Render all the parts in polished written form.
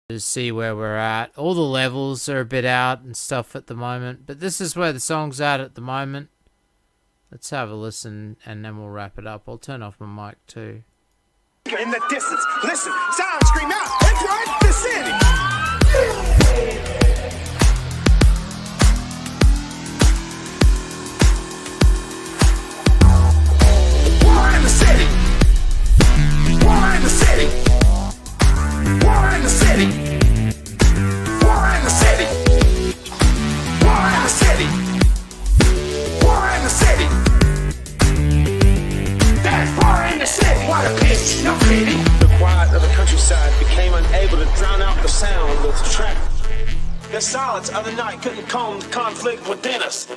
to see where we're at. All the levels are a bit out and stuff at the moment, but this is where the song's at the moment. Let's have a listen and then we'll wrap it up. I'll turn off my mic too. In the distance, listen, sound scream out, it's right the city. War in the city. War in the city. War in the city. War in the city. War in the city. War in the city. There's war in the city. What a bitch, no pity. The quiet of the countryside became unable to drown out the sound of the traffic. The silence of the night couldn't calm the conflict within us.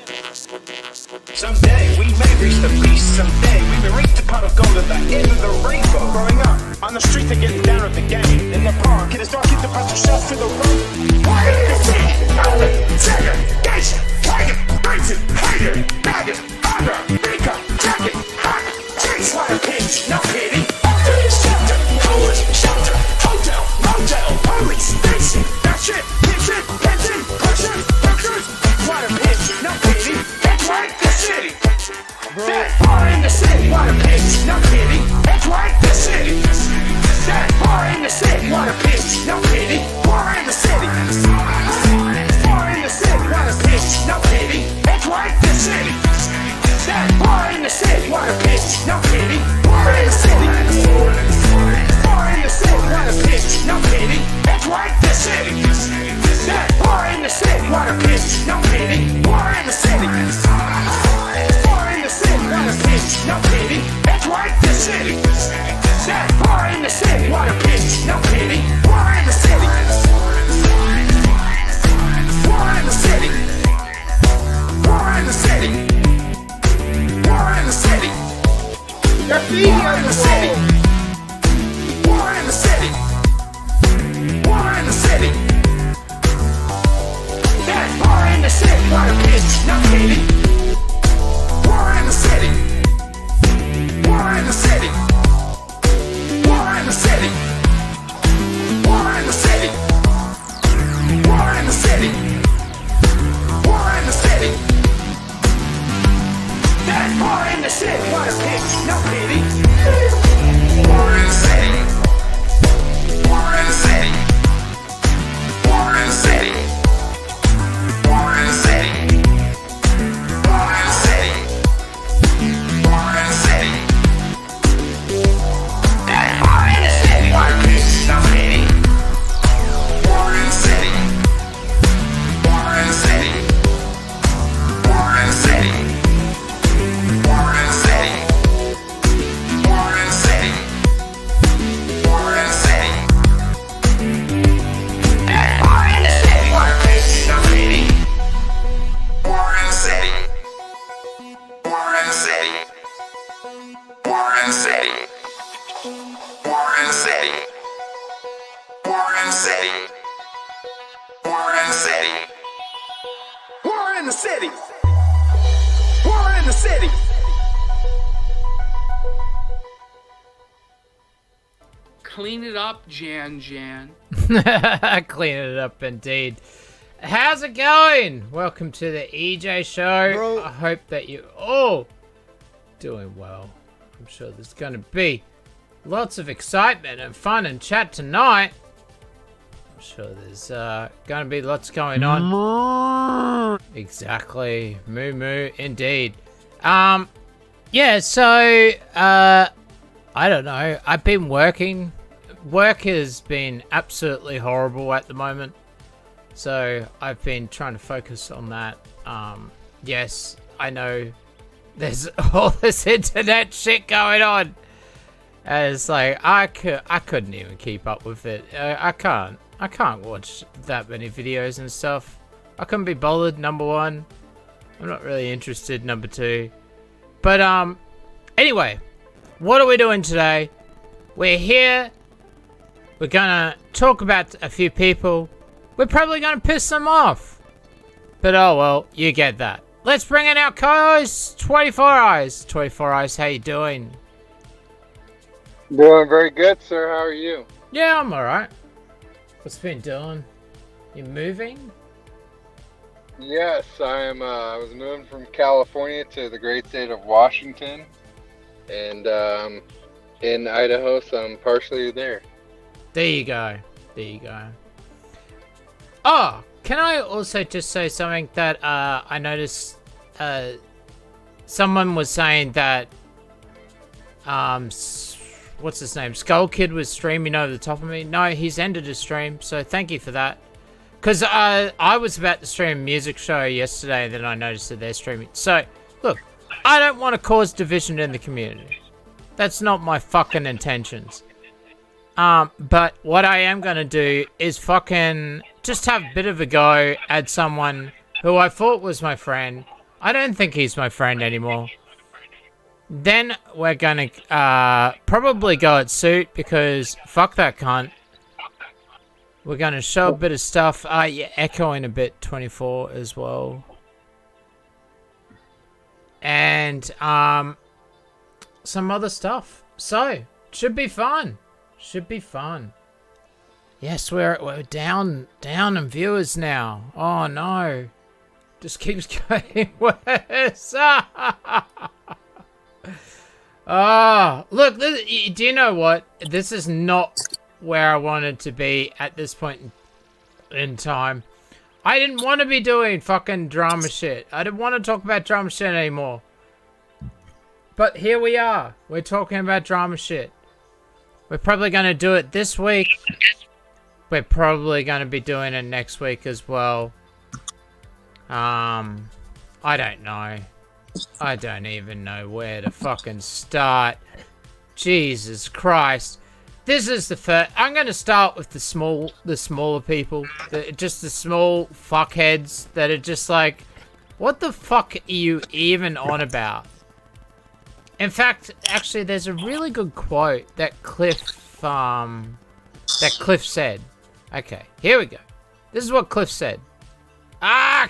Someday we may reach the peace. Someday we may reach the pot of gold at the end of the rainbow. Growing up on the street, they're getting down at the game. In the park, it is dark, keep the bus yourself to the road. Why in the city? Open, segregation, target, racing, hater, maggot, under, makeup, jacket, hot, chase, what a bitch, no pity. After, shelter, homeless, shelter, hotel, motel, police, station, that shit, pension, pressure, workers, what a bitch, no pity. That's right, the city. That bar in the city, what a bitch, no pity. That's right, the city. That bar in the city, what a bitch, no pity. Bar in the city. Bar in the city, what a bitch, no pity. That's right, the city. That bar in the city, what a bitch, no pity. Bar in the city. Bar in the city, what a bitch, no pity. That's right, the city. That bar in the city, what a bitch, no pity. Bar in the city. Bar in the city, what a bitch, no pity. That's right, the city. That bar in the city, what a bitch, no pity. Bar in the city. Bar in the city. Bar in the city. Bar in the city. Your feet are in the city. War in the city. War in the city. That war in the city. What a bitch, no pity. War in the city. War in the city. War in the city. War in the city. War in the city. War in the city. That war in the city. What a bitch, no pity. War in the city. War in the city. War in the city. War in the city. War in the city. War in the city. That war in the city. What a bitch, no pity. War in the city. War in the city. War in the city. War in the city. War in the city. War in the city. That war in the city. What a bitch, no pity. War in the city. War in the city. War in the city. War in the city. War in the city. War in the city. War in the city. War in the city. Clean it up, Jan. Clean it up indeed. How's it going? Welcome to the EJ show. Bro. I hope that you're all doing well. I'm sure there's going to be lots of excitement and fun and chat tonight. I'm sure there's going to be lots going on. Exactly. Moo moo indeed. Yeah, so I don't know. I've been working. Work has been absolutely horrible at the moment. So I've been trying to focus on that. Yes, I know there's all this internet shit going on. And it's like I couldn't even keep up with it. I can't watch that many videos and stuff. I couldn't be bothered, number one. I'm not really interested, number two. But anyway, what are we doing today? We're here. We're gonna talk about a few people. We're probably gonna piss them off. But oh well, you get that. Let's bring in our co-host, 24 Eyes. 24 Eyes, how you doing? Doing very good, sir. How are you? Yeah, I'm alright. What's been doing? You moving? Yes, I am. I was moving from California to the great state of Washington, and in Idaho, so I'm partially there. There you go. There you go. Oh, can I also just say something that I noticed? Someone was saying that what's his name? Skull Kid was streaming over the top of me. No, he's ended his stream, so thank you for that. Because I was about to stream a music show yesterday, and then I noticed that they're streaming. So, look, I don't want to cause division in the community. That's not my fucking intentions. But what I am going to do is fucking just have a bit of a go at someone who I thought was my friend. I don't think he's my friend anymore. Then we're going to probably go at Suit, because fuck that cunt. We're going to show a bit of stuff. You're echoing a bit, 24 as well. And some other stuff. So, should be fun. Should be fun. Yes, we're down in viewers now. Oh no. Just keeps getting worse. Oh, look, do you know what? This is not where I wanted to be at this point in time. I didn't want to be doing fucking drama shit. I didn't want to talk about drama shit anymore. But here we are. We're talking about drama shit. We're probably going to do it this week. We're probably going to be doing it next week as well. I don't know. I don't even know where to fucking start. Jesus Christ. This is the first. I'm going to start with the smaller people. Just the small fuckheads that are just like, what the fuck are you even on about? In fact, actually, there's a really good quote that Cliff said. Okay, here we go. This is what Cliff said.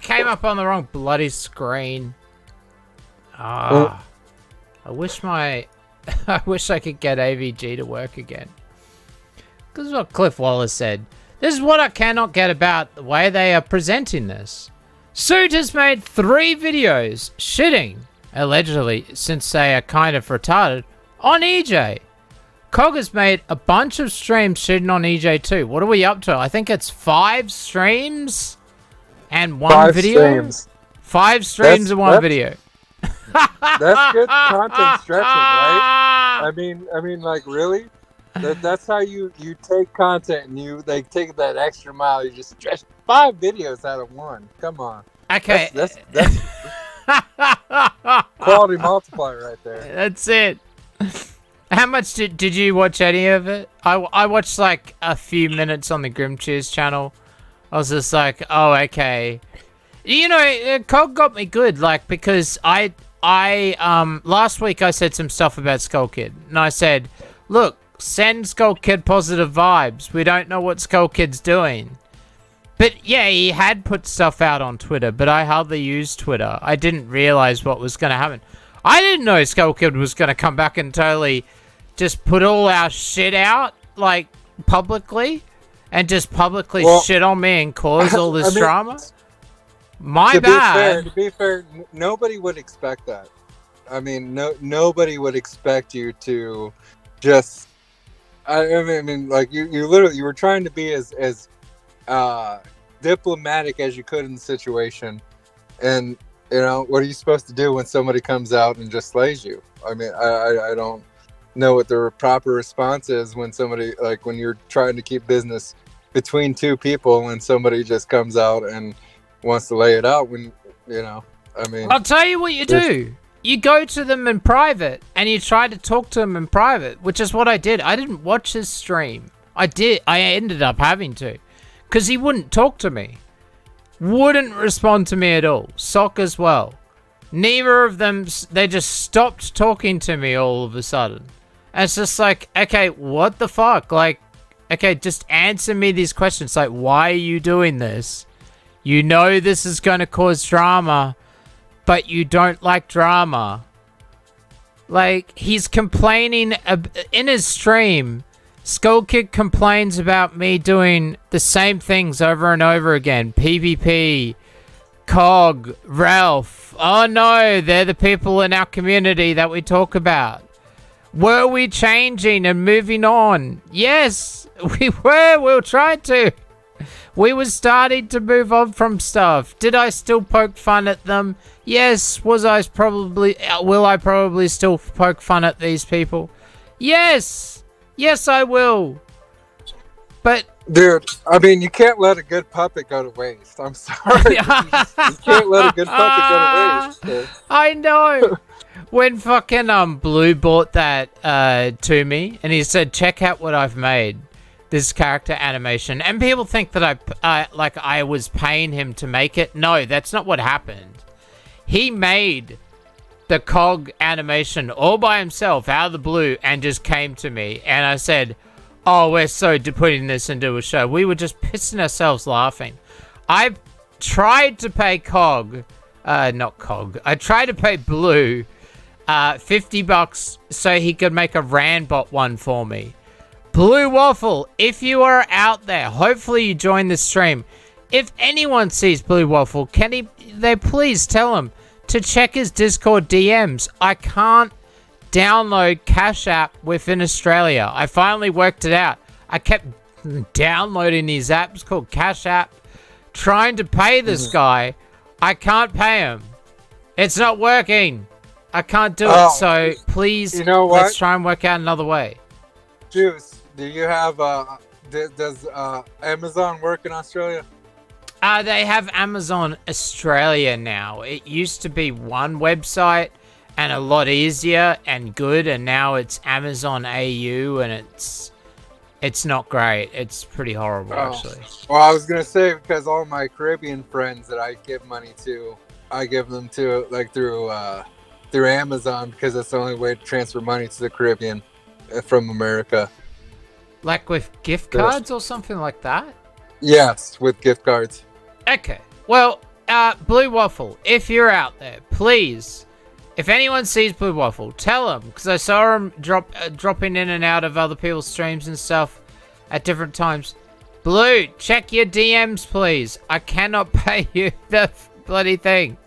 Came up on the wrong bloody screen. I wish I could get AVG to work again. This is what Cliff Wallace said. This is what I cannot get about the way they are presenting this. Suit has made 3 videos shitting, allegedly, since they are kind of retarded, on EJ. Cog has made a bunch of streams shitting on EJ too. What are we up to? I think it's 5 streams and 1 video? Streams. 5 streams and 1 video. That's good content stretching, right? I mean, like, really? That's how you take content and you take that extra mile. You just stretch 5 videos out of 1. Come on. Okay. That's quality multiplier right there. That's it. How much did you watch any of it? I watched like a few minutes on the Grim Cheers channel. I was just like, oh, okay. You know, Cog got me good, like, because I last week I said some stuff about Skull Kid, and I said, look, send Skull Kid positive vibes. We don't know what Skull Kid's doing. But yeah, he had put stuff out on Twitter, but I hardly used Twitter. I didn't realize what was going to happen. I didn't know Skull Kid was going to come back and totally just put all our shit out, like, publicly, and just publicly shit on me and cause all this drama. My bad. To be fair, nobody would expect that. I mean, nobody would expect you to just. I mean, like you literally were trying to be as diplomatic as you could in the situation, and you know what are you supposed to do when somebody comes out and just slays you? I mean, I don't know what the proper response is when somebody, like, when you're trying to keep business between 2 people and somebody just comes out and wants to lay it out. When, you know, I mean, I'll tell you what you do. You go to them in private and you try to talk to them in private, which is what I did. I didn't watch his stream. I ended up having to, because he wouldn't talk to me. Wouldn't respond to me at all. Sock as well. Neither of them, they just stopped talking to me all of a sudden. And it's just like, okay, what the fuck? Like, okay, just answer me these questions. Like, why are you doing this? You know this is going to cause drama, but you don't like drama. Like, he's complaining in his stream, Skull Kid complains about me doing the same things over and over again. PvP, Cog, Ralph. Oh no, they're the people in our community that we talk about. Were we changing and moving on? Yes, we were. We were trying to. We were starting to move on from stuff. Did I still poke fun at them? Yes. Will I probably still poke fun at these people? Yes. Yes, I will. But... Dude, I mean, you can't let a good puppet go to waste. I'm sorry. You can't let a good puppet go to waste. So. I know. When fucking Blue bought that to me, and he said, check out what I've made. This character animation. And people think that I was paying him to make it. No, that's not what happened. He made the Cog animation all by himself out of the blue and just came to me. And I said, oh, we're so putting this into a show. We were just pissing ourselves laughing. I tried to pay I tried to pay Blue $50 so he could make a Randbot one for me. Blue Waffle, if you are out there, hopefully you join the stream. If anyone sees Blue Waffle, they please tell him to check his Discord DMs. I can't download Cash App within Australia. I finally worked it out. I kept downloading these apps called Cash App, trying to pay this guy. I can't pay him. It's not working. I can't do it. So please, you know what? Let's try and work out another way. Juice, do you have does Amazon work in Australia? They have Amazon Australia now. It used to be one website and a lot easier and good, and now it's Amazon AU, and it's not great. It's pretty horrible, actually. Well, I was gonna say, because all my Caribbean friends that I give money to, I give them to like through Amazon, because that's the only way to transfer money to the Caribbean from America. Like with gift cards or something like that? Yes, with gift cards. Okay. Well, Blue Waffle, if you're out there, please, if anyone sees Blue Waffle, tell them, because I saw him dropping in and out of other people's streams and stuff at different times. Blue, check your DMs, please. I cannot pay you the bloody thing.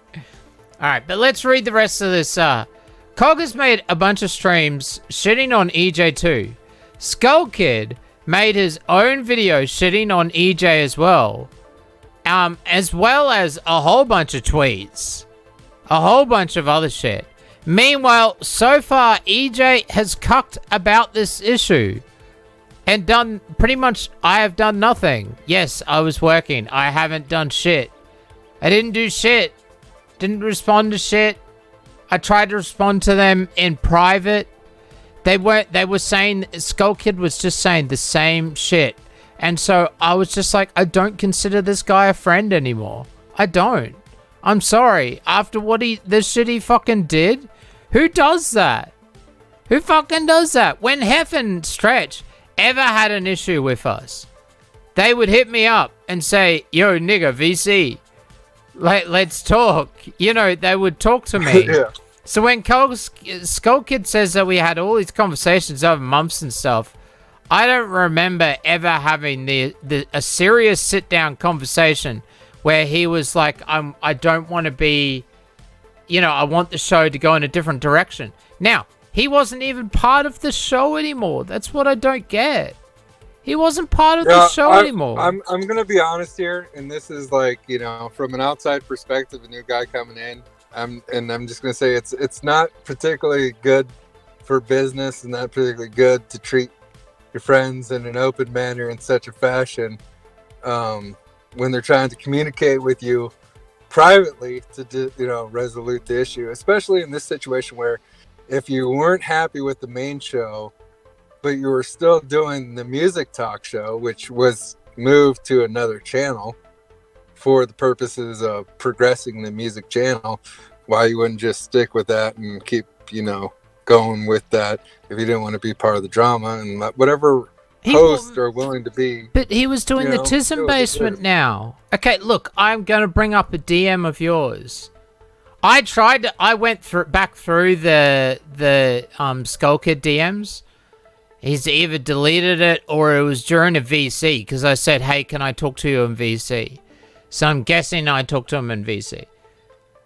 Alright, but let's read the rest of this. Cog has made a bunch of streams shitting on EJ2. Skull Kid made his own video shitting on EJ as well as a whole bunch of tweets. A whole bunch of other shit. Meanwhile, so far, EJ has cucked about this issue. And done, pretty much, I have done nothing. Yes, I was working. I haven't done shit. I didn't do shit. Didn't respond to shit. I tried to respond to them in private. They were saying, Skull Kid was just saying the same shit. And so I was just like, I don't consider this guy a friend anymore. I don't. I'm sorry. After the shit he fucking did, who does that? Who fucking does that? When Hef and Stretch ever had an issue with us, they would hit me up and say, yo, nigga, VC, let's talk. You know, they would talk to me. Yeah. So when Skull Kid says that we had all these conversations over months and stuff, I don't remember ever having a serious sit-down conversation where he was like, I don't want to be, I want the show to go in a different direction. Now, he wasn't even part of the show anymore. That's what I don't get. He wasn't part of the show anymore. I'm going to be honest here, and this is like, from an outside perspective, a new guy coming in, I'm just going to say it's not particularly good for business and not particularly good to treat your friends in an open manner in such a fashion when they're trying to communicate with you privately to resolute the issue, especially in this situation where if you weren't happy with the main show but you were still doing the music talk show, which was moved to another channel for the purposes of progressing the music channel, why you wouldn't just stick with that and keep going with that if you didn't want to be part of the drama and let whatever hosts are willing to be. But he was doing the Tism basement now. Okay, look, I'm going to bring up a DM of yours. I went back through the Skull Kid DMs. He's either deleted it or it was during a VC because I said, hey, can I talk to you in VC? So I'm guessing I talked to him in VC.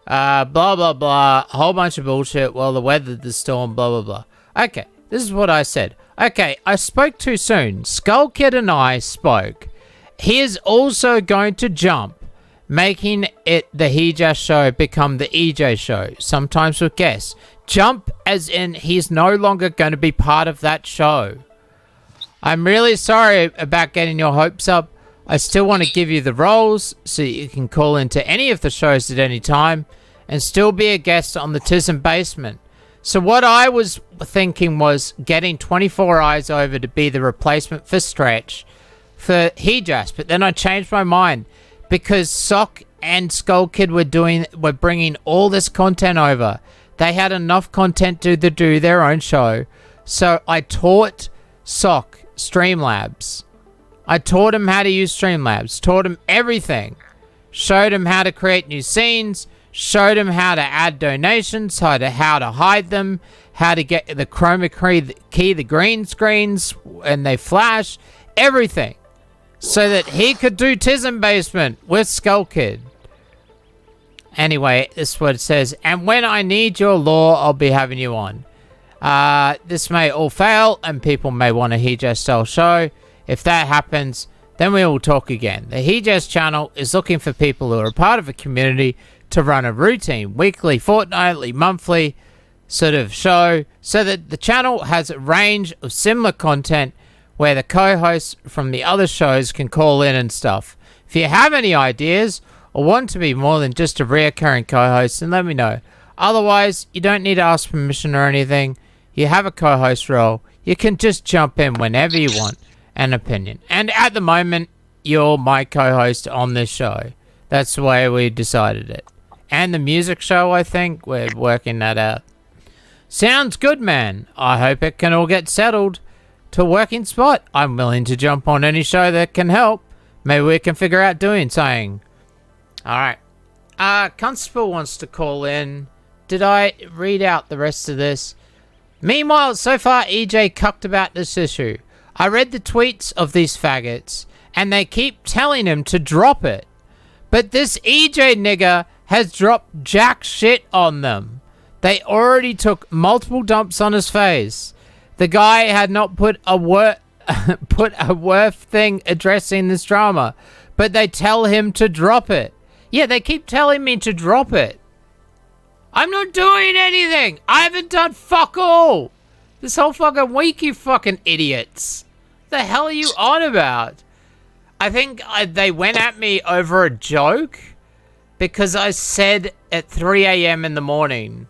Blah, blah, blah. A whole bunch of bullshit. Well, the weather, the storm, blah, blah, blah. Okay, this is what I said. Okay, I spoke too soon. Skull Kid and I spoke. He is also going to jump, making it the He Just Show become the EJ Show, sometimes with guests. Jump as in he's no longer going to be part of that show. I'm really sorry about getting your hopes up. I still want to give you the roles so you can call into any of the shows at any time and still be a guest on the Tism Basement. So what I was thinking was getting 24 Eyes over to be the replacement for Stretch for He Just, but then I changed my mind because Sock and Skull Kid were bringing all this content over. They had enough content to do their own show. So I taught Sock Streamlabs. I taught him how to use Streamlabs. Taught him everything. Showed him how to create new scenes. Showed him how to add donations. How to hide them. How to get the chroma key, the green screens, and they flash. Everything. So that he could do Tism Basement with Skull Kid. Anyway, this is what it says. And when I need your lore, I'll be having you on. This may all fail, and people may want a He Just style show. If that happens, then we will talk again. The He Just channel is looking for people who are a part of a community to run a routine, weekly, fortnightly, monthly sort of show, so that the channel has a range of similar content where the co-hosts from the other shows can call in and stuff. If you have any ideas or want to be more than just a reoccurring co-host, then let me know. Otherwise, you don't need to ask permission or anything. You have a co-host role. You can just jump in whenever you want an opinion. And at the moment, you're my co-host on this show. That's the way we decided it. And the music show, I think, we're working that out. Sounds good, man. I hope it can all get settled to a working spot. I'm willing to jump on any show that can help. Maybe we can figure out doing something. Alright. Constable wants to call in. Did I read out the rest of this? Meanwhile, so far EJ cucked about this issue. I read the tweets of these faggots, and they keep telling him to drop it. But this EJ nigger has dropped jack shit on them. They already took multiple dumps on his face. The guy had not put a worth thing addressing this drama, but they tell him to drop it. Yeah, they keep telling me to drop it. I'm not doing anything. I haven't done fuck all. This whole fucking week, you fucking idiots. What the hell are you on about? I think they went at me over a joke because I said at 3 a.m. in the morning,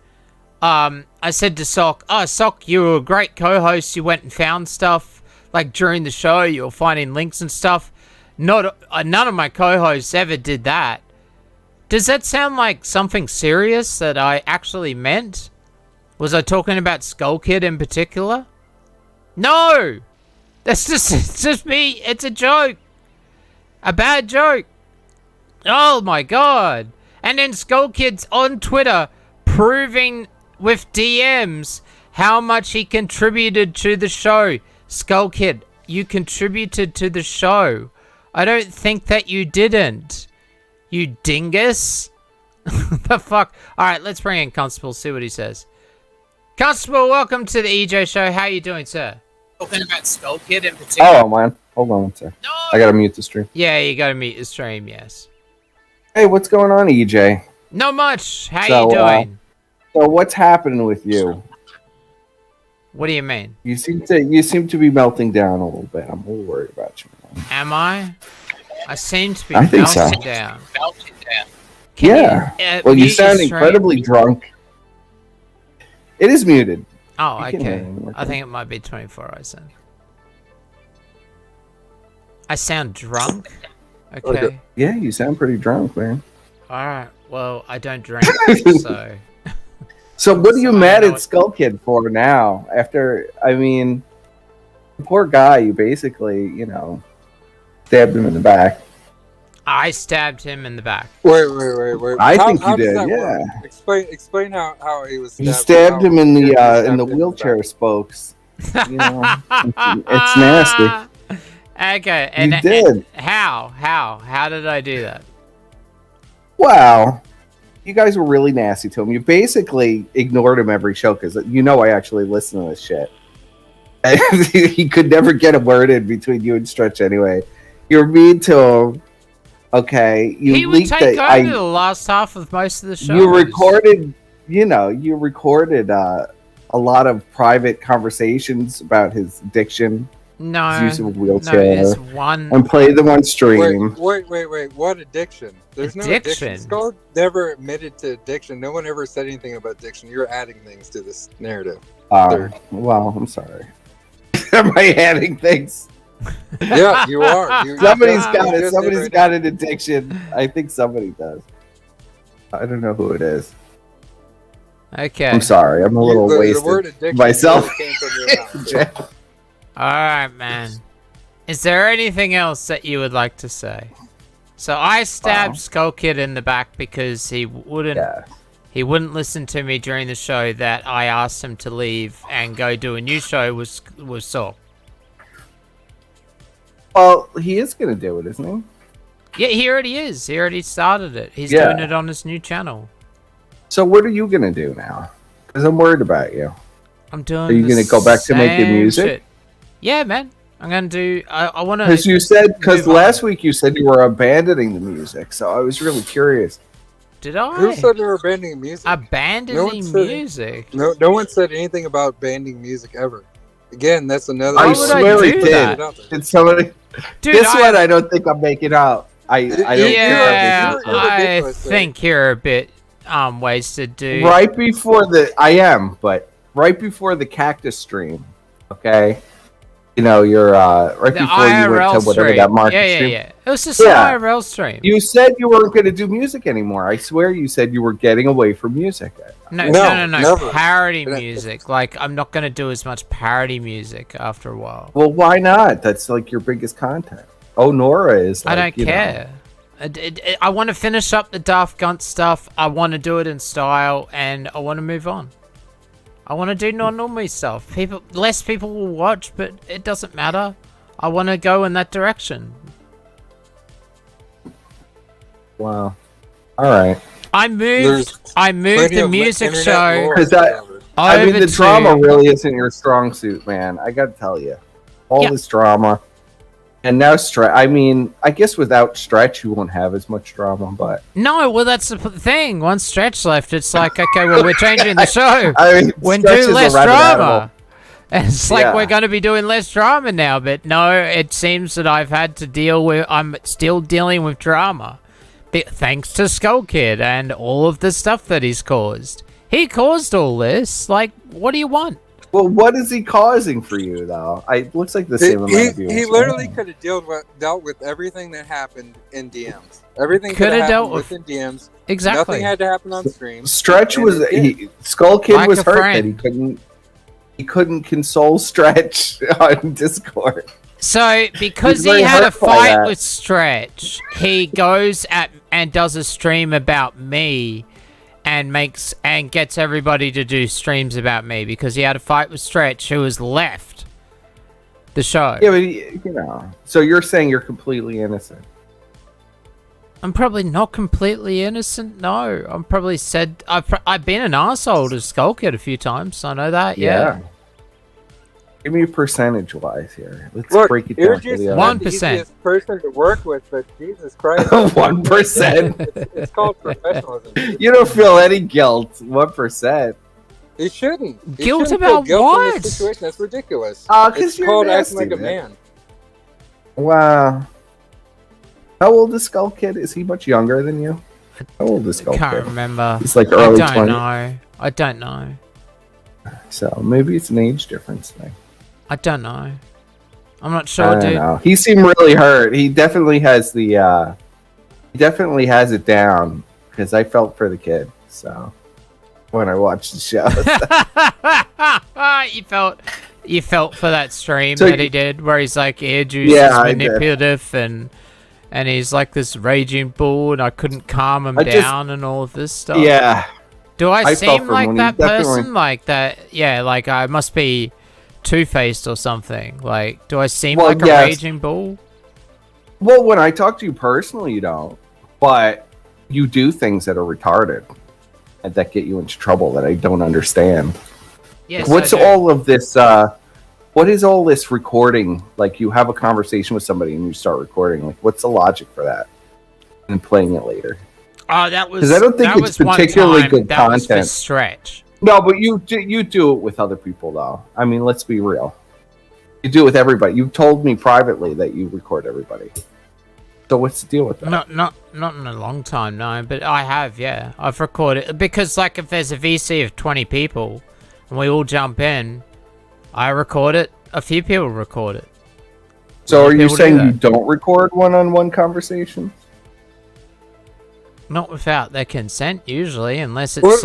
I said to Sock, oh, Sock, you were a great co-host. You went and found stuff. Like during the show, you were finding links and stuff. None of my co-hosts ever did that. Does that sound like something serious that I actually meant? Was I talking about Skull Kid in particular? No! It's just me. It's a joke. A bad joke. Oh my god. And then Skull Kid's on Twitter proving with DMs how much he contributed to the show. Skull Kid, you contributed to the show. I don't think that you didn't. You dingus. The fuck? Alright, let's bring in Constable, see what he says. Constable, welcome to the EJ show. How you doing, sir? Talking about Skull Kid in particular. Oh, man. Hold on one sec. No! I gotta mute the stream. Yeah, you gotta mute the stream, yes. Hey, what's going on, EJ? Not much. How you doing? So what's happening with you? What do you mean? You seem to be melting down a little bit. I'm a little worried about you, man. Am I? I seem to be I think melting so. down. Yeah. Well, you sound incredibly drunk. It is muted. Oh, You can okay. hear him, I think it might be 24 hours then. I sound drunk? Okay. Yeah, you sound pretty drunk, man. Alright. Well, I don't drink, so... So what are you So I mad know at it- Skull Kid for now? After, I mean, poor guy, you basically, stabbed him in the back. I stabbed him in the back. Wait. I think you does did, that yeah. work? Explain how he was stabbed. You stabbed him in How the he was in the stabbed wheelchair back. spokes, You know, it's nasty. Okay, and, You did. and how did I do that? Wow. You guys were really nasty to him. You basically ignored him every show because you know I actually listen to this shit. And he could never get a word in between you and Stretch anyway. You're mean to him. Okay. He would take over the last half of most of the show. You recorded, a lot of private conversations about his addiction. No, his use of a wheelchair. there's one. And play them on stream. Wait. What addiction? There's no addiction. Skull never admitted to addiction. No one ever said anything about addiction. You're adding things to this narrative. Well, I'm sorry. Am I adding things? Yeah, you are. Somebody's got it. Somebody's got an addiction. I think somebody does. I don't know who it is. Okay. I'm sorry. I'm a little wasted. The word addiction myself. Came from your mouth. Alright, man. Is there anything else that you would like to say? So I stabbed Skull Kid in the back because he wouldn't listen to me during the show that I asked him to leave and go do a new show was Saw. Well, he is going to do it, isn't he? Yeah, he already is. He already started it. He's doing it on his new channel. So what are you going to do now? Because I'm worried about you. I'm doing Are you going to go back to making music? Shit. Yeah, man. I'm going to do... I want to... Because last week you said you were abandoning the music, so I was really curious. Did I? Who said you were abandoning music? Abandoning music? No one said anything about abandoning music ever. Again, that's another... I swear it did. Did somebody... Dude, this one I don't think I'm making out. I think you're a bit wasted, dude. Right before the Cactus stream, okay? You know, you're right the before IRL you went to whatever stream. that market stream. Yeah. It was just an IRL stream. You said you weren't going to do music anymore. I swear you said you were getting away from music. No. Never. Parody music. Like, I'm not going to do as much parody music after a while. Well, why not? That's like your biggest content. Oh, Nora is like, I don't care. I want to finish up the Daft Gunt stuff. I want to do it in style, and I want to move on. I want to do non-normal stuff. Less people will watch, but it doesn't matter. I want to go in that direction. Wow. All right. I moved the music show. Because the drama really isn't your strong suit, man. I got to tell you, this drama. And now I guess without Stretch, you won't have as much drama, but... No, well, that's the thing. Once Stretch left, it's like, okay, well, we're changing the show. We're doing less drama. And it's like, we're going to be doing less drama now. But no, it seems that I'm still dealing with drama. Thanks to Skull Kid and all of the stuff that he's caused. He caused all this. Like, what do you want? Well, what is he causing for you, though? It looks like the same amount of viewers. He literally could have dealt with everything that happened in DMs. Everything could have dealt with in DMs. Exactly. Nothing had to happen on stream. Stretch was Skull Kid was hurt that he couldn't console Stretch on Discord. So because he had a fight with Stretch, he goes and does a stream about me. And gets everybody to do streams about me because he had a fight with Stretch, who has left the show. Yeah, but so you're saying you're completely innocent? I'm probably not completely innocent. No, I'm probably said I've been an asshole to Skull Kid a few times. I know that. Yeah. Give me a percentage-wise here. Let's break it You're down. just 1%. Easiest person to work with, but Jesus Christ, 1%. It's called professionalism. You don't feel any guilt. 1%. He shouldn't. Guilt about what? In this situation. That's ridiculous. Because you're called nasty, acting like a man. Wow. How old is Skull Kid? Is he much younger than you? How old is Skull Kid? I can't remember. He's like early 20s. I don't know. So maybe it's an age difference thing. I don't know. I'm not sure, dude. Know. He seemed really hurt. He definitely has he definitely has it down because I felt for the kid. So when I watched the show, you felt for that stream that he did, where he's like EarJuice is manipulative and he's like this raging bull, and I couldn't calm him down and all of this stuff. Yeah. Do I seem like that person? Like that? Yeah. Like I must be two-faced or something? Like, do I seem Well, like a yes. raging bull? Well, when I talk to you personally, you don't. But you do things that are retarded and that get you into trouble that I don't understand. Yes, What's I do. all of this? What is all this recording? Like, you have a conversation with somebody and you start recording. Like, what's the logic for that? And playing it later. Oh, that was. 'Cause I don't think that it's was one particularly time, good that was for content. stretch. No, but you do it with other people, though. I mean, let's be real. You do it with everybody. You told me privately that you record everybody. So what's the deal with that? Not in a long time, no. But I have, yeah. I've recorded because, like, if there's a VC of 20 people and we all jump in, I record it. A few people record it. So are you People do saying that. you don't record one-on-one conversations? Not without their consent, usually, unless it's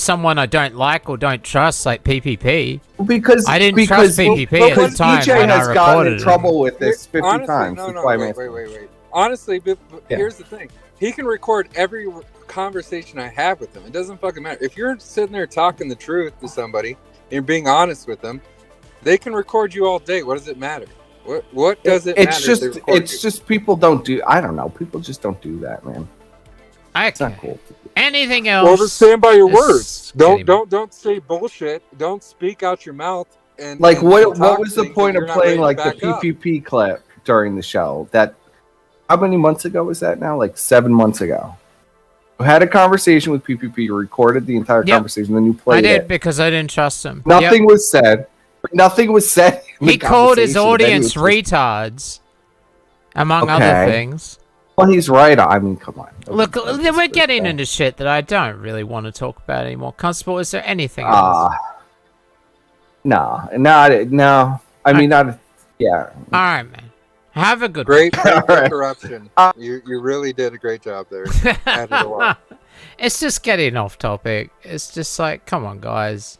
someone I don't like or don't trust, like PPP. Because I didn't trust PPP at the time EJ when I has gotten recorded in it. trouble with this 50 Honestly, times. no, That's no, why I'm wait, asking. wait. Honestly, but Yeah. here's the thing. He can record every conversation I have with him. It doesn't fucking matter. If you're sitting there talking the truth to somebody and you're being honest with them, they can record you all day. What does it matter? What does it matter? It's just people don't do. I don't know. People just don't do that, man. It's not cool. Anything else? Well, just stand by your is words. getting- Don't say bullshit. Don't speak out your mouth. And Like, and what talk was the things point that of you're not playing ready like to the back up. PPP clip during the show? That how many months ago was that now? Like 7 months ago. You had a conversation with PPP. You recorded the entire Yep. conversation, then you I played did it. because I didn't trust him. Nothing was said. Nothing was said. in He the called his conversation, then he audience was just- retards, among other Okay. things. Well, he's right. I mean, come on. Look, we're getting into shit that I don't really want to talk about anymore. Constable, is there anything else? No. I mean, not. Yeah. All right, man. Have a good Great Alright. interruption. You really did a great job there. Added a lot. It's just getting off topic. It's just like, come on, guys.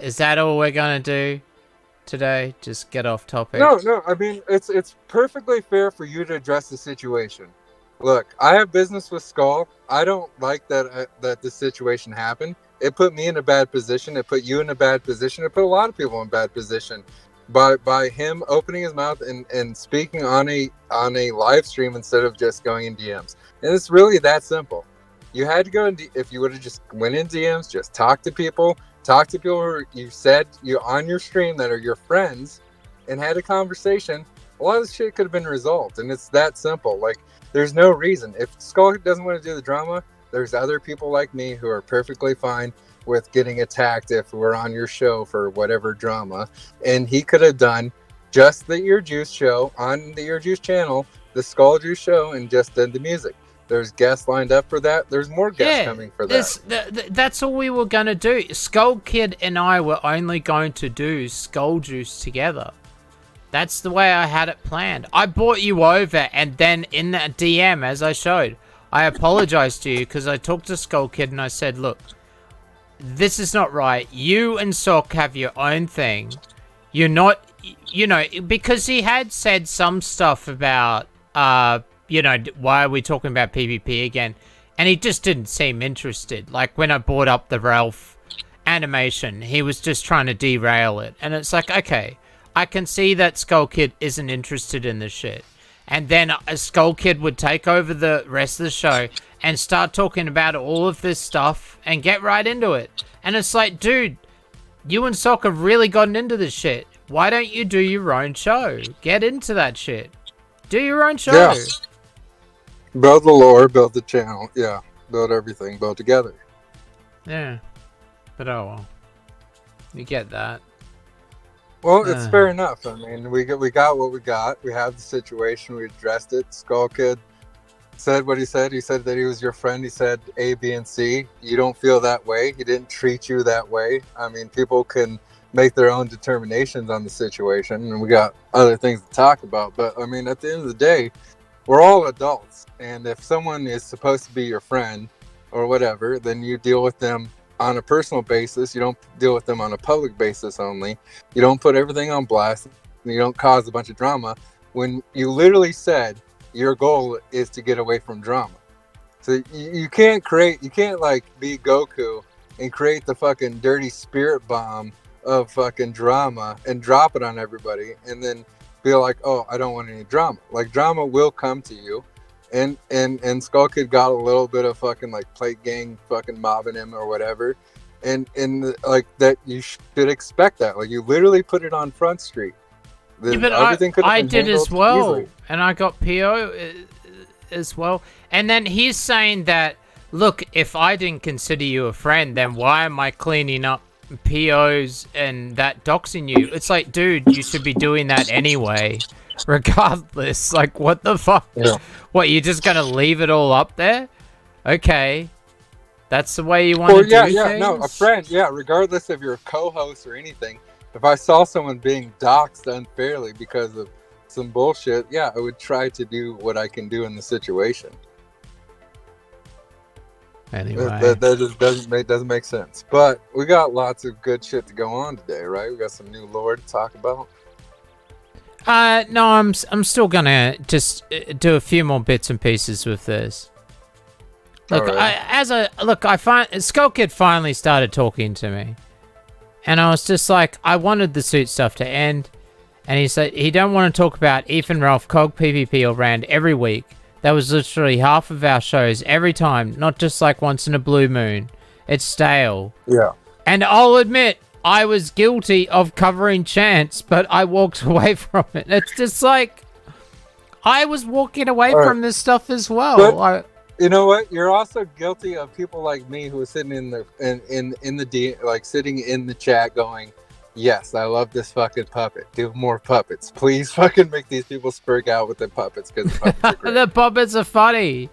Is that all we're gonna do today? Just get off topic? No. I mean, it's perfectly fair for you to address the situation. Look, I have business with Skull. I don't like that this situation happened. It put me in a bad position. It put you in a bad position. It put a lot of people in a bad position by him opening his mouth and speaking on a live stream instead of just going in DMs. And it's really that simple. You had to go in. If you would have just went in DMs, just talk to people who you said you on your stream that are your friends, and had a conversation. A lot of this shit could have been resolved, and it's that simple. Like, there's no reason. If Skull doesn't want to do the drama, there's other people like me who are perfectly fine with getting attacked if we're on your show for whatever drama. And he could have done just the EarJuice show on the EarJuice channel, the Skull Juice show, and just did the music. There's guests lined up for that. There's more guests coming for that. That's all we were going to do. Skull Kid and I were only going to do Skull Juice together. That's the way I had it planned. I brought you over, and then in that DM, as I showed, I apologized to you because I talked to Skull Kid and I said, look, this is not right. You and Sock have your own thing. You're not, because he had said some stuff about, why are we talking about PvP again? And he just didn't seem interested. Like, when I brought up the Ralph animation, he was just trying to derail it. And it's like, okay, I can see that Skull Kid isn't interested in this shit. And then a Skull Kid would take over the rest of the show and start talking about all of this stuff and get right into it. And it's like, dude, you and Sock have really gotten into this shit. Why don't you do your own show? Get into that shit. Do your own show. Yeah. Build the lore, build the channel. Yeah. Build everything. Build together. Yeah. But oh well. You get that. Well, it's fair enough. I mean, we got what we got. We have the situation. We addressed it. Skull Kid said what he said. He said that he was your friend. He said A, B, and C. You don't feel that way. He didn't treat you that way. I mean, people can make their own determinations on the situation, and we got other things to talk about. But, I mean, at the end of the day, we're all adults. And if someone is supposed to be your friend or whatever, then you deal with them on a personal basis. You don't deal with them on a public basis only. You don't put everything on blast. You don't cause a bunch of drama when you literally said your goal is to get away from drama. So you can't like be Goku and create the fucking dirty spirit bomb of fucking drama and drop it on everybody, and then be like, oh, I don't want any drama. Like, drama will come to you. And Skull Kid got a little bit of fucking like Plate Gang fucking mobbing him or whatever. And like that, you should expect that. Like, you literally put it on Front Street. Yeah, but I did as well, easily. And I got PO as well. And then he's saying that, look, if I didn't consider you a friend, then why am I cleaning up POs and that doxing you? It's like, dude, you should be doing that anyway, regardless. Like, what the fuck? Yeah. What, you're just gonna leave it all up there? Okay. That's the way you want to do things? No, a friend, regardless if you're a co-host or anything. If I saw someone being doxxed unfairly because of some bullshit, I would try to do what I can do in the situation. Anyway. That just doesn't make sense. But we got lots of good shit to go on today, right? We got some new lore to talk about. No, I'm still gonna just do a few more bits and pieces with this. Look, right. I find Skull Kid finally started talking to me, and I was just like, I wanted the suit stuff to end, and he said he don't want to talk about Ethan Ralph, Cog, PPP, or Rand every week. That was literally half of our shows every time, not just like once in a blue moon. It's stale. Yeah. And I'll admit, I was guilty of covering Chance, but I walked away from it. It's just like, I was walking away from this stuff as well. But, you know what? You're also guilty of people like me who are sitting in the sitting in the chat going, yes, I love this fucking puppet. Do more puppets. Please fucking make these people spurg out with the puppets, because the puppets are great. The puppets are funny.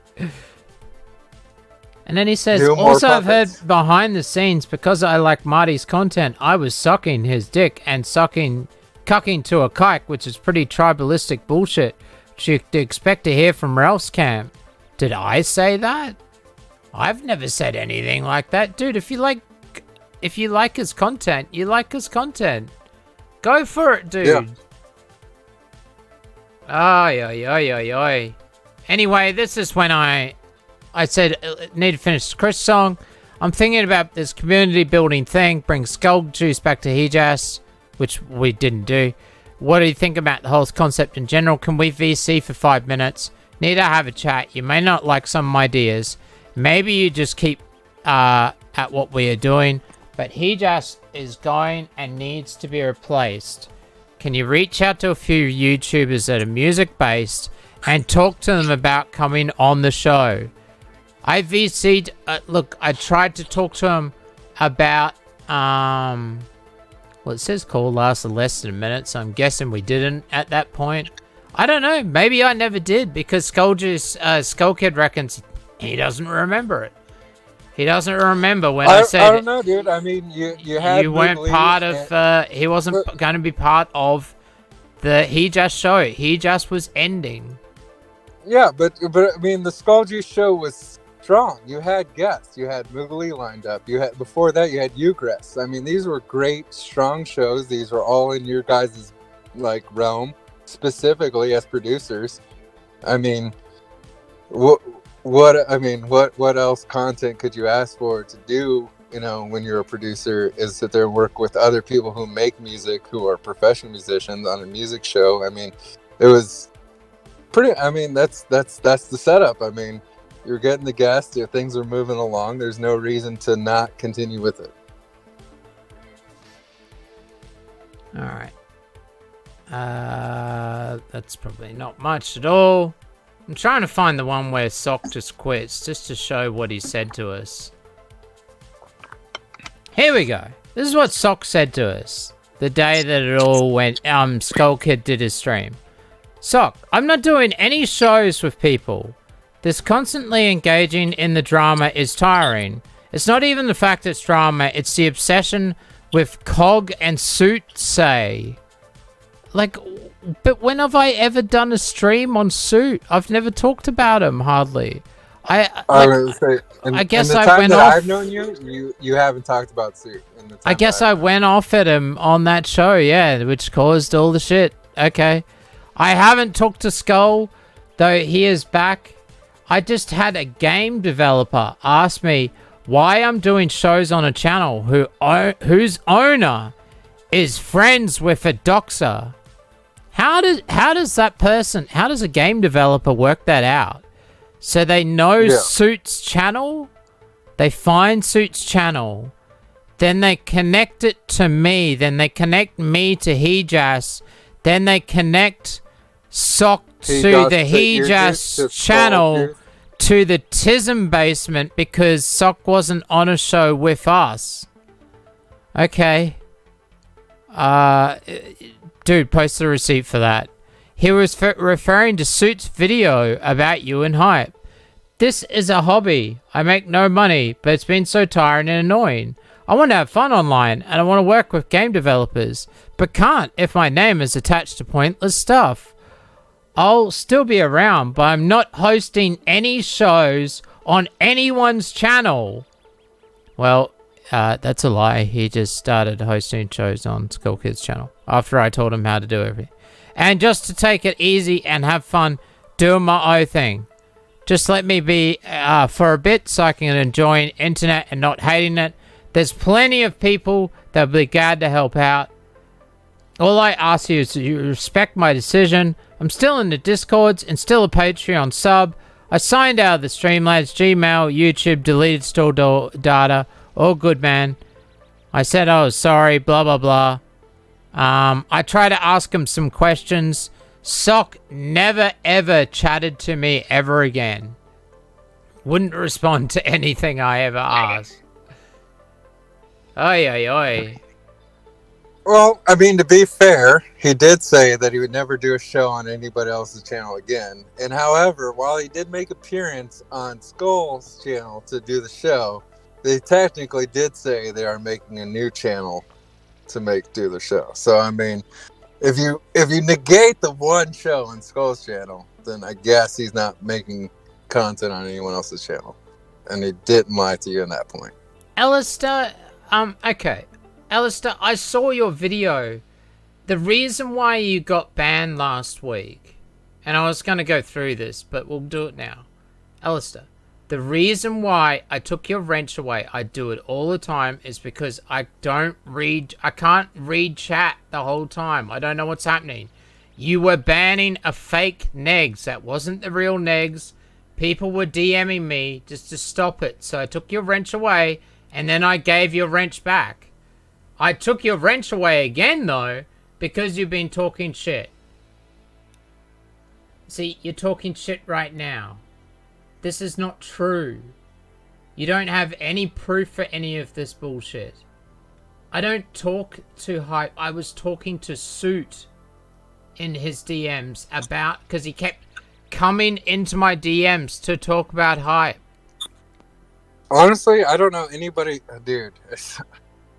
And then he says, also I've heard behind the scenes, because I like Marty's content, I was sucking his dick and cucking to a kike, which is pretty tribalistic bullshit, which you'd expect to hear from Ralph's camp. Did I say that? I've never said anything like that. Dude, if you like his content, you like his content. Go for it, dude. Yeah. Ay. Anyway, this is when I said, need to finish the Chris song. I'm thinking about this community building thing, bring Skull Juice back to Hejas, which we didn't do. What do you think about the whole concept in general? Can we VC for 5 minutes? Need to have a chat. You may not like some ideas. Maybe you just keep at what we are doing. But Hejas is going and needs to be replaced. Can you reach out to a few YouTubers that are music-based and talk to them about coming on the show? I VC'd, look, I tried to talk to him about, well, it says call lasted less than a minute, so I'm guessing we didn't at that point. I don't know, maybe I never did, because Skull Kid reckons he doesn't remember it. He doesn't remember when I said... I don't know, dude. I mean, you had... You weren't part of... he wasn't going to be part of the He Just show. He Just was ending. Yeah, but I mean, the Skull Juice show was strong. You had guests. You had Moogly lined up. Before that, you had Ugress. I mean, these were great, strong shows. These were all in your guys' realm, specifically as producers. I mean, what else content could you ask for to do, when you're a producer, is sit there and work with other people who make music, who are professional musicians on a music show. I mean, it was pretty, that's the setup. I mean, you're getting the guests, things are moving along. There's no reason to not continue with it. All right. That's probably not much at all. I'm trying to find the one where Sock just quits, just to show what he said to us. Here we go. This is what Sock said to us the day that it all went, Skull Kid did his stream. Sock, I'm not doing any shows with people. This constantly engaging in the drama is tiring. It's not even the fact it's drama, it's the obsession with Cog and Suit Say. But when have I ever done a stream on Suit? I've never talked about him, hardly. I guess I went off. I've known you haven't talked about Suit. I guess I went off at him on that show, yeah, which caused all the shit. Okay. I haven't talked to Skull, though he is back. I just had a game developer ask me why I'm doing shows on a channel whose owner is friends with a doxer. How does a game developer work that out? So they know Suit's channel, they find Suit's channel, then they connect it to me, then they connect me to Hejas, then they connect Sock to the Hejas channel to the Tism basement because Sock wasn't on a show with us. Okay. Dude, post the receipt for that. He was referring to Suit's video about you and Hype. This is a hobby. I make no money, but it's been so tiring and annoying. I want to have fun online, and I want to work with game developers, but can't if my name is attached to pointless stuff. I'll still be around, but I'm not hosting any shows on anyone's channel. Well, that's a lie. He just started hosting shows on Skull Kid's channel after I told him how to do everything. And just to take it easy and have fun doing my own thing. Just let me be for a bit so I can enjoy internet and not hating it. There's plenty of people that'll be glad to help out. All I ask you is that you respect my decision. I'm still in the Discords and still a Patreon sub. I signed out of the Streamlabs, Gmail, YouTube, deleted store data. All good, man. I said I was sorry, blah, blah, blah. I tried to ask him some questions. Sock never, ever chatted to me ever again. Wouldn't respond to anything I ever asked. Oi, oi, oi. Well, I mean, to be fair, he did say that he would never do a show on anybody else's channel again. And however, while he did make appearance on Skull's channel to do the show, they technically did say they are making a new channel to do the show. So I mean, if you negate the one show on Skull's channel, then I guess he's not making content on anyone else's channel, and he didn't lie to you in that point. Alistair, okay, Alistair, I saw your video. The reason why you got banned last week, and I was gonna go through this, but we'll do it now. Alistair, the reason why I took your wrench away, I do it all the time, is because I can't read chat the whole time. I don't know what's happening. You were banning a fake Negs. That wasn't the real Negs. People were DMing me just to stop it. So I took your wrench away, and then I gave your wrench back. I took your wrench away again, though, because you've been talking shit. See, you're talking shit right now. This is not true. You don't have any proof for any of this bullshit. I don't talk to Hype. I was talking to Suit in his DMs about, because he kept coming into my DMs to talk about Hype. Honestly, I don't know anybody, dude. It's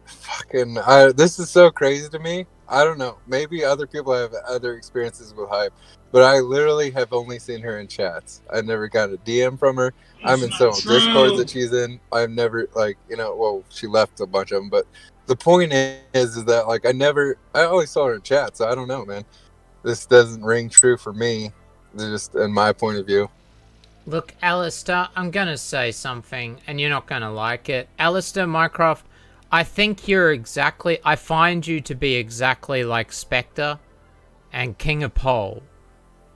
fucking, this is so crazy to me. I don't know. Maybe other people have other experiences with Hype, but I literally have only seen her in chats. I never got a DM from her. I'm in some Discords that she's in. I've never, well, she left a bunch of them, but the point is that, like, I always saw her in chat, so I don't know, man. This doesn't ring true for me, just in my point of view. Look, Alistair, I'm gonna say something, and you're not gonna like it. Alistair Mycroft, I think I find you to be exactly like Spectre and King of Pole.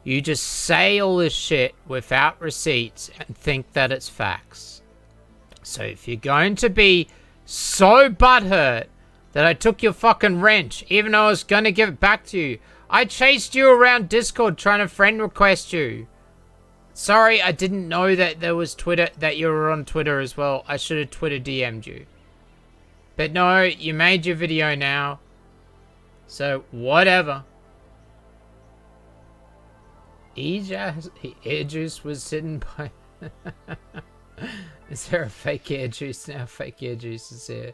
You just say all this shit without receipts and think that it's facts. So if you're going to be so butthurt that I took your fucking wrench, even though I was gonna give it back to you, I chased you around Discord trying to friend request you. Sorry, I didn't know that there was Twitter, that you were on Twitter as well. I should have Twitter DM'd you. But no, you made your video now. So, whatever. EarJuice was sitting by... Is there a fake EarJuice now? Fake EarJuice is here.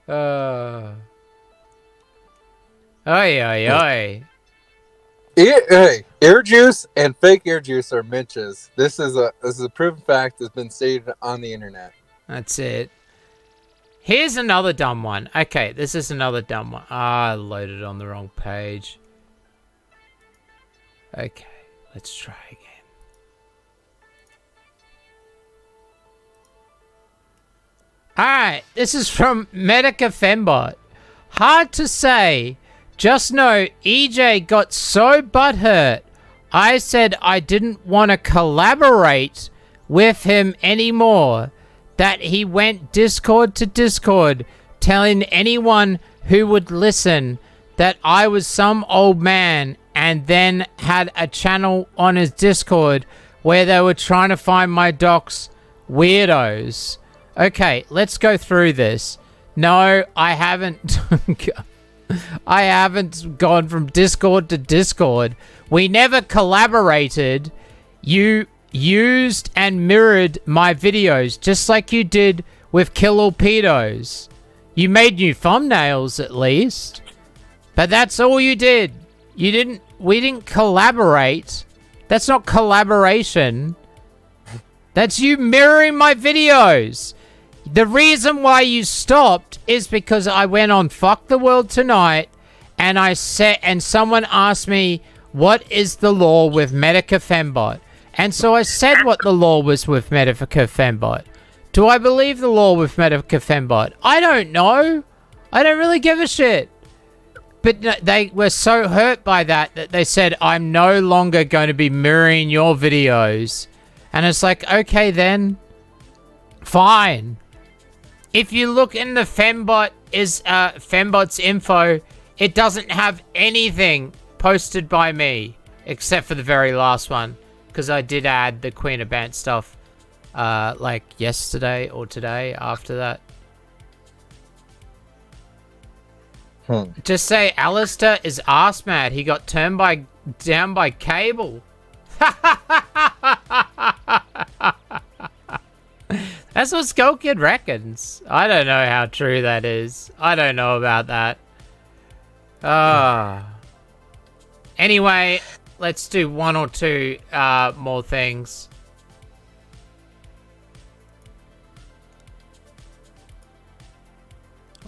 Oi, oi, oi. Hey, EarJuice and fake EarJuice are Minches. This is a proven fact that's been stated on the internet. That's it. Here's another dumb one. Okay, this is another dumb one. I loaded on the wrong page. Okay, let's try again. Alright, this is from Medica Fembot. Hard to say. Just know EJ got so butthurt. I said I didn't want to collaborate with him anymore. That he went Discord to Discord telling anyone who would listen that I was some old man, and then had a channel on his Discord where they were trying to find my docs weirdos. Okay, let's go through this. No, I haven't. I haven't gone from Discord to Discord. We never collaborated. You used and mirrored my videos just like you did with Kill All Pedos. You made new thumbnails at least. But that's all you did. We didn't collaborate. That's not collaboration. That's you mirroring my videos. The reason why you stopped is because I went on Fuck the World Tonight and someone asked me, what is the law with Medica Fembot? And so I said what the law was with Medica Fembot. Do I believe the law with Medica Fembot? I don't know. I don't really give a shit. But they were so hurt by that they said, I'm no longer going to be mirroring your videos. And it's like, okay then. Fine. If you look in the Fembot's info, it doesn't have anything posted by me. Except for the very last one. Because I did add the Queen of Bant stuff. Like yesterday or today after that. Just say Alistair is arse mad. He got turned down by cable. That's what Skull Kid reckons. I don't know how true that is. I don't know about that. Anyway, let's do one or two more things.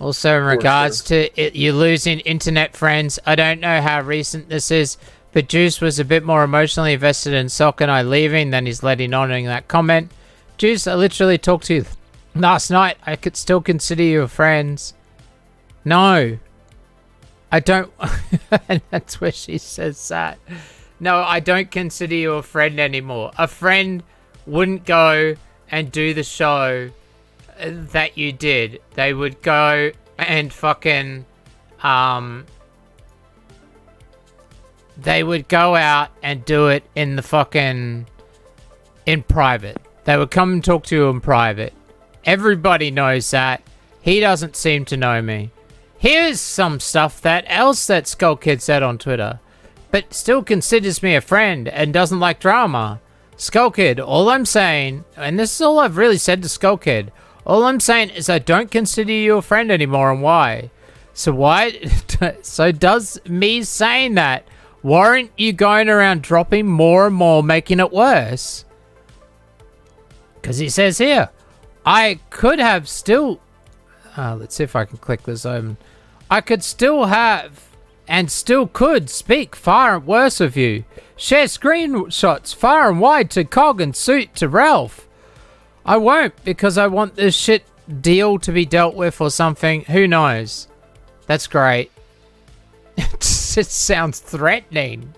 Also, in regards to you losing internet friends, I don't know how recent this is, but Juice was a bit more emotionally invested in Sock and I leaving than he's letting on in that comment. Juice, I literally talked to you last night. I could still consider you a friend. No. I don't. And that's where she says that. No, I don't consider you a friend anymore. A friend wouldn't go and do the show that you did. They would go and fucking they would go out and do it in the fucking in private. They would come and talk to you in private. Everybody knows that. He doesn't seem to know me. Here's some stuff that Skull Kid said on Twitter, but still considers me a friend and doesn't like drama. Skull Kid, all I'm saying, and this is all I've really said to Skull Kid, all I'm saying is I don't consider you a friend anymore, and why? So does me saying that warrant you going around dropping more and more, making it worse? Because he says here, I could have still... let's see if I can click this open. I could still have and still could speak far and worse of you. Share screenshots far and wide to Cog and Suit to Ralph. I won't because I want this shit deal to be dealt with or something. Who knows? That's great. It sounds threatening.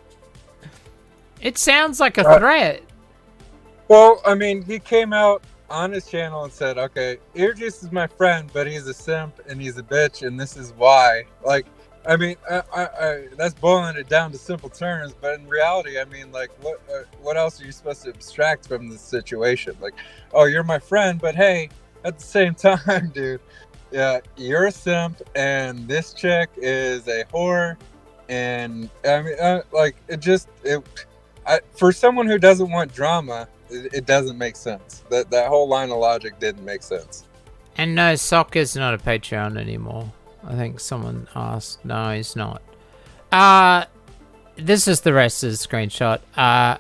It sounds like a threat. Well, I mean, he came out on his channel and said, okay, EarJuice is my friend, but he's a simp and he's a bitch, and this is why. Like, I mean, I that's boiling it down to simple terms, but in reality, I mean, like, what else are you supposed to abstract from this situation? Like, oh, you're my friend, but hey, at the same time, dude, yeah, you're a simp, and this chick is a whore, and I mean, like, for someone who doesn't want drama, it doesn't make sense. That whole line of logic didn't make sense. And no, Sock is not a Patreon anymore. I think someone asked. No, he's not. This is the rest of the screenshot. I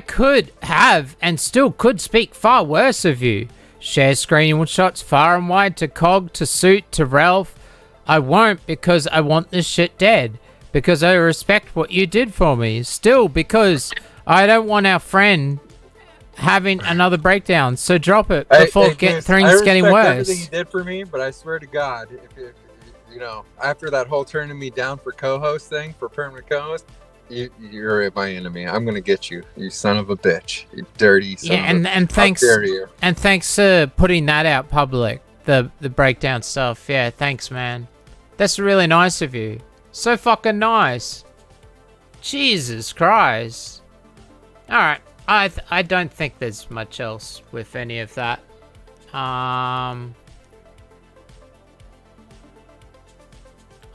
could have and still could speak far worse of you. Share screenshots far and wide to Cog, to Suit, to Ralph. I won't because I want this shit dead. Because I respect what you did for me. Still, because I don't want our friend having another breakdown. So drop it before things getting worse. Everything he did for me, but I swear to God, if you know, after that whole turning me down for co-host thing, for permanent co-host, you're my enemy. I'm gonna get you, you son of a bitch, you dirty son of a... and thanks, and thanks for putting that out public. The breakdown stuff. Yeah, thanks, man. That's really nice of you. So fucking nice. Jesus Christ. All right. I don't think there's much else with any of that. I'll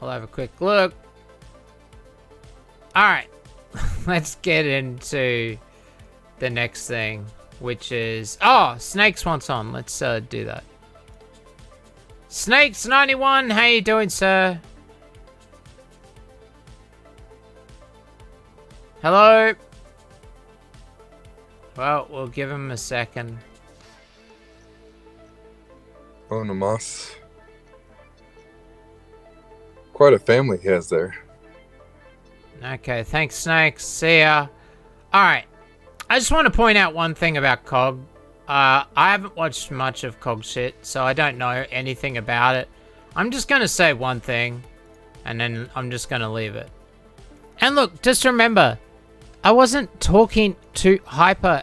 have a quick look. All right. Let's get into the next thing, which is... Oh, Snakes wants on. Let's do that. Snakes91, how you doing, sir? Hello? Well, we'll give him a second. Oh, Namas. Quite a family he has there. Okay, thanks, Snakes. See ya. Alright. I just want to point out one thing about Cog. I haven't watched much of Cog shit, so I don't know anything about it. I'm just going to say one thing, and then I'm just going to leave it. And look, just remember, I wasn't talking to Hyper,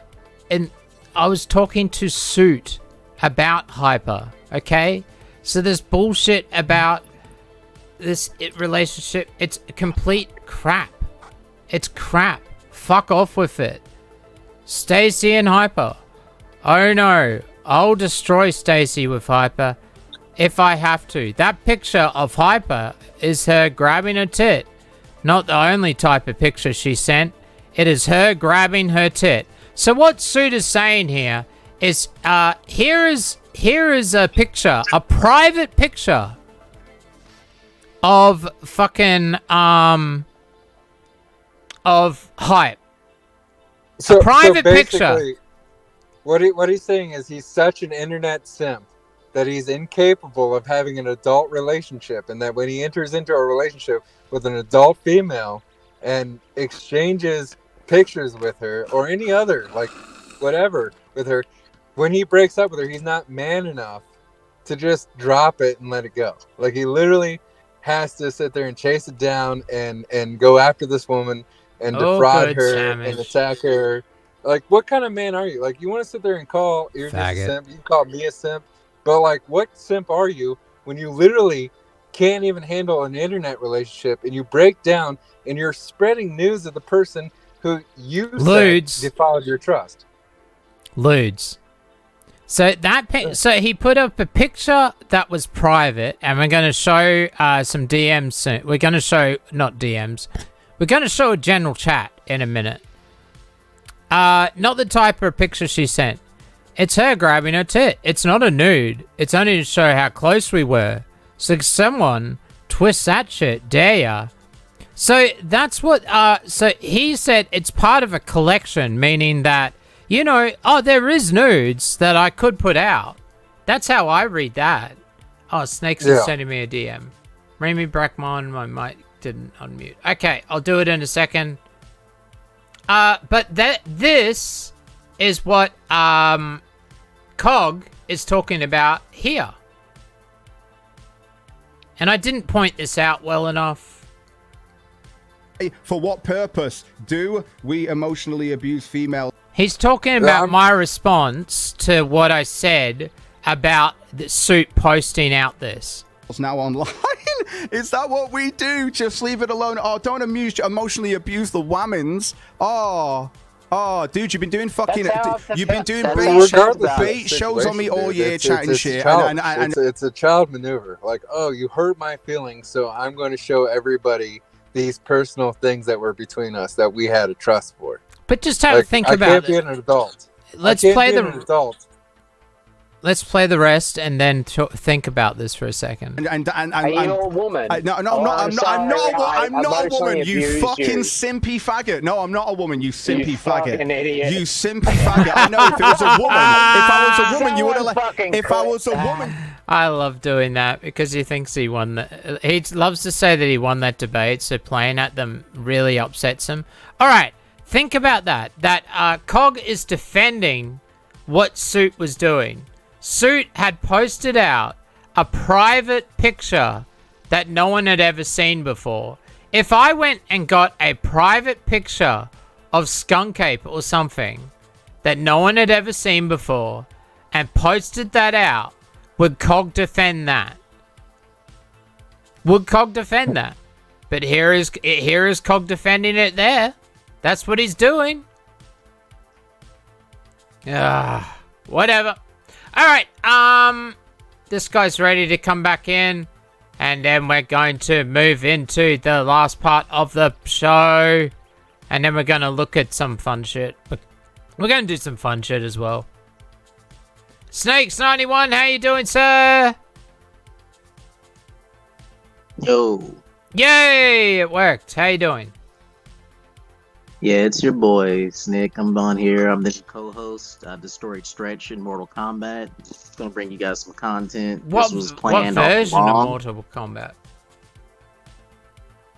and I was talking to Suit about Hyper, okay? So this bullshit about this relationship, it's complete crap. It's crap. Fuck off with it. Stacy and Hyper. Oh no, I'll destroy Stacy with Hyper if I have to. That picture of Hyper is her grabbing her tit. Not the only type of picture she sent. It is her grabbing her tit. So what Suit is saying here is, here is a picture, a private picture of fucking, of Hype. So, a private picture. What he's saying is he's such an internet simp that he's incapable of having an adult relationship, and that when he enters into a relationship with an adult female and exchanges pictures with her or any other, like, whatever, with her, when he breaks up with her, he's not man enough to just drop it and let it go. Like, he literally has to sit there and chase it down and go after this woman and defraud her and attack her. Like, what kind of man are you? Like, you want to sit there and call, you're just a simp, you call me a simp, but like, what simp are you when you literally can't even handle an internet relationship and you break down and you're spreading news of the person who you said defiled your trust? Ludes. So that so he put up a picture that was private, and we're going to show some DMs soon. We're going to show, not DMs, we're going to show a general chat in a minute. Not the type of picture she sent. It's her grabbing her tit. It's not a nude. It's only to show how close we were. So someone twist that shit, dare ya? So that's what, so he said it's part of a collection, meaning that, you know, oh, there is nudes that I could put out. That's how I read that. Oh, Snakes is sending me a DM. Remy Brackmon, my mic didn't unmute. Okay, I'll do it in a second. But this is what Cog is talking about here. And I didn't point this out well enough. For what purpose do we emotionally abuse females? He's talking about my response to what I said about the Suit posting out this. Now online. Is that what we do? Just leave it alone. Oh, don't emotionally abuse the wommans. Oh, dude, you've been doing fucking... You've been doing bait shows on me all year, chatting shit. It's a child maneuver. Like, oh, you hurt my feelings, so I'm going to show everybody these personal things that were between us that we had a trust for. But just have to think about it. I can't be an adult. Let's play the rest and then think about this for a second. Are you a woman? No, I'm not a woman. You fucking simpy faggot. No, I'm not a woman. You simpy faggot. Idiot. You simpy faggot. I know. If it was a woman, you would have. If I was a woman. I love doing that because he thinks he won. He loves to say that he won that debate, so playing at them really upsets him. All right. Think about that. That Cog is defending what Suit was doing. Suit had posted out a private picture that no one had ever seen before. If I went and got a private picture of Skunk Ape or something that no one had ever seen before and posted that out, would Cog defend that? Would Cog defend that? But here is Cog defending it there. That's what he's doing. Whatever. Alright, this guy's ready to come back in. And then we're going to move into the last part of the show. And then we're going to look at some fun shit. We're going to do some fun shit as well. Snakes91, how you doing, sir? Yo. Yay, it worked. How you doing? Yeah, it's your boy, Snick. I'm on here. I'm the co-host. I destroyed Stretch in Mortal Kombat. Gonna bring you guys some content. This was planned what version all along. of Mortal Kombat?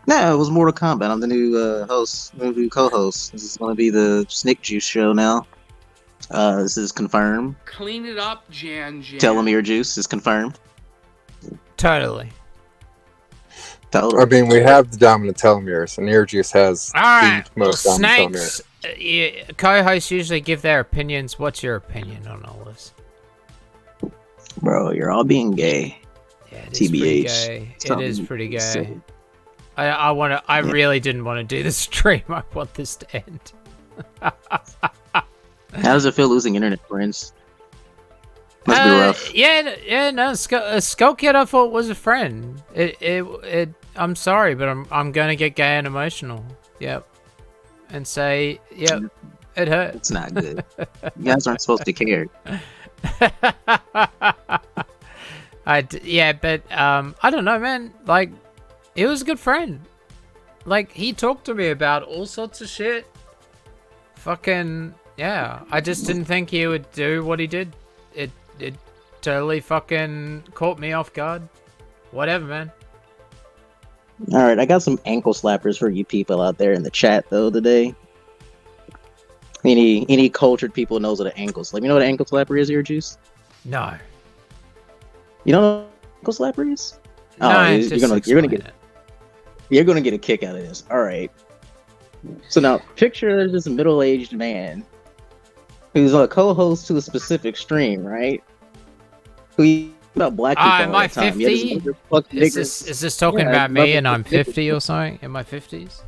No, it was Mortal Kombat. I'm the new host, new co-host. This is gonna be the Snick Juice show now. This is confirmed. Clean it up, Jan. Tell them EarJuice is confirmed. Totally. I mean, we have the dominant telomeres, and EarJuice has the most dominant telomeres. Snakes, co-hosts usually give their opinions. What's your opinion on all this? Bro, you're all being gay. Yeah, it is pretty gay. It is pretty gay. I really didn't want to do this stream. I want this to end. How does it feel losing internet friends? Must be rough. Yeah, no. Skull Kid, I thought was a friend. I'm sorry, but I'm gonna get gay and emotional. Yep, and say, yep, it hurt. It's not good. You guys aren't supposed to care. Yeah, but I don't know, man. Like, he was a good friend. Like, he talked to me about all sorts of shit. Fucking yeah. I just didn't think he would do what he did. It totally fucking caught me off guard. Whatever, man. Alright, I got some ankle slappers for you people out there in the chat, though, today. Any cultured people knows what an ankle slapper. You know what an ankle slapper is, EarJuice? No. You don't know what an ankle slapper is? No, you're gonna get a kick out of this. Alright. So now, picture this middle-aged man who's a co-host to a specific stream, right? Who about black people all am I the time. 50? Is this talking about me and I'm 50 or something? In my 50s?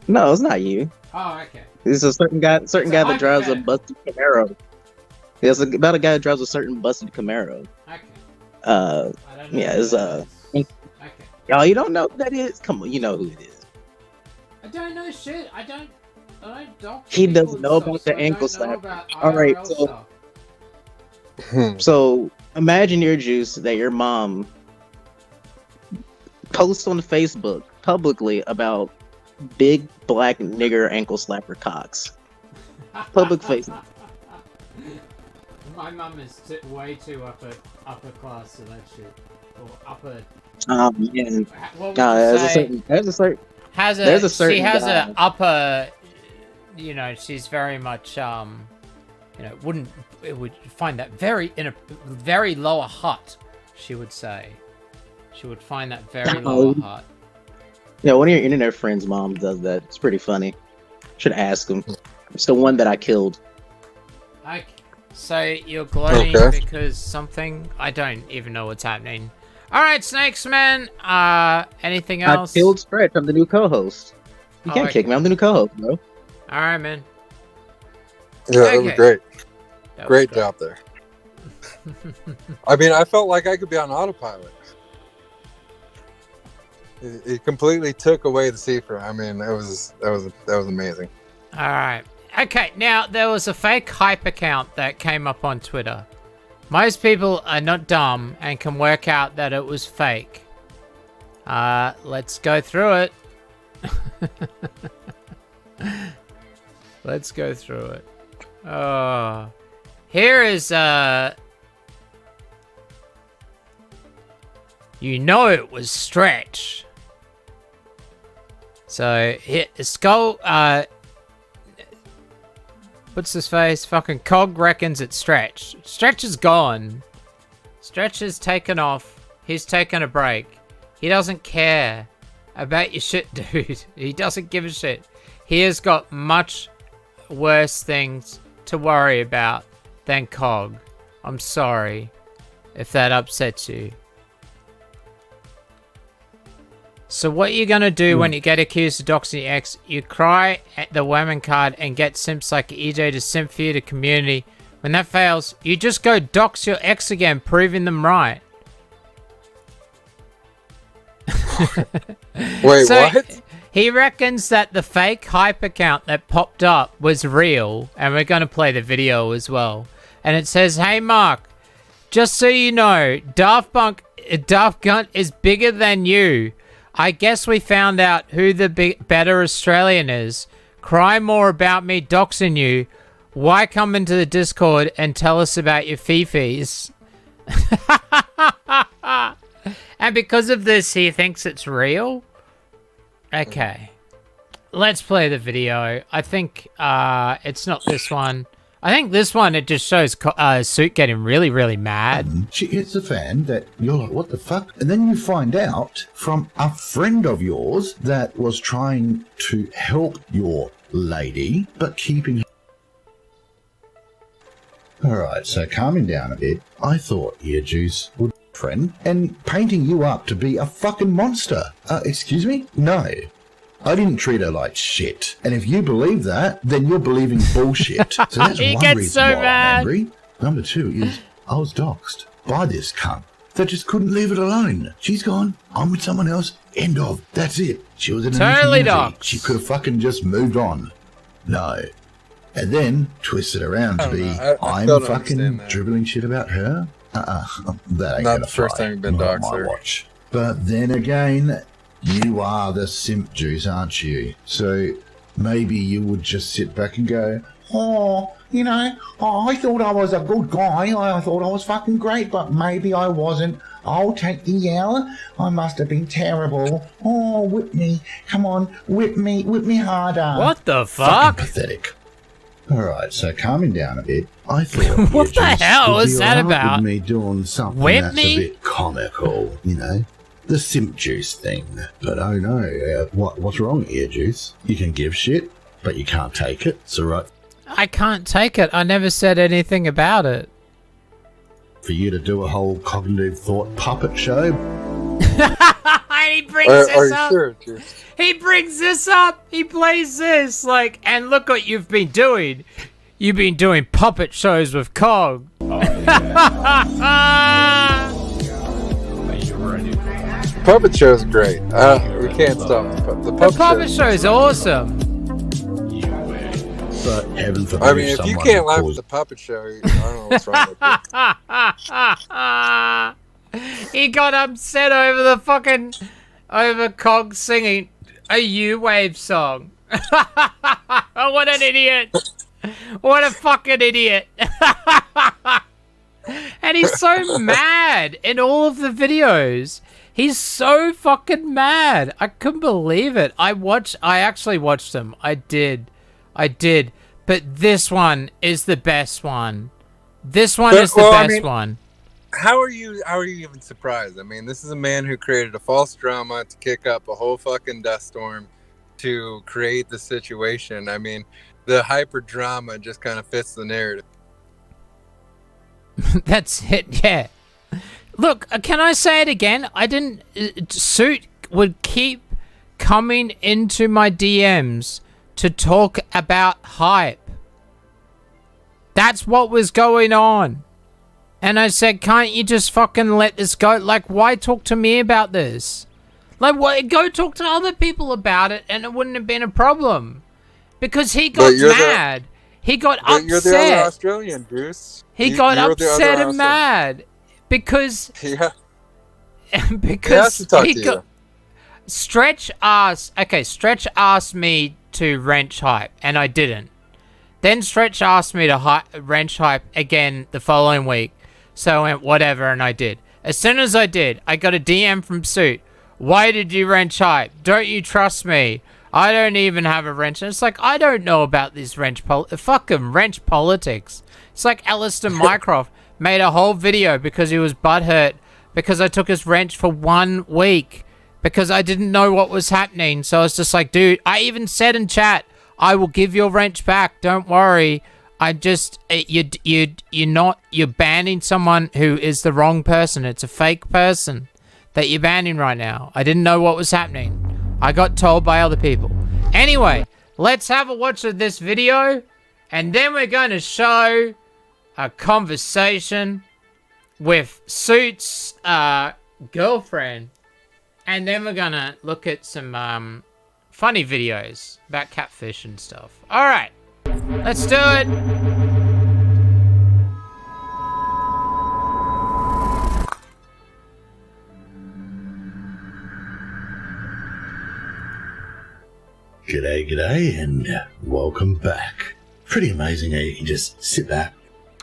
No, it's not you. Oh, okay. This is a certain guy that drives a busted Camaro. It's about a guy that drives a certain busted Camaro. Okay. Okay. Y'all, you don't know who that is? Come on, you know who it is. I don't know shit. I don't He doesn't know about the ankle slap. Alright, so imagine EarJuice that your mom posts on Facebook publicly about big black nigger ankle slapper cocks. Public Facebook. My mum is way too upper class to that shit. Or upper. Yeah. She has a upper. You know, she's very much would find that very lower hot. She would say. She would find that very lower hot. Yeah, one of your internet friends' mom does that. It's pretty funny. Should ask him. It's the one that I killed. Okay. So you're gloating because something? I don't even know what's happening. Alright, Snakes, man. Anything else? I killed Stretch. I'm the new co-host. You can't kick me. I'm the new co-host, bro. Alright, man. Yeah, that was great. Great job there. I mean, I felt like I could be on autopilot. It completely took away the secret. I mean, that was amazing. All right. Okay. Now there was a fake hype account that came up on Twitter. Most people are not dumb and can work out that it was fake. Let's go through it. Let's go through it. Oh, here is you know it was Stretch. So here, Skull what's his face? Fucking Cog reckons it's Stretch. Stretch is gone. Stretch has taken off. He's taken a break. He doesn't care about your shit, dude. He doesn't give a shit. He has got much worse things to worry about than Cog. I'm sorry if that upsets you. So what you're gonna do when you get accused of doxing your ex, you cry at the women card and get simps like EJ to simp for you to community. When that fails, you just go dox your ex again, proving them right. Wait, So, what? He reckons that the fake hype account that popped up was real, and we're gonna play the video as well. And it says, "Hey Mark, just so you know, Daft Gun is bigger than you. I guess we found out who the better Australian is. Cry more about me doxing you. Why come into the Discord and tell us about your fifis?" And because of this, he thinks it's real? Okay. Let's play the video. I think it's not this one. I think this one, it just shows Suit getting really, really mad. She hits a fan that you're like, what the fuck? And then you find out from a friend of yours that was trying to help your lady, but keeping... Alright, so calming down a bit, I thought EarJuice would be a friend and painting you up to be a fucking monster. Excuse me? No. I didn't treat her like shit. And if you believe that, then you're believing bullshit. So that's He one gets reason so why mad. I'm angry. Number two is I was doxxed by this cunt that just couldn't leave it alone. She's gone. I'm with someone else. End of. That's it. She was in a Totally community. doxxed. She could have fucking just moved on. No. And then twist it around to I don't be know. I I'm still don't fucking understand that. dribbling shit about her. That ain't Not gonna the first fly. time you've been Not on doxxed my her. watch. But then again, you are the simp juice, aren't you? So maybe you would just sit back and go, oh, you know, I thought I was a good guy. I thought I was fucking great, but maybe I wasn't. I'll take the L. I must have been terrible. Oh, whip me. Come on, whip me harder. What the Fucking fuck? pathetic. Alright, so calming down a bit, I thought What the EarJuice hell would was be that alright about? with me doing something Whip that's me? a bit comical, you know? The simp juice thing. But oh no, what's wrong, EarJuice? You can give shit, but you can't take it. It's alright I can't take it. I never said anything about it. for you to do a whole cognitive thought puppet show. And he brings Are this you up. sure, Juice? He brings this up. He plays this. Like, and look what you've been doing. You've been doing puppet shows with Cog. Puppet show's great. We can't stop the The puppet, puppet show is awesome. But heaven forbid I mean, if you someone can't laugh at calls the puppet show, I don't know what's wrong with you. He got upset over the fucking Cog singing a U-Wave song. Oh, what an idiot! What a fucking idiot! And he's so mad in all of the videos. He's so fucking mad. I couldn't believe it. I actually watched them. I did. But this one is the best one. This one is the best one. How are you even surprised? I mean, this is a man who created a false drama to kick up a whole fucking dust storm to create the situation. I mean, the hyper drama just kind of fits the narrative. That's it, yeah. Look, can I say it again? Suit would keep coming into my DMs to talk about hype. That's what was going on. And I said, can't you just fucking let this go? Like, why talk to me about this? Like, what? Go talk to other people about it and it wouldn't have been a problem. Because he got mad. He got upset. You're the other Australian, Bruce. He got upset and mad. Because... Yeah. Because he has to talk to you. Stretch asked me to wrench hype, and I didn't. Then Stretch asked me to wrench hype again the following week, so I went whatever, and I did. As soon as I did, I got a DM from Suit. Why did you wrench hype? Don't you trust me? I don't even have a wrench. And it's like, I don't know about this fucking wrench politics. It's like Alistair Mycroft made a whole video because he was butthurt because I took his wrench for 1 week because I didn't know what was happening. So I was just like, dude, I even said in chat, I will give your wrench back. Don't worry. I just, you're banning someone who is the wrong person. It's a fake person that you're banning right now. I didn't know what was happening. I got told by other people. Anyway, let's have a watch of this video, and then we're going to show a conversation with Suit's girlfriend, and then we're going to look at some funny videos about catfish and stuff. All right, let's do it. G'day, and welcome back. Pretty amazing how you can just sit back.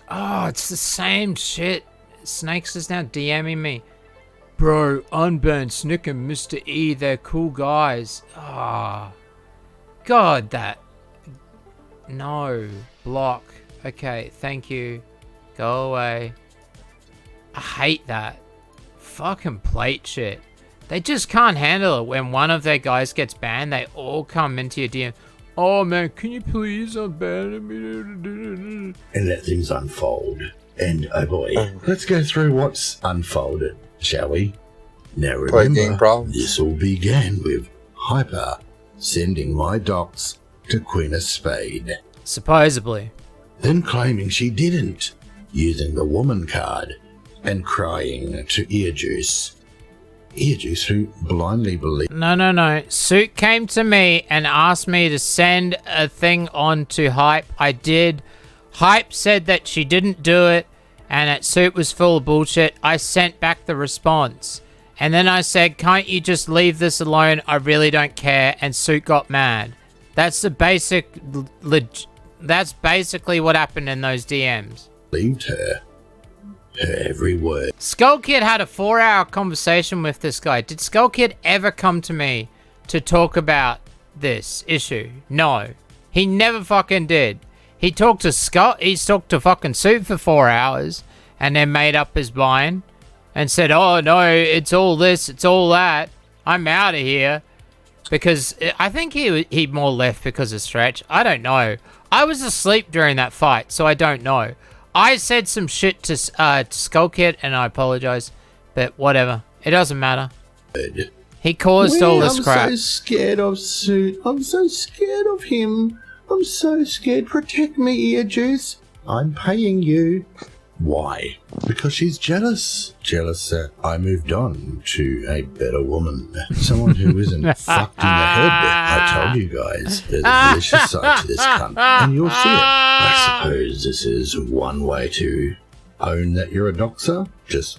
Oh, it's the same shit. Snakes is now DMing me. Bro, unburn Snick and Mr. E, they're cool guys. Ah, oh, God, that. No, block. Okay, thank you. Go away. I hate that. Fucking plate shit. They just can't handle it when one of their guys gets banned. They all come into your DM. Oh man, can you please unban me? And let things unfold. And oh boy, let's go through what's unfolded, shall we? Now remember, this all began with Hyper sending my docs to Queen of Spade. Supposedly. Then claiming she didn't, using the woman card, and crying to EarJuice. EarJuice, who blindly believed. No. Suit came to me and asked me to send a thing on to Hype. I did. Hype said that she didn't do it and that Suit was full of bullshit. I sent back the response. And then I said, can't you just leave this alone? I really don't care. And Suit got mad. That's the basic... That's basically what happened in those DMs. Believed her every word. Skull Kid had a 4-hour conversation with this guy. Did Skull Kid ever come to me to talk about this issue? No. He never fucking did. He talked to fucking Suit for 4 hours and then made up his mind and said, oh no, it's all this, it's all that. I'm out of here. Because I think he more left because of Stretch. I don't know. I was asleep during that fight, so I don't know. I said some shit to Skull Kid, and I apologize, but whatever. It doesn't matter. He caused all this crap. I'm so scared of Suit. I'm so scared of him. I'm so scared. Protect me, EarJuice. I'm paying you. Why? Because she's jealous. Jealous that I moved on to a better woman. Someone who isn't fucked in the head. I told you guys, there's a delicious side to this cunt, and you'll see it. I suppose this is one way to own that you're a doxer. Just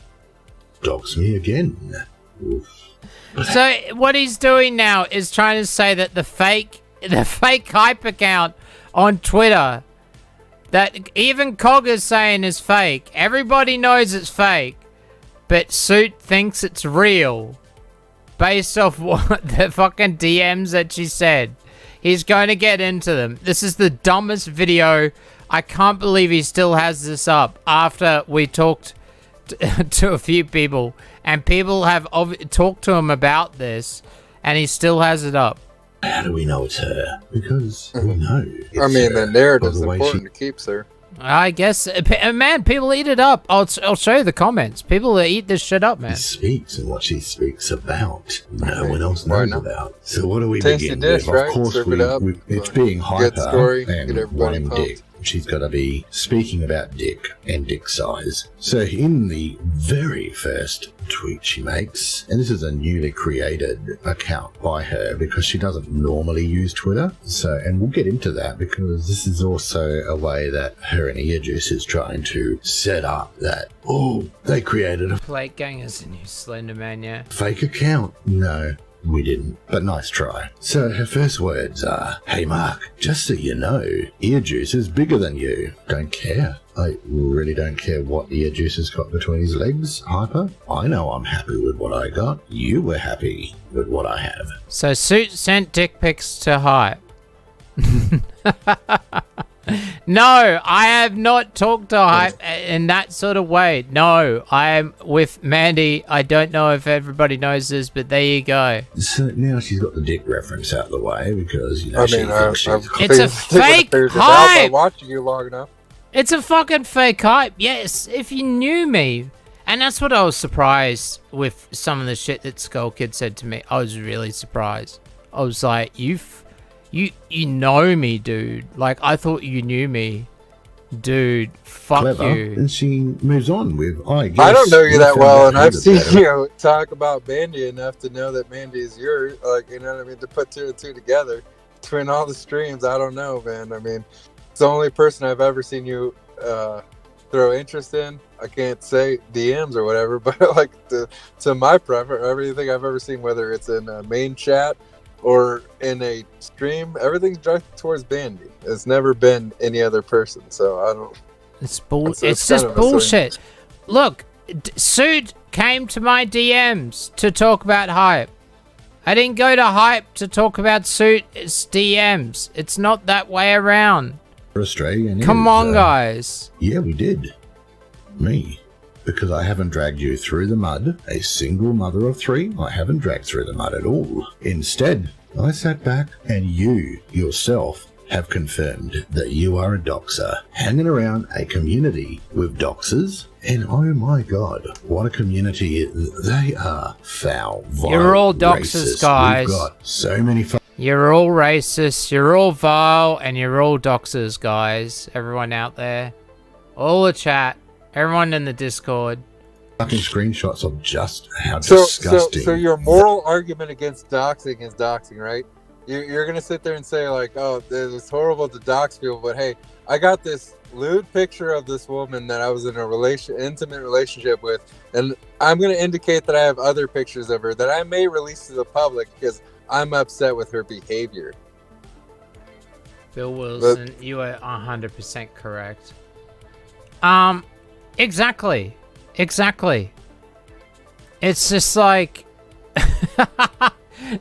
dox me again. Oof. So what he's doing now is trying to say that the fake Hype account on Twitter that even Cog is saying is fake. Everybody knows it's fake, but Suit thinks it's real based off what the fucking DMs that she said. He's going to get into them. This is the dumbest video. I can't believe he still has this up after we talked to a few people, and people have talked to him about this, and he still has it up. How do we know it's her? Because we know. I mean, the narrative's important to keep, sir. I guess, man, people eat it up. I'll show you the comments. People eat this shit up, man. She speaks, and what she speaks about, no one else knows about. So what do we begin with? Right? Of course, it's being Hyper and wanting dick. She's got to be speaking about dick and dick size. So in the very first tweet she makes, and this is a newly created account by her because she doesn't normally use Twitter. So, and we'll get into that because this is also a way that her and EarJuice is trying to set up that, oh, they created a Plate Gang is a new Slender Man, yeah. fake account. No. We didn't, but nice try. So her first words are, hey Mark, just so you know, EarJuice is bigger than you. Don't care. I really don't care what EarJuice has got between his legs, Hyper. I know I'm happy with what I got. You were happy with what I have. So Suit sent dick pics to Hype. No, I have not talked to Hype in that sort of way. No, I am with Mandy. I don't know if everybody knows this, but there you go. So now she's got the dick reference out of the way because, you know, it's a fake Hype. Watching you long enough. It's a fucking fake Hype. Yes, if you knew me. And that's what I was surprised with some of the shit that Skull Kid said to me. I was really surprised. I was like, you know me, dude. Like, I thought you knew me. Dude, fuck Clever. you. And she moves on with, I guess. I don't know you that well, and I've seen you talk about Mandy enough to know that Mandy is yours. Like, you know what I mean? To put two and two together between all the streams, I don't know, man. I mean, it's the only person I've ever seen you throw interest in. I can't say DMs or whatever, but like to my preference, everything I've ever seen, whether it's in a main chat or in a stream, everything's directed towards Bandy. It's never been any other person, so I don't. It's just bullshit. Look, Suit came to my DMs to talk about Hype. I didn't go to Hype to talk about Suit. It's DMs. It's not that way around. Australian. Come on, guys. Yeah, we did. Me. Because I haven't dragged you through the mud. A single mother of three, I haven't dragged through the mud at all. Instead, I sat back and you, yourself, have confirmed that you are a doxer, hanging around a community with doxers. And oh my god, what a community. They are foul, vile, You're all doxers, racist. guys. We've got so many You're all racist, you're all vile, and you're all doxers, guys. Everyone out there. All the chat. Everyone in the Discord. fucking screenshots of just how disgusting. So your moral argument against doxing is doxing, right? You're going to sit there and say, like, oh, it's horrible to dox people, but hey, I got this lewd picture of this woman that I was in a intimate relationship with, and I'm going to indicate that I have other pictures of her that I may release to the public because I'm upset with her behavior. Bill Wilson, you are 100% correct. Exactly. It's just like,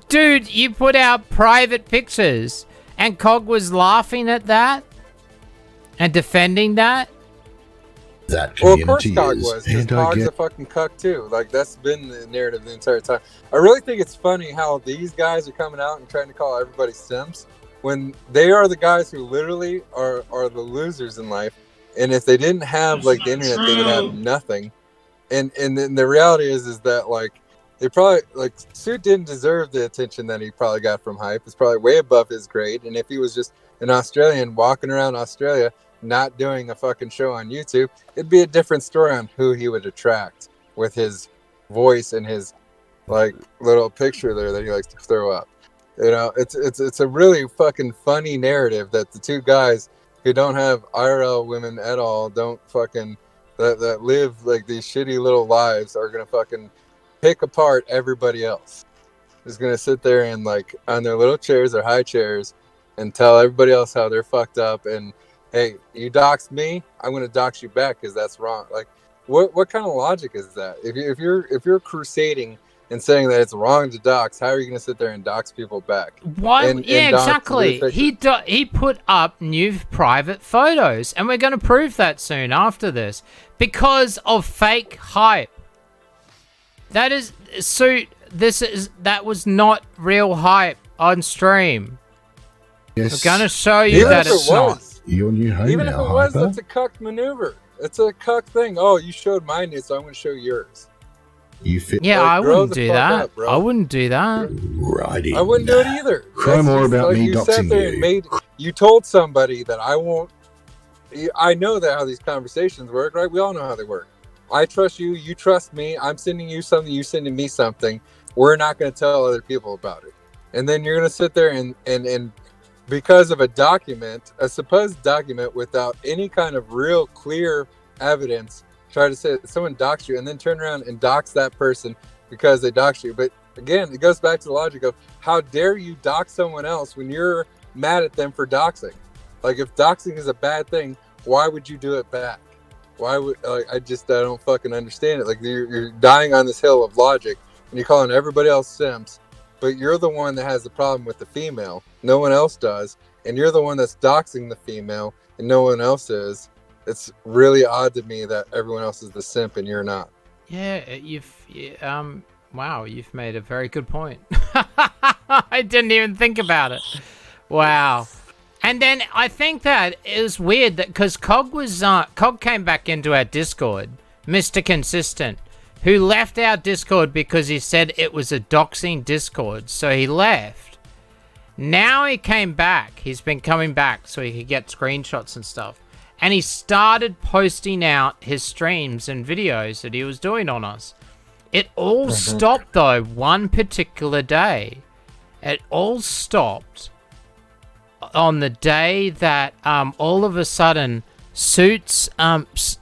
dude, you put out private pictures, and Cog was laughing at that and defending that. That well, of course Cog was, because Cog's a fucking cuck too. Like, that's been the narrative the entire time. I really think it's funny how these guys are coming out and trying to call everybody simps when they are the guys who literally are the losers in life. And if they didn't have like the internet, they would have nothing. And then the reality is that like they probably like Suit didn't deserve the attention that he probably got from Hype. It's probably way above his grade. And if he was just an Australian walking around Australia, not doing a fucking show on YouTube, it'd be a different story on who he would attract with his voice and his like little picture there that he likes to throw up. You know, it's a really fucking funny narrative that the two guys who don't have IRL women at all, don't fucking that live like these shitty little lives, are gonna fucking pick apart everybody else. Just gonna sit there and like on their little chairs or high chairs and tell everybody else how they're fucked up. And hey, you dox me, I'm gonna dox you back because that's wrong. Like, what kind of logic is that? If you're crusading and saying that it's wrong to dox, how are you going to sit there and dox people back? Why? Yeah, exactly. He put up new private photos, and we're going to prove that soon after this because of fake Hype. That is Suit. That was not real Hype on stream. Yes. We're going to show you that it's not. Your new home even now, if it was, Hyper. that's a cuck maneuver. It's a cuck thing. Oh, you showed mine, so I'm going to show yours. You fit. Yeah, like, I wouldn't do that. Up, I wouldn't do that. Righty. I wouldn't do it either. Cry more about like me you sat doxing there you. and you told somebody that I won't. I know that how these conversations work, right? We all know how they work. I trust you. You trust me. I'm sending you something. You sending me something. We're not going to tell other people about it. And then you're going to sit there and because of a document, a supposed document without any kind of real clear evidence, try to say that someone doxed you and then turn around and dox that person because they doxed you. But again, it goes back to the logic of how dare you dox someone else when you're mad at them for doxing? Like, if doxing is a bad thing, why would you do it back? Why would I don't fucking understand it. Like you're dying on this hill of logic, and you're calling everybody else simps, but you're the one that has the problem with the female. No one else does, and you're the one that's doxing the female, and no one else is. It's really odd to me that everyone else is the simp and you're not. Yeah, wow, you've made a very good point. I didn't even think about it. Wow. And then I think that it was weird that because Cog came back into our Discord, Mr. Consistent, who left our Discord because he said it was a doxing Discord, so he left. Now he came back. He's been coming back so he could get screenshots and stuff. And he started posting out his streams and videos that he was doing on us. It all stopped, though, one particular day. It all stopped on the day that all of a sudden Suits,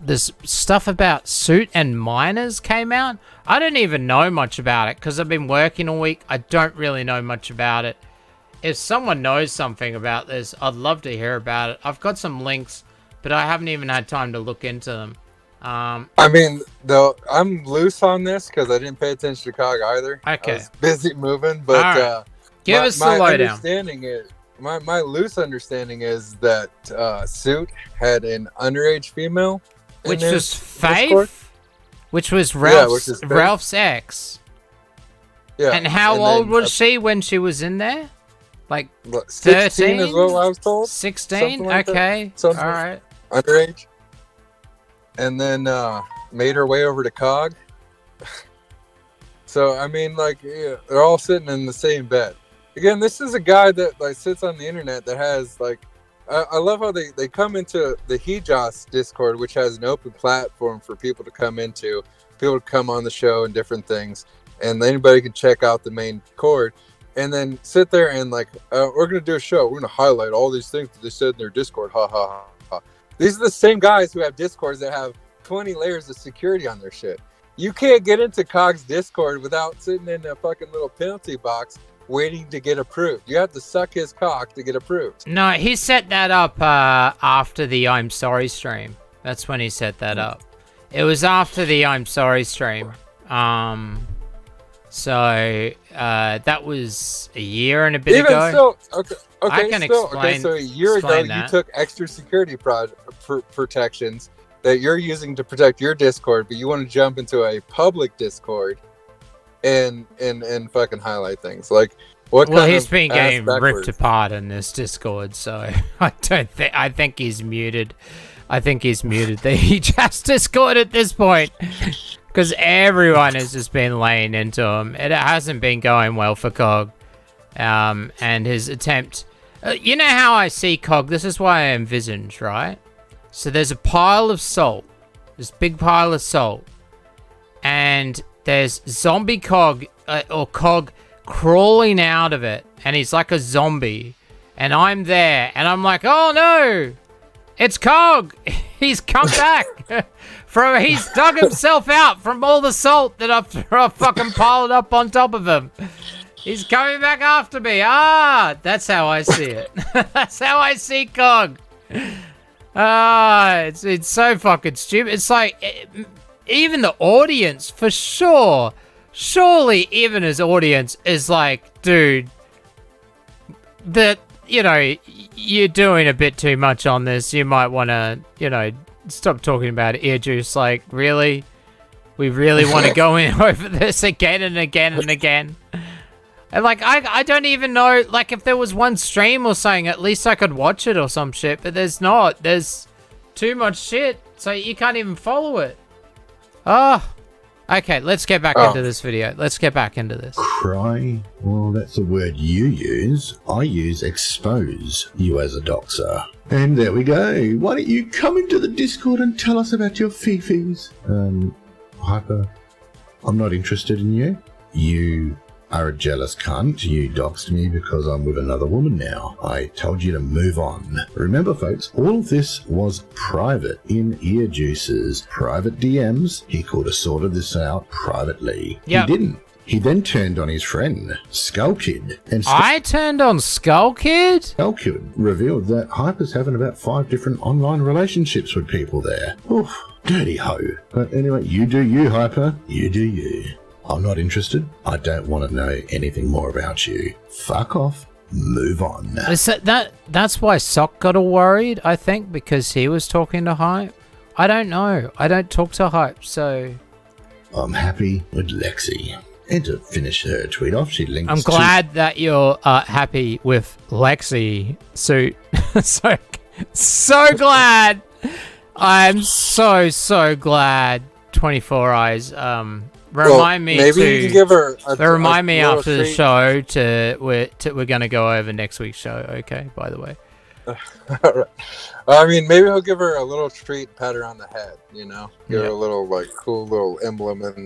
this stuff about Suit and Miners came out. I don't even know much about it because I've been working all week. I don't really know much about it. If someone knows something about this, I'd love to hear about it. I've got some links, but I haven't even had time to look into them. I mean, though, I'm loose on this because I didn't pay attention to COG either. Okay. I was busy moving, but right. Give us the lowdown. My loose understanding is that Suit had an underage female, which was Faith, which was Ralph's ex. Yeah. And how old was she when she was in there? Like 16 is what I was told. 16? Okay. All right. Underage. And then made her way over to COG. So, I mean, like, yeah, they're all sitting in the same bed. Again, this is a guy that like sits on the internet that has like, I love how they come into the Hejos Discord, which has an open platform for people to come into, people to come on the show and different things, and anybody can check out the main cord, and then sit there and like, we're gonna do a show, we're gonna highlight all these things that they said in their Discord, ha ha ha ha. These are the same guys who have Discords that have 20 layers of security on their shit. You can't get into COG's Discord without sitting in a fucking little penalty box waiting to get approved. You have to suck his cock to get approved. No, he set that up after the I'm Sorry stream. That's when he set that up. It was after the I'm Sorry stream. So that was a year and a bit ago. Still, okay, I can explain. So a year ago, that. you took extra security protections that you're using to protect your Discord, but you want to jump into a public Discord and fucking highlight things like what? Well, he's been getting ripped apart in this Discord, so I think he's muted. I think he's muted the Hejos Discord at this point because everyone has just been laying into him. It hasn't been going well for COG, and his attempt. You know how I see COG. This is why I envisioned, right? So there's a pile of salt, this big pile of salt, and there's zombie COG, or COG crawling out of it, and he's like a zombie, and I'm there, and I'm like, oh no, it's COG, he's come back, he's dug himself out from all the salt that I've fucking piled up on top of him. He's coming back after me. That's how I see it. That's how I see COG. It's so fucking stupid. It's like, even the audience, for sure, surely even his audience is like, dude, you're doing a bit too much on this. You might want to, stop talking about EarJuice. Like, really? We really want to go in over this again and again and again? And like, I don't even know, like, if there was one stream or something, at least I could watch it or some shit, but there's not. There's too much shit, so you can't even follow it. Okay, let's get back into this video. Let's get back into this. Cry? Well, that's the word you use. I use expose you as a doxer. And there we go. Why don't you come into the Discord and tell us about your fifis? Hyper, I'm not interested in you. You are a jealous cunt. You doxed me because I'm with another woman now. I told you to move on. Remember, folks, all of this was private in EarJuice's private DMs. He could have sorted this out privately. Yep. He didn't. He then turned on his friend, Skull Kid. And I turned on Skull Kid? Skull Kid revealed that Hyper's having about 5 different online relationships with people there. Oof, dirty hoe. But anyway, you do you, Hyper. You do you. I'm not interested. I don't want to know anything more about you. Fuck off. Move on. That's why Sock got all worried, I think, because he was talking to Hype. I don't know. I don't talk to Hype, so... I'm happy with Lexi. And to finish her tweet off, she links I'm glad that you're happy with Lexi, Suit. so glad. I'm so glad. 24 Eyes. Remind me maybe you can give her remind me little after the treat. show we're gonna go over next week's show. Okay, by the way. Alright. I mean, maybe he'll give her a little treat, pat her on the head, you know? Give her a little, like, cool little emblem in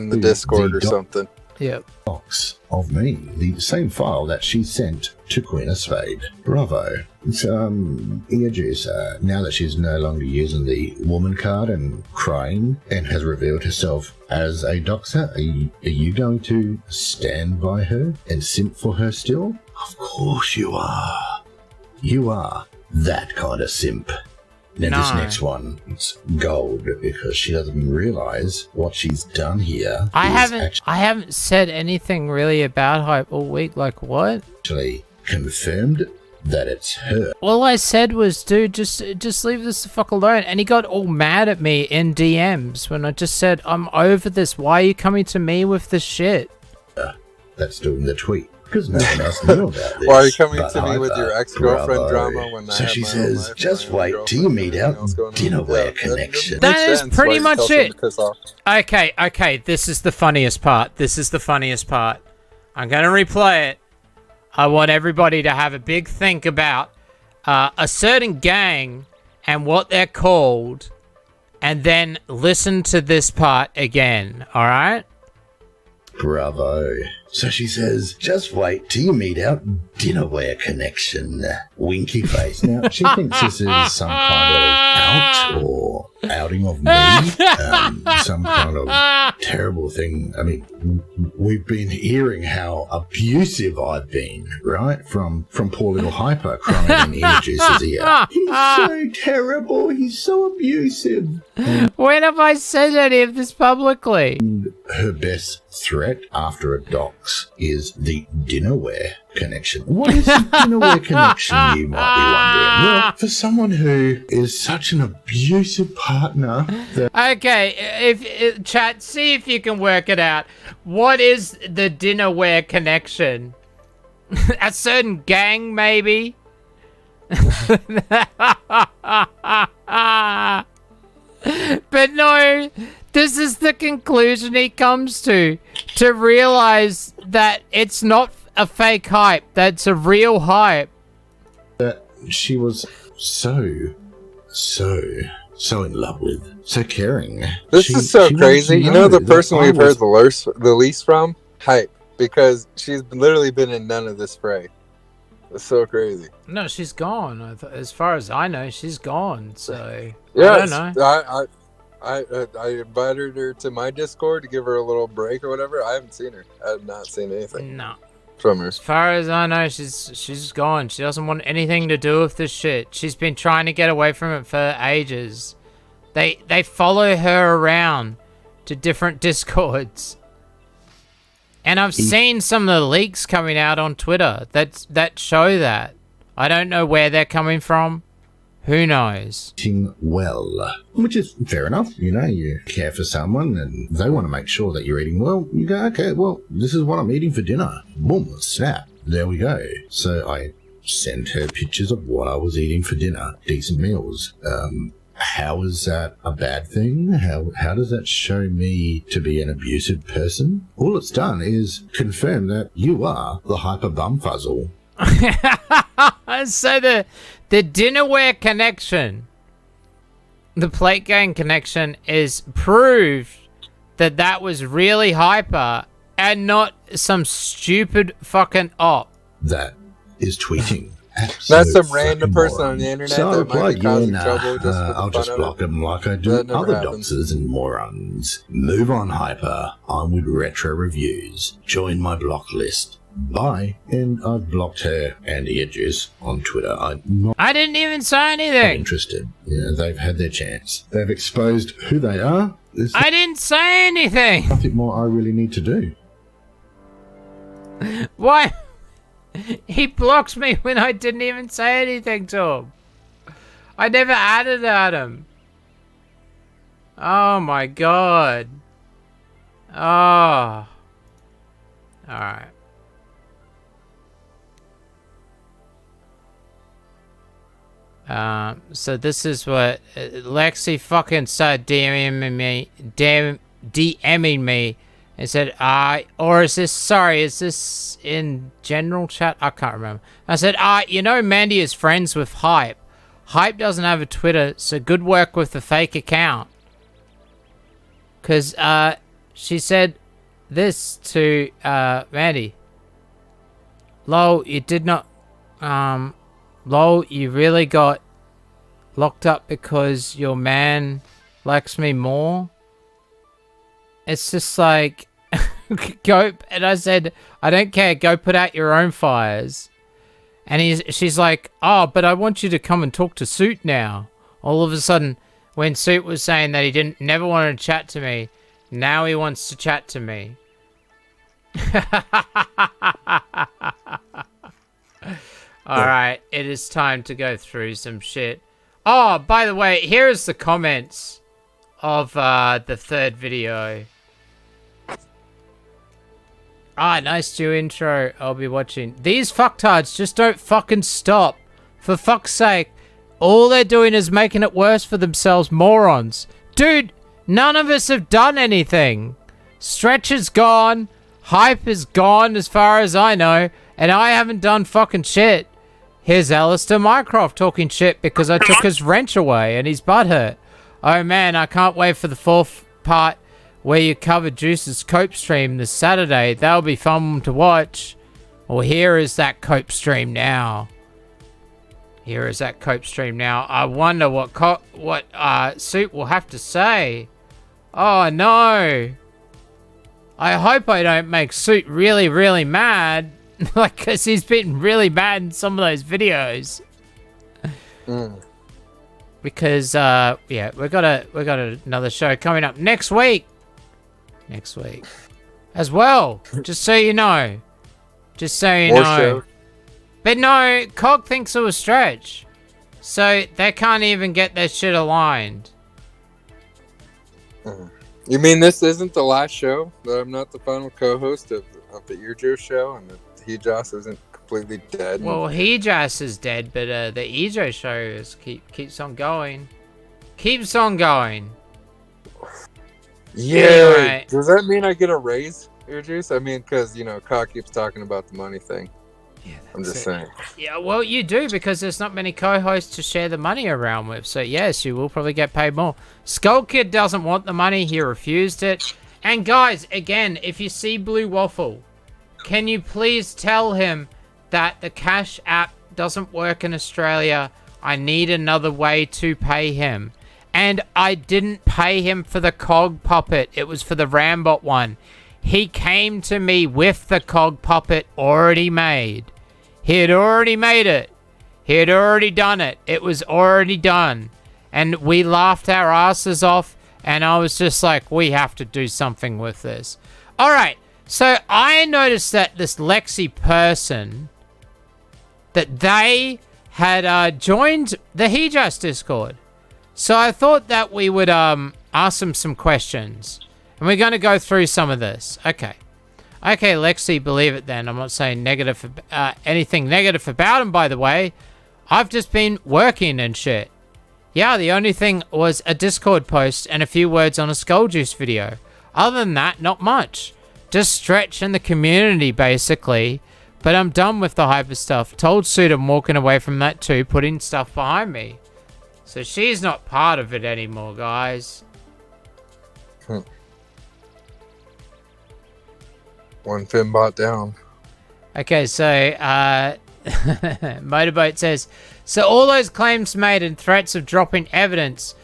the Discord or something. Yep. Box of me, the same file that she sent to Queen of Spade. Bravo. It's, EarJuice, now that she's no longer using the woman card and crying and has revealed herself as a doxer, are you going to stand by her and simp for her still? Of course you are. You are that kind of simp. Now this next one, it's gold because she doesn't realize what she's done here. I haven't said anything really about Hype all week. Like what? Actually confirmed that it's her. All I said was, dude, just leave this the fuck alone. And he got all mad at me in DMs when I just said, I'm over this. Why are you coming to me with this shit? That's doing the tweet. Because no one else knew about this. Why are you coming to me with your ex-girlfriend drama when so she says, just wait till you meet out dinnerware connection. That is pretty much it. Okay, this is the funniest part. I'm going to replay it. I want everybody to have a big think about a certain gang and what they're called, and then listen to this part again, alright? Bravo. So she says, just wait till you meet out dinnerware connection. Winky face. Now, she thinks this is some kind of out or outing of me. Some kind of terrible thing. I mean, we've been hearing how abusive I've been, right? From poor little Hyper crying in EarJuice's ear. He's so terrible. He's so abusive. When have I said any of this publicly? Her best threat after a dox is the dinnerware connection. What is the dinnerware connection, you might be wondering? Well, for someone who is such an abusive partner that... Okay, if chat, see if you can work it out. What is the dinnerware connection? A certain gang, maybe? But no, this is the conclusion he comes to realize that it's not a fake hype, that's a real hype. That she was so in love with, so caring. This is so crazy. You know the person we've heard the least from? Hype. Because she's literally been in none of this fray. It's so crazy. No, she's gone. As far as I know, she's gone. So yeah, I don't know. I invited her to my Discord to give her a little break or whatever. I haven't seen her. I have not seen anything. No. From her. As far as I know, she's gone. She doesn't want anything to do with this shit. She's been trying to get away from it for ages. They follow her around to different Discords. And I've seen some of the leaks coming out on Twitter that show that. I don't know where they're coming from. Who knows? Eating well, which is fair enough. You know, you care for someone and they want to make sure that you're eating well. You go, okay, well, this is what I'm eating for dinner. Boom, snap. There we go. So I sent her pictures of what I was eating for dinner. Decent meals. How is that a bad thing? How does that show me to be an abusive person? All it's done is confirm that you are the hyper bumfuzzle. So the dinnerware connection, the plate gang connection, is proof that was really hyper and not some stupid fucking op. That is tweeting That's some random person on the internet So I that might be replied, causing trouble just for the I'll fun just of block it. them like I do That never other happens. doxers and morons. Move on, Hyper. I'm with Retro Reviews. Join my block list. Bye. And I've blocked her and EarJuice on Twitter. I'm not I didn't even say anything. interested. Yeah, they've had their chance. They've exposed who they are. There's I didn't say anything. nothing more I really need to do. Why? He blocked me when I didn't even say anything to him. I never added at him. Oh my god. Oh. Alright. So this is what Lexi fucking started DMing me and said, or is this in general chat? I can't remember. I said, you know Mandy is friends with Hype. Hype doesn't have a Twitter, so good work with the fake account. Because, she said this to, Mandy. Lol, you did not, lol, you really got locked up because your man likes me more? It's just like, go, and I said, I don't care, go put out your own fires. And she's like, oh, but I want you to come and talk to Suit now. All of a sudden, when Suit was saying that he never wanted to chat to me, now he wants to chat to me. Alright, it is time to go through some shit. Oh, by the way, here is the comments of the third video. Nice new intro. I'll be watching. These fucktards just don't fucking stop. For fuck's sake. All they're doing is making it worse for themselves, morons. Dude, none of us have done anything. Stretch is gone. Hype is gone as far as I know. And I haven't done fucking shit. Here's Alistair Mycroft talking shit because I took his wrench away and his butt hurt. Oh man, I can't wait for the fourth part where you cover Juice's Cope stream this Saturday. That'll be fun to watch. Well, here is that Cope stream now. Here is that Cope stream now. I wonder what Suit will have to say. Oh no. I hope I don't make Suit really, really mad. Like, because he's been really mad in some of those videos. Because, yeah, we got another show coming up next week. As well. Just so you know. More show. But no, Cog thinks it was Stretch. So they can't even get their shit aligned. You mean this isn't the last show? That I'm not the final co-host of the EarJuice show, and that He-Joss isn't completely dead? Well, He-Joss is dead, but the EJ show keeps on going. Keeps on going. Yeah. Anyway. Does that mean I get a raise, EarJuice? I mean, because, Cock keeps talking about the money thing. Yeah, I'm just saying. Yeah, well, you do, because there's not many co-hosts to share the money around with. So, yes, you will probably get paid more. Skull Kid doesn't want the money. He refused it. And, guys, again, if you see Blue Waffle, can you please tell him that the Cash app doesn't work in Australia? I need another way to pay him. And I didn't pay him for the Cog Puppet. It was for the Rambot one. He came to me with the Cog Puppet already made. He had already made it. He had already done it. It was already done. And we laughed our asses off. And I was just like, we have to do something with this. All right. So I noticed that this Lexi person, that they had joined the He-Joss Discord. So I thought that we would ask them some questions. And we're going to go through some of this. Okay. Okay, Lexi, believe it then. I'm not saying anything negative about him, by the way. I've just been working and shit. Yeah, the only thing was a Discord post and a few words on a Skull Juice video. Other than that, not much. Just Stretch in the community, basically. But I'm done with the hyper stuff. Told Suit I'm walking away from that too, putting stuff behind me. So she's not part of it anymore, guys. One Finbot down. Okay, so Motorboat says, so all those claims made and threats of dropping evidence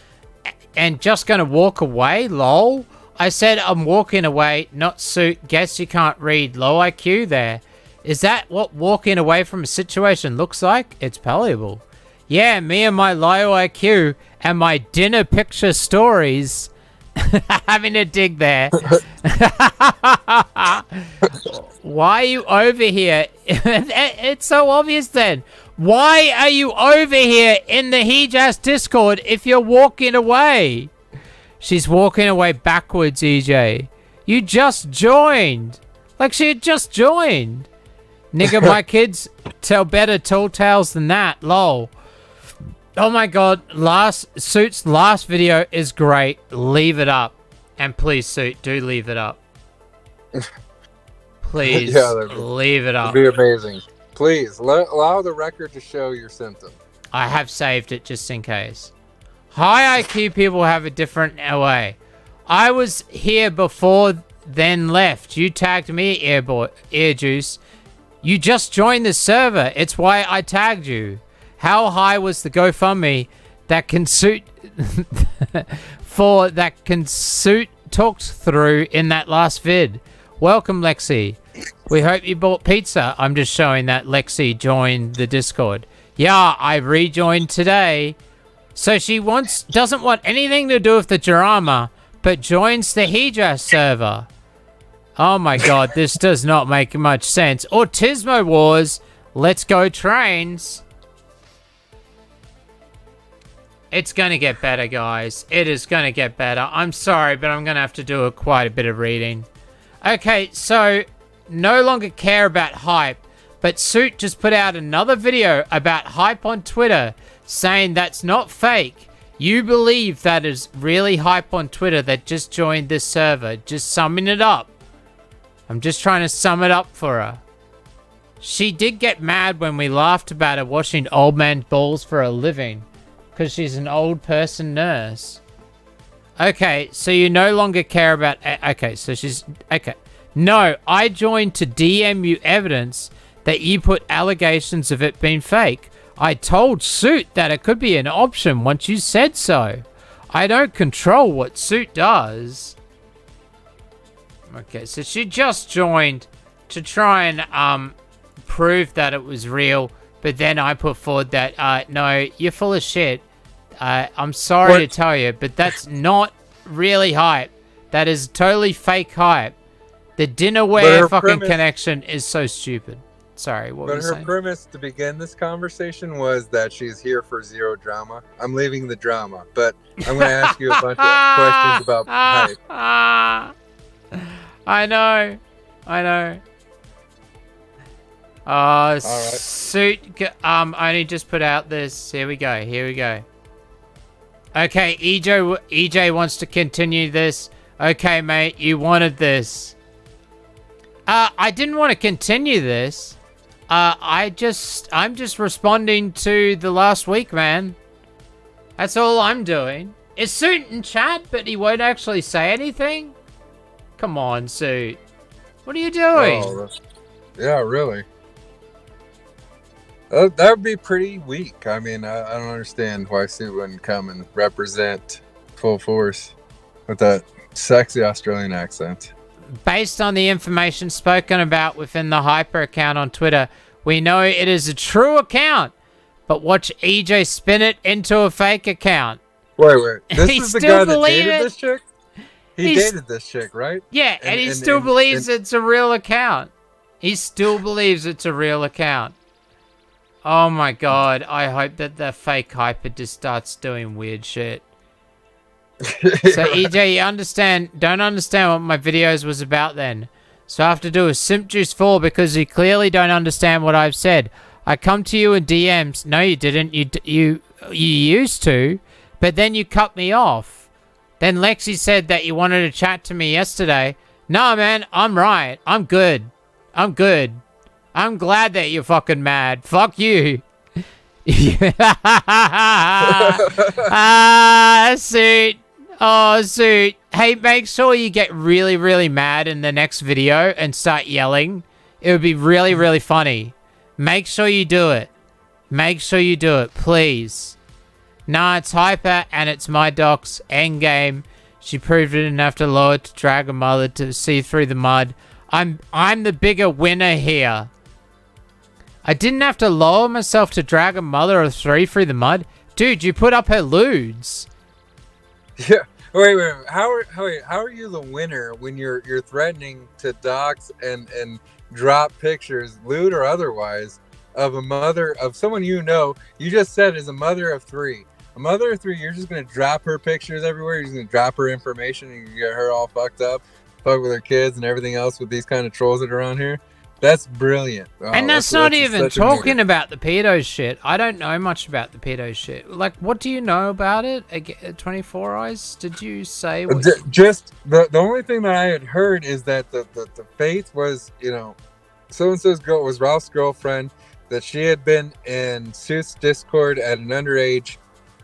and just gonna walk away, lol? I said I'm walking away, not suit. Guess you can't read. Low IQ there. Is that what walking away from a situation looks like? It's palpable. Yeah, me and my low IQ and my dinner picture stories. Having a dig there. Why are you over here? It's so obvious then. Why are you over here in the HeJazz Discord if you're walking away? She's walking away backwards, EJ. You just joined. Like she had just joined. Nigga, my kids tell better tall tales than that. Lol. Oh my god. Suit's last video is great. Leave it up. And please, Suit, do leave it up. Please, leave it up. It'd be amazing. Please, allow the record to show your symptom. I have saved it just in case. High IQ people have a different way. I was here before, then left. You tagged me, EarJuice. You just joined the server. It's why I tagged you. How high was the GoFundMe that can suit talked through in that last vid? Welcome, Lexi. We hope you bought pizza. I'm just showing that Lexi joined the Discord. Yeah, I rejoined today. So she doesn't want anything to do with the drama, but joins the HeJazz server. Oh my god, this does not make much sense. Autismo Wars, let's go trains. It's gonna get better, guys. It is gonna get better. I'm sorry, but I'm gonna have to do quite a bit of reading. Okay, so no longer care about hype, but Suit just put out another video about hype on Twitter, saying that's not fake. You believe that is really hype on Twitter that just joined this server. Just summing it up. I'm just trying to sum it up for her. She did get mad when we laughed about her washing old man's balls for a living, because she's an old person nurse. Okay, so you no longer care about... Okay, so she's... Okay. No, I joined to DM you evidence that you put allegations of it being fake. I told Suit that it could be an option once you said so. I don't control what Suit does. Okay, so she just joined to try and prove that it was real, but then I put forward that, no, you're full of shit. I'm sorry to tell you, but that's not really hype. That is totally fake hype. The dinnerware fucking connection is so stupid. Sorry, what were you saying? But her premise to begin this conversation was that she's here for zero drama. I'm leaving the drama, but I'm going to ask you a bunch of questions about hype. I know. Right. Suit, only just put out this. Here we go. Okay, EJ wants to continue this. Okay, mate, you wanted this. I didn't want to continue this. I'm just responding to the last week, man. That's all I'm doing. Is Suit in chat, but he won't actually say anything? Come on, Suit. What are you doing? Oh, yeah, really. That would be pretty weak. I mean, I don't understand why Suit wouldn't come and represent full force with that sexy Australian accent. Based on the information spoken about within the Hyper account on Twitter, we know it is a true account. But watch EJ spin it into a fake account. Wait. This is the guy that dated this chick? He dated this chick, right? Yeah, and he still believes it's a real account. He still believes it's a real account. Oh my god, I hope that the fake Hyper just starts doing weird shit. So EJ, you don't understand what my videos was about then. So I have to do a Simp Juice 4 because you clearly don't understand what I've said. I come to you in DMs. No, you didn't. You used to, but then you cut me off. Then Lexi said that you wanted to chat to me yesterday. No, man, I'm right. I'm good. I'm glad that you're fucking mad. Fuck you. Suit. Oh, Suit. Hey, make sure you get really, really mad in the next video and start yelling. It would be really, really funny. Make sure you do it. Make sure you do it, please. Nah, it's Hyper, and it's my docs. Endgame. She proved it enough to lower to drag her mother to see through the mud. I'm the bigger winner here. I didn't have to lower myself to drag a mother of 3 through the mud. Dude, you put up her lewds. Yeah. Wait. How are you the winner when you're threatening to dox and drop pictures, lewd or otherwise, of a mother of someone you just said is a mother of 3. A mother of 3, you're just gonna drop her pictures everywhere. You're just gonna drop her information and you get her all fucked up, fuck with her kids and everything else with these kind of trolls that are on here. That's brilliant. Oh, and that's not even talking about the pedo shit. I don't know much about the pedo shit. Like, what do you know about it? 24 Eyes, did you say? Just the only thing that I had heard is that the faith was, so-and-so's girl was Ralph's girlfriend, that she had been in Suit's Discord at an underage,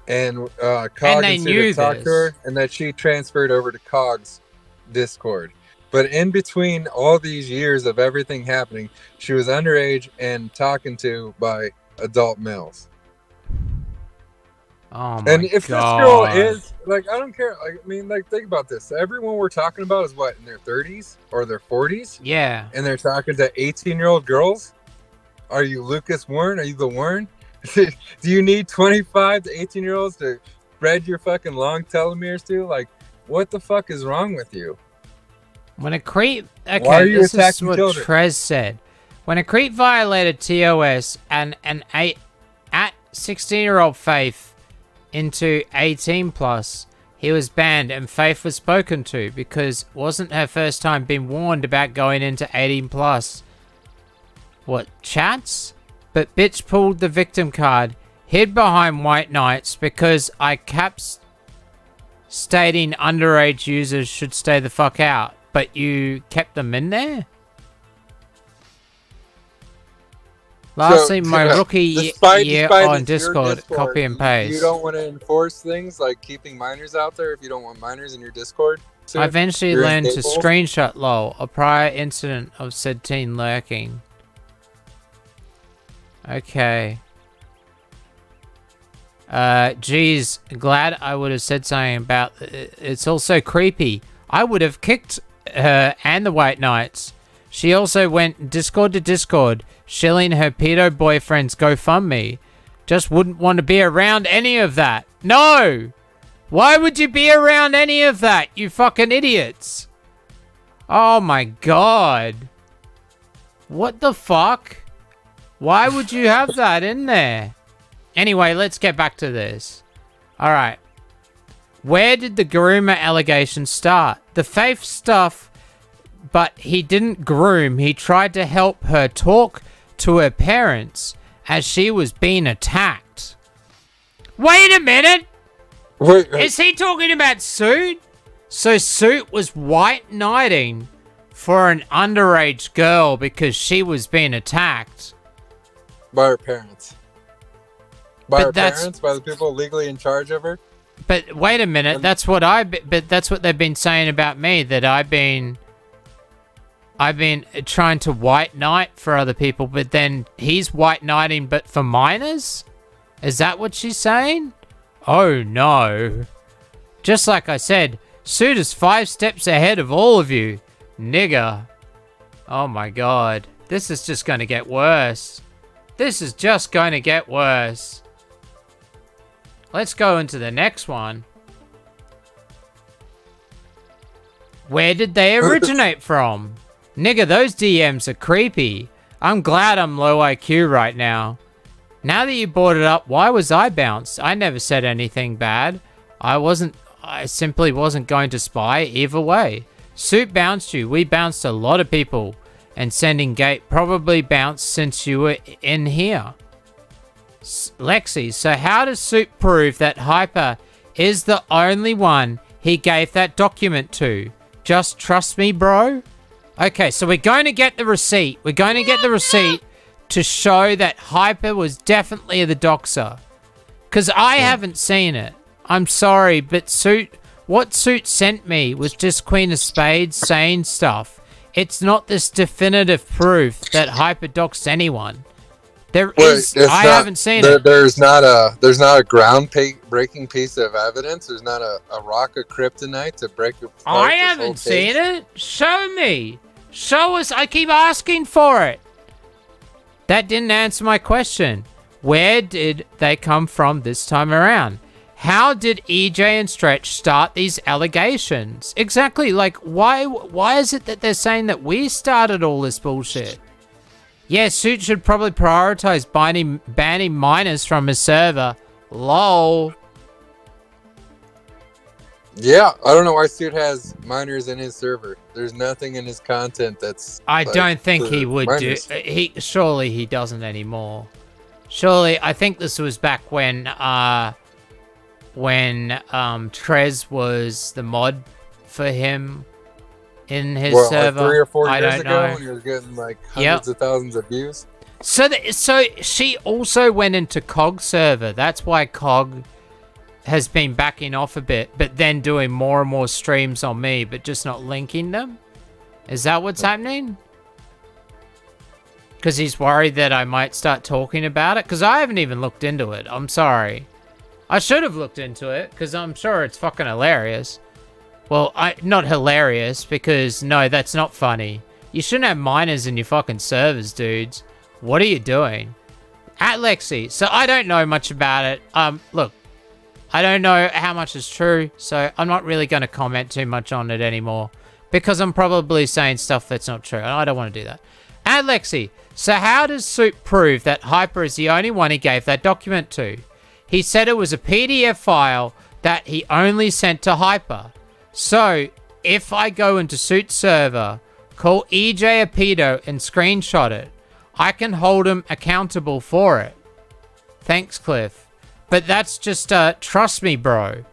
and Cog and Suit talked to her, and that she transferred over to Cog's Discord. But in between all these years of everything happening, she was underage and talking to by adult males. Oh my And if God. this girl is, I don't care. Think about this. Everyone we're talking about is what, in their 30s or their 40s? Yeah. And they're talking to 18-year-old girls? Are you Lucas Warren? Are you the Warren? Do you need 25 to 18-year-olds to spread your fucking long telomeres to? What the fuck is wrong with you? When a creep... Okay, Why are you this is attacking what children? Trez said. When a creep violated TOS and at 16-year-old Faith into 18 plus, he was banned and Faith was spoken to because it wasn't her first time being warned about going into 18 plus. What, chats? But bitch pulled the victim card, hid behind white knights because I kept stating underage users should stay the fuck out. But you kept them in there? Lastly, my rookie year on Discord, copy and paste. You don't want to enforce things like keeping minors out there if you don't want minors in your Discord? I eventually learned to screenshot lol, a prior incident of said teen lurking. Okay. Geez, glad I would have said something about it's also creepy. I would have kicked her and the White Knights. She also went Discord to Discord, shilling her pedo boyfriend's GoFundMe. Just wouldn't want to be around any of that. No! Why would you be around any of that, you fucking idiots? Oh my God. What the fuck? Why would you have that in there? Anyway, let's get back to this. Alright. Where did the groomer allegation start? The Faith stuff, but he didn't groom. He tried to help her talk to her parents as she was being attacked. Wait a minute! Wait. Is he talking about Suit? So Suit was white knighting for an underage girl because she was being attacked. By her parents. By But her that's- parents? By the people legally in charge of her? But wait a minute, that's what they've been saying about me, that I've been trying to white knight for other people, but then he's white knighting but for minors? Is that what she's saying? Oh no. Just like I said, Suit is 5 steps ahead of all of you. Nigger. Oh my God. This is just going to get worse. This is just going to get worse. Let's go into the next one. Where did they originate from? Nigga, those DMs are creepy. I'm glad I'm low IQ right now. Now that you brought it up, why was I bounced? I never said anything bad. I simply wasn't going to spy either way. Suit bounced you. We bounced a lot of people. And Sending Gate probably bounced since you were in here. Lexi, so how does Suit prove that Hyper is the only one he gave that document to? Just trust me, bro? Okay, so we're going to get the receipt. We're going to get the receipt to show that Hyper was definitely the doxer. Because I haven't seen it. I'm sorry, but what Suit sent me was just Queen of Spades saying stuff. It's not this definitive proof that Hyper doxed anyone. There Wait, is. I haven't seen it. There's not a breaking piece of evidence. There's not a rock of kryptonite to break apart I this haven't whole seen case? it. Show me. Show us. I keep asking for it. That didn't answer my question. Where did they come from this time around? How did EJ and Stretch start these allegations? Exactly. Like, why is it that they're saying that we started all this bullshit? Yeah, Suit should probably prioritize banning minors from his server. LOL. Yeah, I don't know why Suit has minors in his server. There's nothing in his content that's. I like, don't think for he would minors. do. Surely he doesn't anymore. Surely, I think this was back when Trez was the mod for him in his server. Like 3 or 4 I years don't ago, know. when he was getting like hundreds of thousands of views. So she also went into COG server. That's why COG has been backing off a bit, but then doing more and more streams on me, but just not linking them. Is that what's happening? Because he's worried that I might start talking about it? Because I haven't even looked into it. I'm sorry. I should have looked into it, because I'm sure it's fucking hilarious. Well, not hilarious, because no, that's not funny. You shouldn't have minors in your fucking servers, dudes. What are you doing? At Lexi. So I don't know much about it. Look, I don't know how much is true, so I'm not really going to comment too much on it anymore, because I'm probably saying stuff that's not true, and I don't want to do that. At Lexi. So how does Suit prove that Hyper is the only one he gave that document to? He said it was a PDF file that he only sent to Hyper. So, if I go into Suit's server, call EJ a pedo and screenshot it, I can hold him accountable for it. Thanks, Cliff. But that's just, trust me, bro.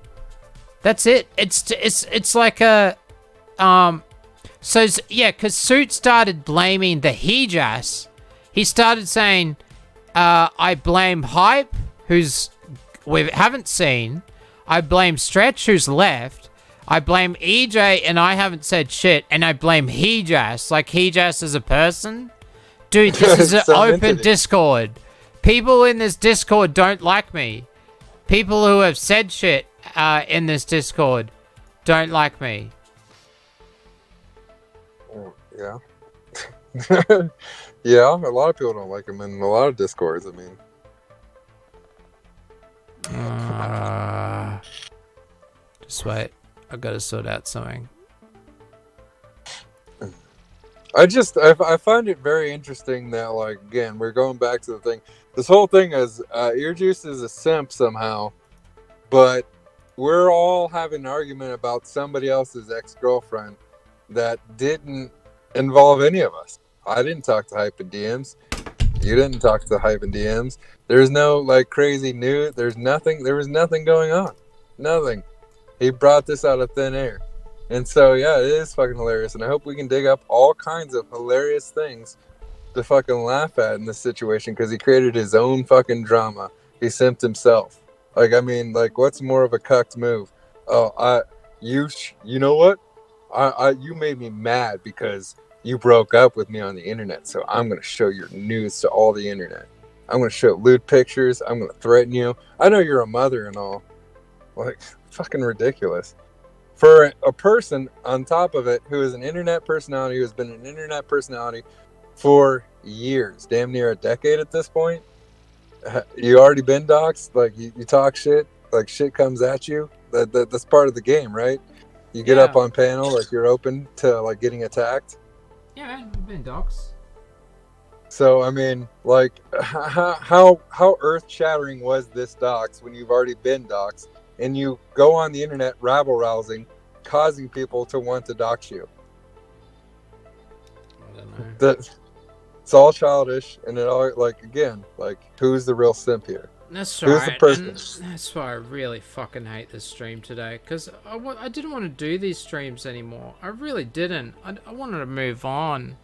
That's it. It's like a, so, yeah, because Suit started blaming the Hejas. He started saying, I blame Hype, who's, we haven't seen. I blame Stretch, who's left. I blame EJ, and I haven't said shit. And I blame Hejas, like Hejas as a person. Dude, this is an open Discord. People in this Discord don't like me. People who have said shit in this Discord don't like me. Yeah. Yeah, a lot of people don't like him in a lot of Discords, I mean. Just wait. I gotta sort out something. I find it very interesting that, like, again, we're going back to the thing. This whole thing is, EarJuice is a simp somehow, but we're all having an argument about somebody else's ex-girlfriend that didn't involve any of us. I didn't talk to Hype in DMs. You didn't talk to Hype in DMs. There's no, like, crazy news. There was nothing going on. Nothing. He brought this out of thin air. And so, yeah, it is fucking hilarious. And I hope we can dig up all kinds of hilarious things to fucking laugh at in this situation, because he created his own fucking drama. He simped himself. Like, I mean, like, what's more of a cucked move? Oh, you know what? You made me mad because you broke up with me on the internet. So I'm going to show your news to all the internet. I'm going to show lewd pictures. I'm going to threaten you. I know you're a mother and all. Like, fucking ridiculous. For a person on top of it who is an internet personality, who has been an internet personality for years, damn near a decade at this point, you already been doxxed. Like, you talk shit, like shit comes at you. That's part of the game, right? You get up on panel, like you're open to like getting attacked. Yeah, man, I've been doxxed. So I mean, like, how earth-shattering was this dox when you've already been doxxed? And you go on the internet rabble-rousing, causing people to want to dox you. I don't know. It's all childish, and it all, like, again, like, who's the real simp here? That's Who's right. the person? And that's why I really fucking hate this stream today, because I didn't want to do these streams anymore. I really didn't. I wanted to move on.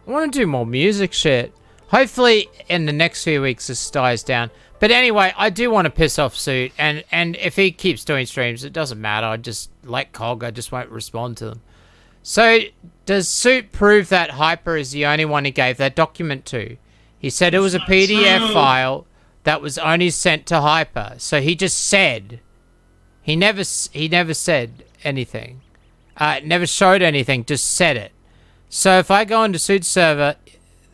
I want to do more music shit. Hopefully, in the next few weeks, this dies down. But anyway, I do want to piss off Suit, and if he keeps doing streams, it doesn't matter. I just, like COG, I just won't respond to them. So, does Suit prove that Hyper is the only one he gave that document to? He said it was a PDF file that was only sent to Hyper. So he just said. He never said anything. Never showed anything, just said it. So if I go into Suit's server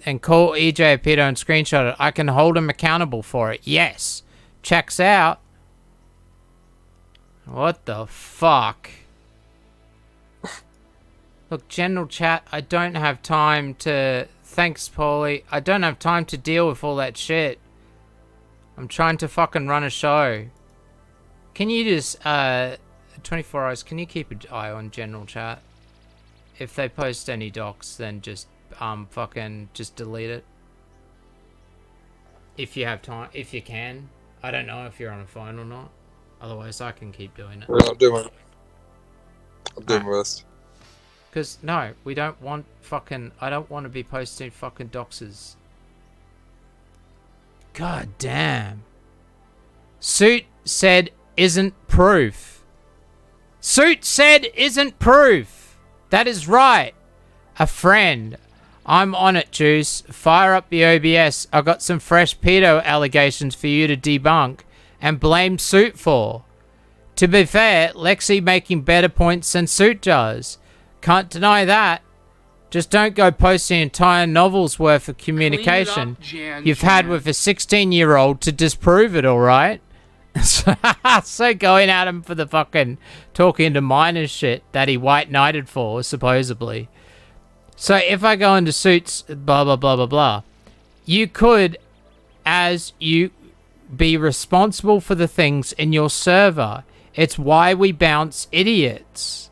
and call EJ a pedo and screenshot it, I can hold him accountable for it. Yes. Checks out. What the fuck? Look, general chat, I don't have time to... Thanks, Paulie. I don't have time to deal with all that shit. I'm trying to fucking run a show. Can you just, 24 hours, can you keep an eye on general chat? If they post any docs, then just, fucking, just delete it. If you have time, if you can. I don't know if you're on a phone or not. Otherwise, I can keep doing it. Well, I'll do my best. Because, no, we don't want fucking... I don't want to be posting fucking doxes. God damn. Suit said isn't proof. Suit said isn't proof. That is right. A friend. I'm on it, Juice. Fire up the OBS. I got some fresh pedo allegations for you to debunk and blame Suit for. To be fair, Lexi making better points than Suit does. Can't deny that. Just don't go posting entire novels worth of communication you've had with a 16-year-old to disprove it, alright? So going at him for the fucking talking to minors shit that he white knighted for, supposedly. So if I go into Suits, blah, blah, blah, blah, blah, you could, as you, be responsible for the things in your server. It's why we bounce idiots.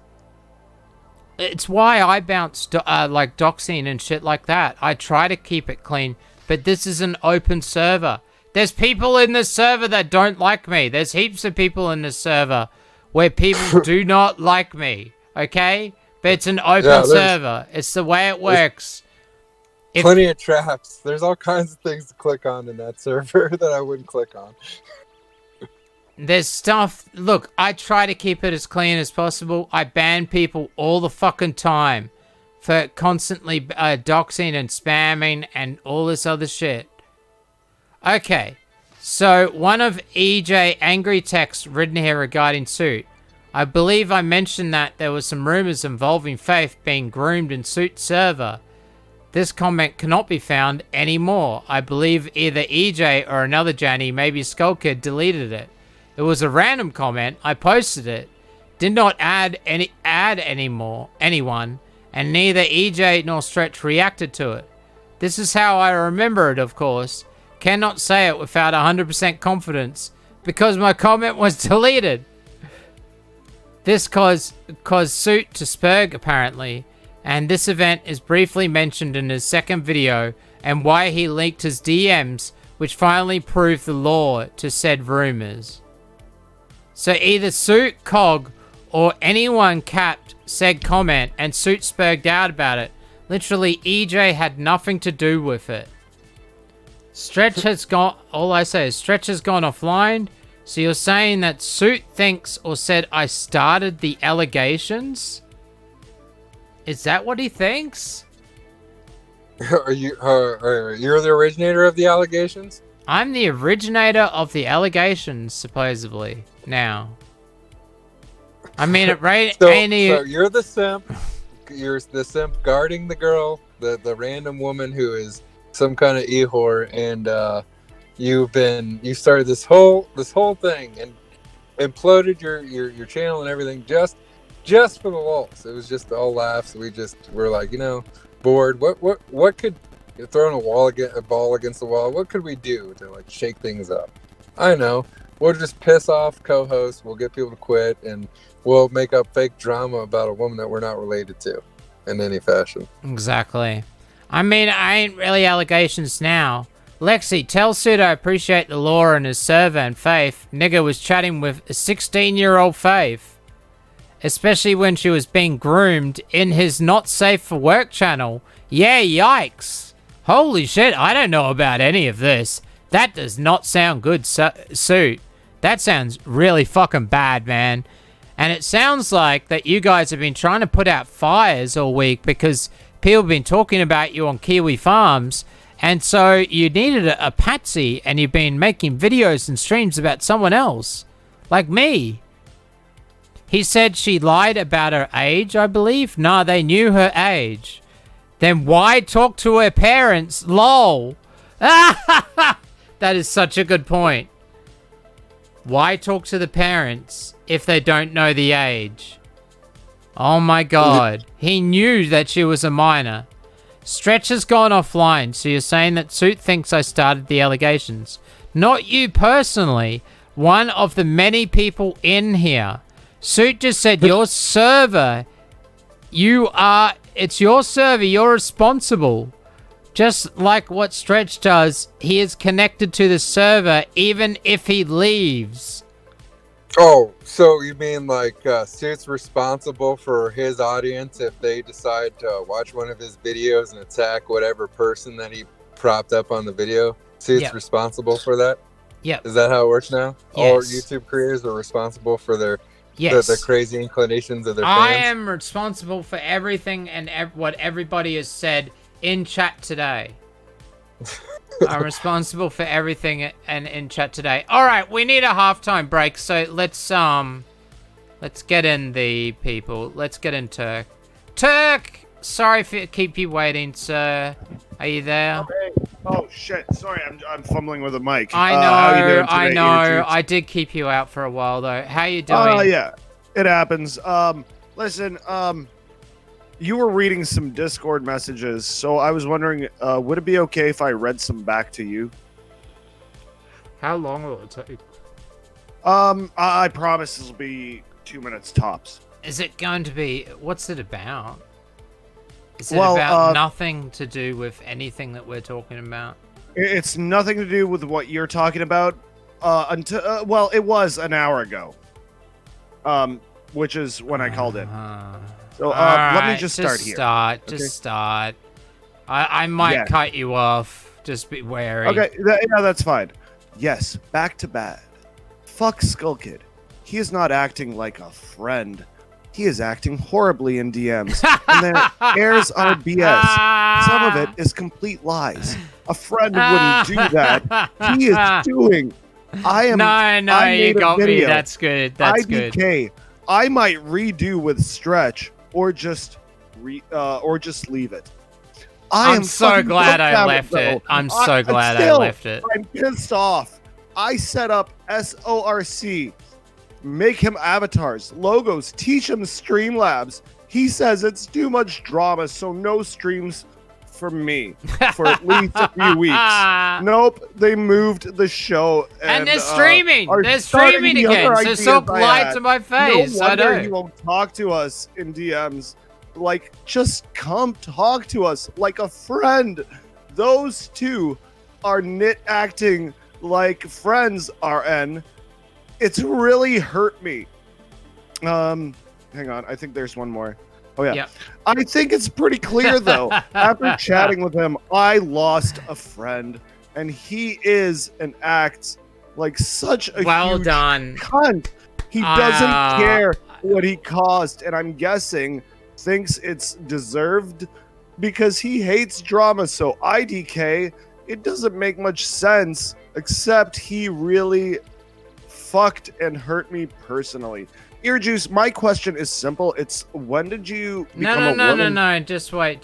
It's why I bounce, like, doxing and shit like that. I try to keep it clean, but this is an open server. There's people in this server that don't like me. There's heaps of people in this server where people do not like me, okay? But it's an open server. It's the way it works. Plenty of traps. There's all kinds of things to click on in that server that I wouldn't click on. There's stuff... Look, I try to keep it as clean as possible. I ban people all the fucking time for constantly doxing and spamming and all this other shit. Okay, so one of EJ angry texts written here regarding Suit. I believe I mentioned that there were some rumors involving Faith being groomed in Suit's server. This comment cannot be found anymore. I believe either EJ or another Janny, maybe Skullkid, deleted it. It was a random comment. I posted it. Did not add anyone, and neither EJ nor Stretch reacted to it. This is how I remember it, of course. Cannot say it without 100% confidence because my comment was deleted. This caused Suit to spurg, apparently, and this event is briefly mentioned in his second video and why he leaked his DMs, which finally proved the law to said rumors. So either Suit, Cog, or anyone capped said comment and Suit spurged out about it. Literally, EJ had nothing to do with it. Stretch has gone... All I say is Stretch has gone offline. So you're saying that Suit thinks or said I started the allegations? Is that what he thinks? Are you? You're the originator of the allegations? I'm the originator of the allegations, supposedly. Now. I mean, it right... So you're the simp. You're the simp guarding the girl, the random woman who is some kind of e-whore, and you started this whole thing and imploded your channel and everything just for the lulz. It was just all laughs. We just were like, bored. What could, throwing a ball against the wall, what could we do to like shake things up? I know. We'll just piss off co-hosts. We'll get people to quit, and we'll make up fake drama about a woman that we're not related to in any fashion. Exactly. I mean, I ain't really allegations now. Lexi, tell Suit I appreciate the law in his server and Faith. Nigga was chatting with a 16-year-old Faith. Especially when she was being groomed in his not safe for work channel. Yeah, yikes. Holy shit, I don't know about any of this. That does not sound good, Suit. That sounds really fucking bad, man. And it sounds like that you guys have been trying to put out fires all week because people have been talking about you on Kiwi Farms, And so you needed a patsy, and you've been making videos and streams about someone else, like me. He said she lied about her age, I believe. Nah, they knew her age. Then why talk to her parents? Lol. That is such a good point. Why talk to the parents if they don't know the age? Oh my god. He knew that she was a minor. Stretch has gone offline, so you're saying that Suit thinks I started the allegations. Not you personally. One of the many people in here. Suit just said your server. It's your server. You're responsible. Just like what Stretch does, he is connected to the server even if he leaves. Oh, so you mean like Suit's responsible for his audience if they decide to watch one of his videos and attack whatever person that he propped up on the video? Suit's responsible for that? Yep. Is that how it works now? Yes. All YouTube creators are responsible for their the crazy inclinations of their fans? I am responsible for everything and what everybody has said in chat today. I'm responsible for everything and in chat today. All right, we need a halftime break, so let's get in the people. Let's get in Turk. Turk, sorry for keep you waiting, sir. Are you there? Okay. Oh shit! Sorry, I'm fumbling with a mic. I know. How you doing today, I know. EarJuice? I did keep you out for a while though. How you doing? Oh yeah, it happens. Listen, you were reading some Discord messages, so I was wondering, would it be okay if I read some back to you? How long will it take? I promise this will be 2 minutes tops. Is it going to be? What's it about? Is it about nothing to do with anything that we're talking about? It's nothing to do with what you're talking about. Until well, it was an hour ago. Which is when I called in. So let me just start here. Just start. I might cut you off. Just be wary. Okay, yeah, that's fine. Yes, back to bad. Fuck Skull Kid. He is not acting like a friend. He is acting horribly in DMs. And their airs are BS. Some of it is complete lies. A friend wouldn't do that. He is doing. No, you got me. That's good. That's good. IDK. I might redo with Stretch or just leave it. I'm so glad I left it. I'm so glad I left it. I'm pissed off. I set up SORC. Make him avatars, logos, teach him Streamlabs. He says it's too much drama, so no streams for me for at least a few weeks. Nope, they moved the show. And they're streaming. They're streaming again, so stop lying to my face. No wonder I know. he won't talk to us in DMs. Like, just come talk to us like a friend. Those two are acting like friends, RN. It's really hurt me. Hang on, I think there's one more. Oh yeah. I think it's pretty clear though. After chatting with him, I lost a friend, and he is and acts like such a huge cunt. He doesn't care what he caused, and I'm guessing thinks it's deserved because he hates drama. So IDK, it doesn't make much sense, except he really fucked and hurt me personally. EarJuice, my question is simple. It's when did you become a woman? No. Just wait.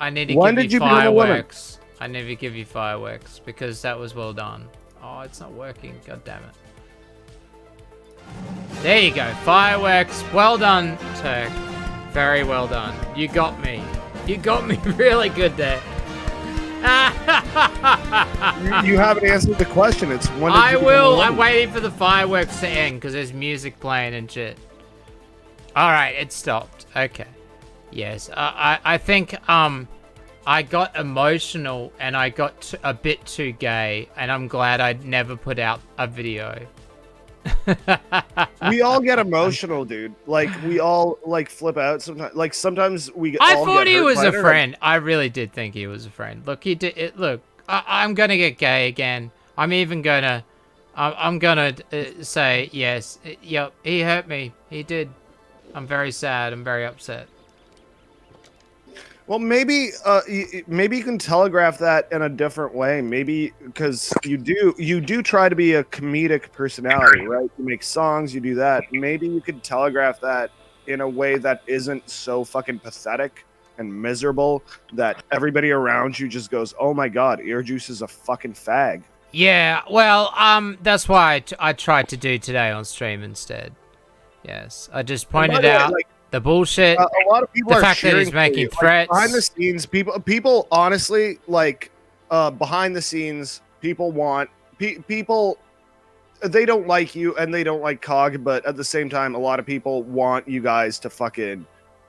I need to give you fireworks. I need to give you fireworks because that was well done. Oh, it's not working. God damn it. There you go. Fireworks. Well done, Turk. Very well done. You got me. You got me really good there. You haven't answered the question. It's when did you I'm waiting for the fireworks to end because there's music playing and shit. All right, it stopped. Okay. Yes, I think I got emotional and I got a bit too gay, and I'm glad I never put out a video. We all get emotional, dude. Like, we all like flip out sometimes. Like, sometimes we. I thought he was a friend. I really did think he was a friend. Look, he did it. Look, I'm gonna get gay again. I'm even gonna. I'm gonna say yes. Yep, he hurt me. He did. I'm very sad. I'm very upset. Well, maybe maybe you can telegraph that in a different way. Maybe because you do try to be a comedic personality, right? You make songs, you do that. Maybe you could telegraph that in a way that isn't so fucking pathetic and miserable that everybody around you just goes, "Oh my god, EarJuice is a fucking fag." Yeah, well, that's why I tried to do today on stream instead. Yes, I just pointed out like, the bullshit. A lot of people the are fact that he's cheering for making you. threats. Like, behind the scenes, people honestly like behind the scenes, people want people. They don't like you and they don't like Cog, but at the same time, a lot of people want you guys to fucking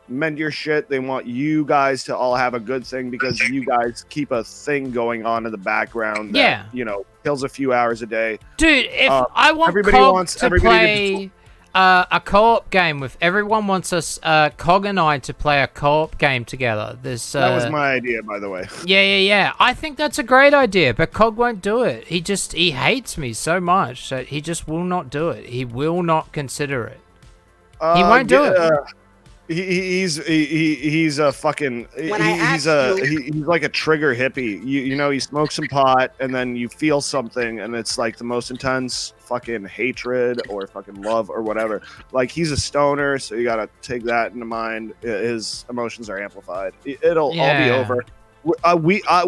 mend your shit. They want you guys to all have a good thing because you guys keep a thing going on in the background that, you know, kills a few hours a day. Dude, if I want Cog to play a co-op game with everyone wants us, Cog and I, to play a co-op game together. This that was my idea, by the way. Yeah. I think that's a great idea, but Cog won't do it. He hates me so much that he just will not do it. He will not consider it. He won't do it. He's a fucking he's like a trigger hippie. You know, you smoke some pot and then you feel something and it's like the most intense fucking hatred or fucking love or whatever. Like, he's a stoner, so you gotta take that into mind. His emotions are amplified. It'll all be over.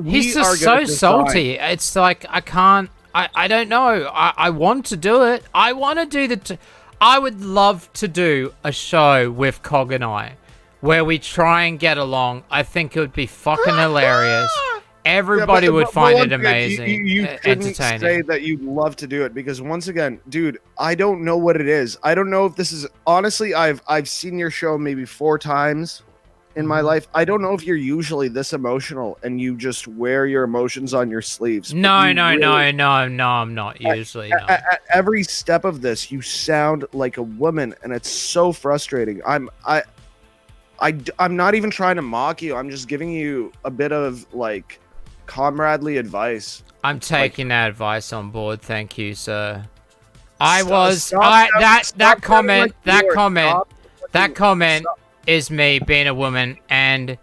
He's just so salty. It's like I don't know. I want to do it. I want to do I would love to do a show with Cog and I where we try and get along. I think it would be fucking hilarious. Everybody would find it amazing. You shouldn't say that you'd love to do it because, once again, dude, I don't know what it is. I don't know if this is... Honestly, I've seen your show maybe 4 times in my life. I don't know if you're usually this emotional and you just wear your emotions on your sleeves. No, I'm not usually. At every step of this, you sound like a woman, and it's so frustrating. I'm not even trying to mock you. I'm just giving you a bit of like comradely advice. I'm taking that advice on board. Thank you, sir. That comment is me being a woman, and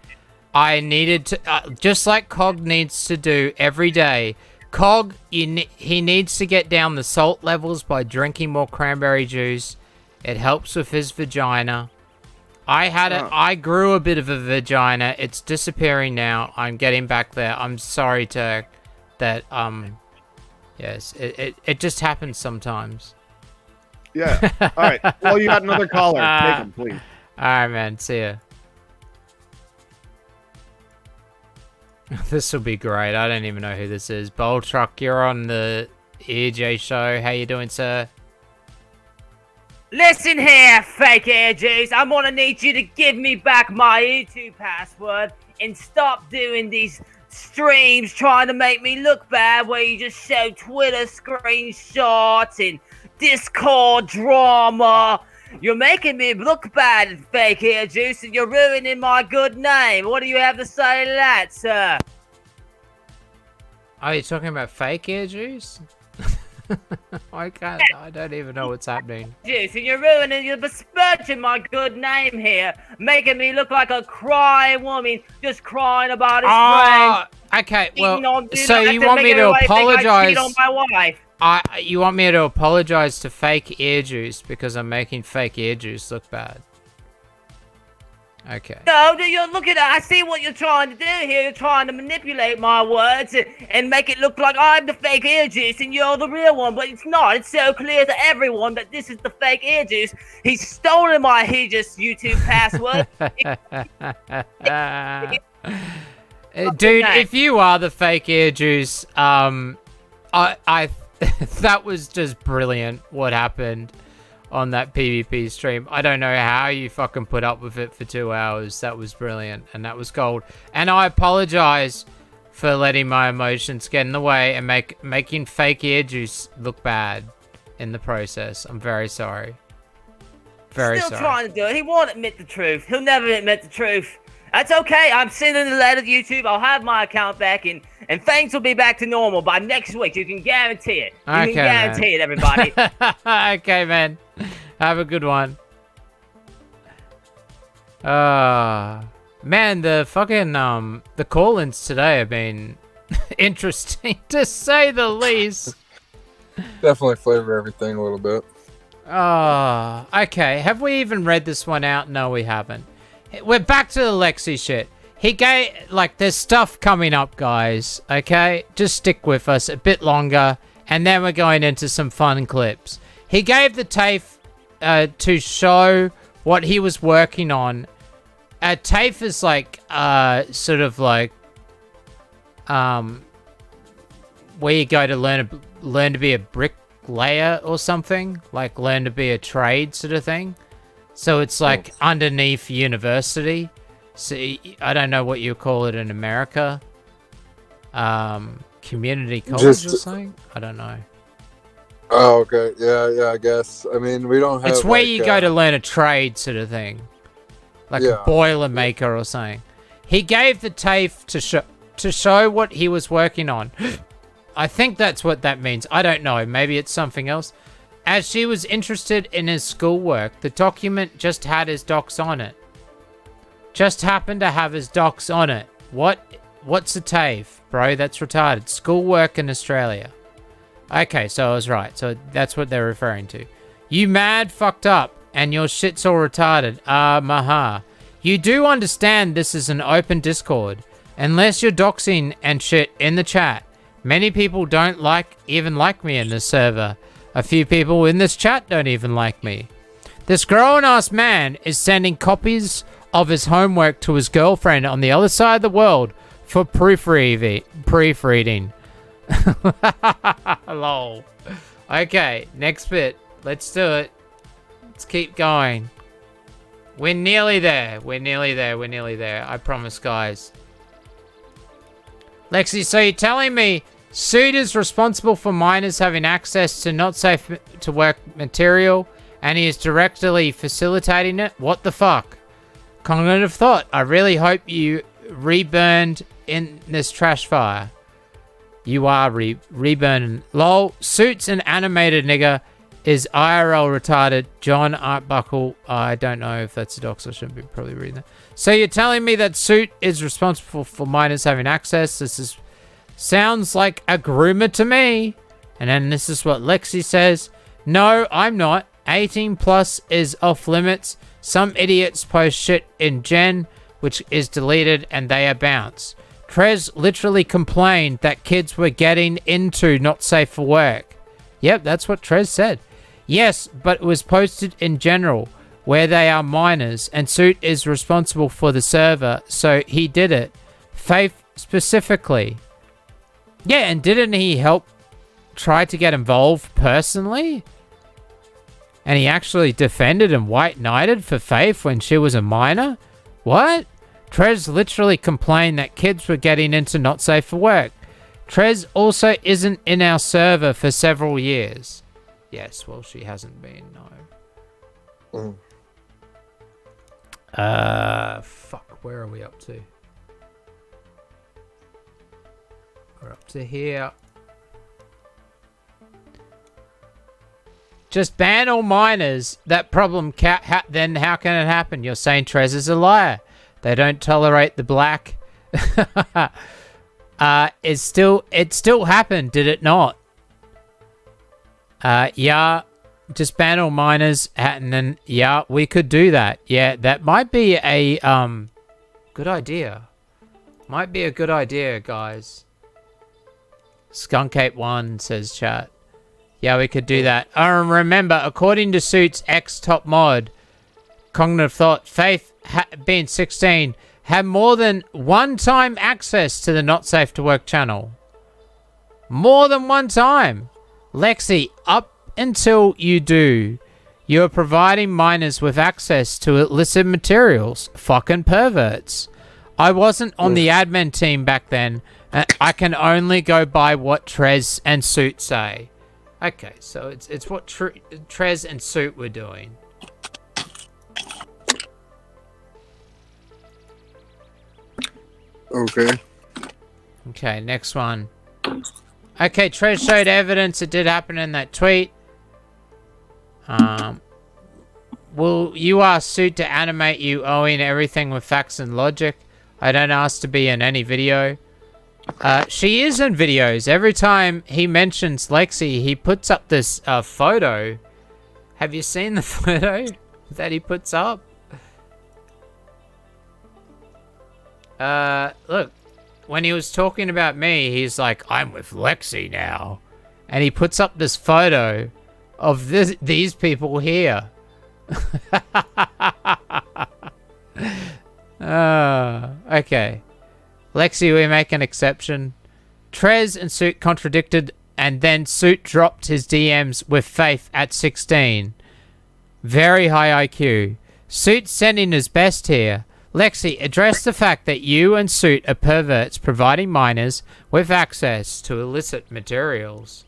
I needed to, just like Cog needs to do every day. Cog, he needs to get down the salt levels by drinking more cranberry juice. It helps with his vagina. I grew a bit of a vagina. It's disappearing now. I'm getting back there. I'm sorry to that. Yes, it just happens sometimes. Yeah. All right. Well, you got another caller. Take him, please. All right, man. See ya. This will be great. I don't even know who this is. Bowl Truck, you're on the EarJuice show. How you doing, sir? Listen here, fake EarJuice. I'm gonna need you to give me back my YouTube password and stop doing these streams trying to make me look bad where you just show Twitter screenshots and Discord drama. You're making me look bad, fake EarJuice, and you're ruining my good name. What do you have to say to that, sir? Are you talking about fake EarJuice? I don't even know what's happening. Juice, and you're besmirching my good name here, making me look like a crying woman just crying about his friend. Okay, well, so you want me to apologize? On my wife. You want me to apologize to fake EarJuice because I'm making fake EarJuice look bad? Okay. No, you're looking at. I see what you're trying to do here. You're trying to manipulate my words and make it look like I'm the fake EarJuice and you're the real one, but it's not. It's so clear to everyone that this is the fake EarJuice. He's stolen my YouTube password. Dude, if you are the fake EarJuice, that was just brilliant what happened on that PvP stream. I don't know how you fucking put up with it for 2 hours. That was brilliant, and that was gold. And I apologize for letting my emotions get in the way and making fake EarJuice look bad in the process. I'm very sorry. Very sorry. Still trying to do it. He won't admit the truth. He'll never admit the truth. That's okay. I'm sending a letter to YouTube. I'll have my account back, and things will be back to normal by next week. You can guarantee it. You can guarantee it, everybody. Okay, man. Have a good one. What Man, the fucking the call-ins today have been interesting to say the least. Definitely flavor everything a little bit. Oh, okay. Have we even read this one out? No, we haven't. We're back to the Lexi shit. He gave, like, there's stuff coming up, guys. Okay? Just stick with us a bit longer, and then we're going into some fun clips. He gave the TAFE to show what he was working on. TAFE is like, sort of like, where you go to learn to be a bricklayer or something, like learn to be a trade sort of thing. So it's like underneath university. So I don't know what you call it in America. Community college or something? I don't know. Oh, okay. Yeah, I guess. I mean, we don't have... It's where you go to learn a trade sort of thing. Like a boiler maker or something. He gave the TAFE to show what he was working on. I think that's what that means. I don't know. Maybe it's something else. As she was interested in his schoolwork, the document just had his docs on it. Just happened to have his docs on it. What's a TAFE, bro? That's retarded. Schoolwork in Australia. Okay, so I was right. So that's what they're referring to. You mad fucked up and your shit's all retarded. Maha. You do understand this is an open Discord. Unless you're doxing and shit in the chat. Many people don't even like me in this server. A few people in this chat don't even like me. This grown-ass man is sending copies of his homework to his girlfriend on the other side of the world for proofreading. Lol. Okay, next bit. Let's do it. Let's keep going. We're nearly there. We're nearly there. I promise, guys. Lexi, so you're telling me Suit is responsible for minors having access to not safe to work material, and he is directly facilitating it? What the fuck? Cognitive thought. I really hope you reburned in this trash fire. You are reburning. Lol. Suit's an animated nigga. Is IRL retarded? John Artbuckle. I don't know if that's a dox. I shouldn't be probably reading that. So you're telling me that Suit is responsible for minors having access? This sounds like a groomer to me. And then this is what Lexi says. No, I'm not. 18 plus is off limits. Some idiots post shit in Gen, which is deleted, and they are bounced. Trez literally complained that kids were getting into not safe for work. Yep, that's what Trez said. Yes, but it was posted in general, where they are minors, and Suit is responsible for the server, so he did it. Faith specifically. Yeah, and didn't he help try to get involved personally? And he actually defended and white knighted for Faith when she was a minor? What? Trez literally complained that kids were getting into not safe for work. Trez also isn't in our server for several years. Yes, well, she hasn't been, no. Fuck, where are we up to? We're up to here. Just ban all minors. That problem, then how can it happen? You're saying Trez is a liar. They don't tolerate the black. It still happened, did it not? Yeah, just ban all minors, and then yeah, we could do that. Yeah, that might be a good idea. Might be a good idea, guys. Skunk81 says chat. Yeah, we could do that. Remember, according to Suit's ex-top mod, Cognitive Thought, Faith, being 16, had more than one time access to the Not Safe to Work channel. More than one time. Lexi, up until you do, you're providing minors with access to illicit materials. Fucking perverts. I wasn't on the admin team back then. I can only go by what Trez and Suit say. Okay, so it's what Trez and Suit were doing. Okay, next one. Okay, Trez showed evidence it did happen in that tweet. will you ask Suit to animate you owing everything with facts and logic? I don't ask to be in any video. She is in videos. Every time he mentions Lexi, he puts up this photo. Have you seen the photo that he puts up? Look, when he was talking about me, he's like, I'm with Lexi now. And he puts up this photo of these people here. Okay. Lexi, we make an exception. Trez and Suit contradicted, and then Suit dropped his DMs with Faith at 16. Very high IQ. Suit sending his best here. Lexi, address the fact that you and Suit are perverts providing minors with access to illicit materials.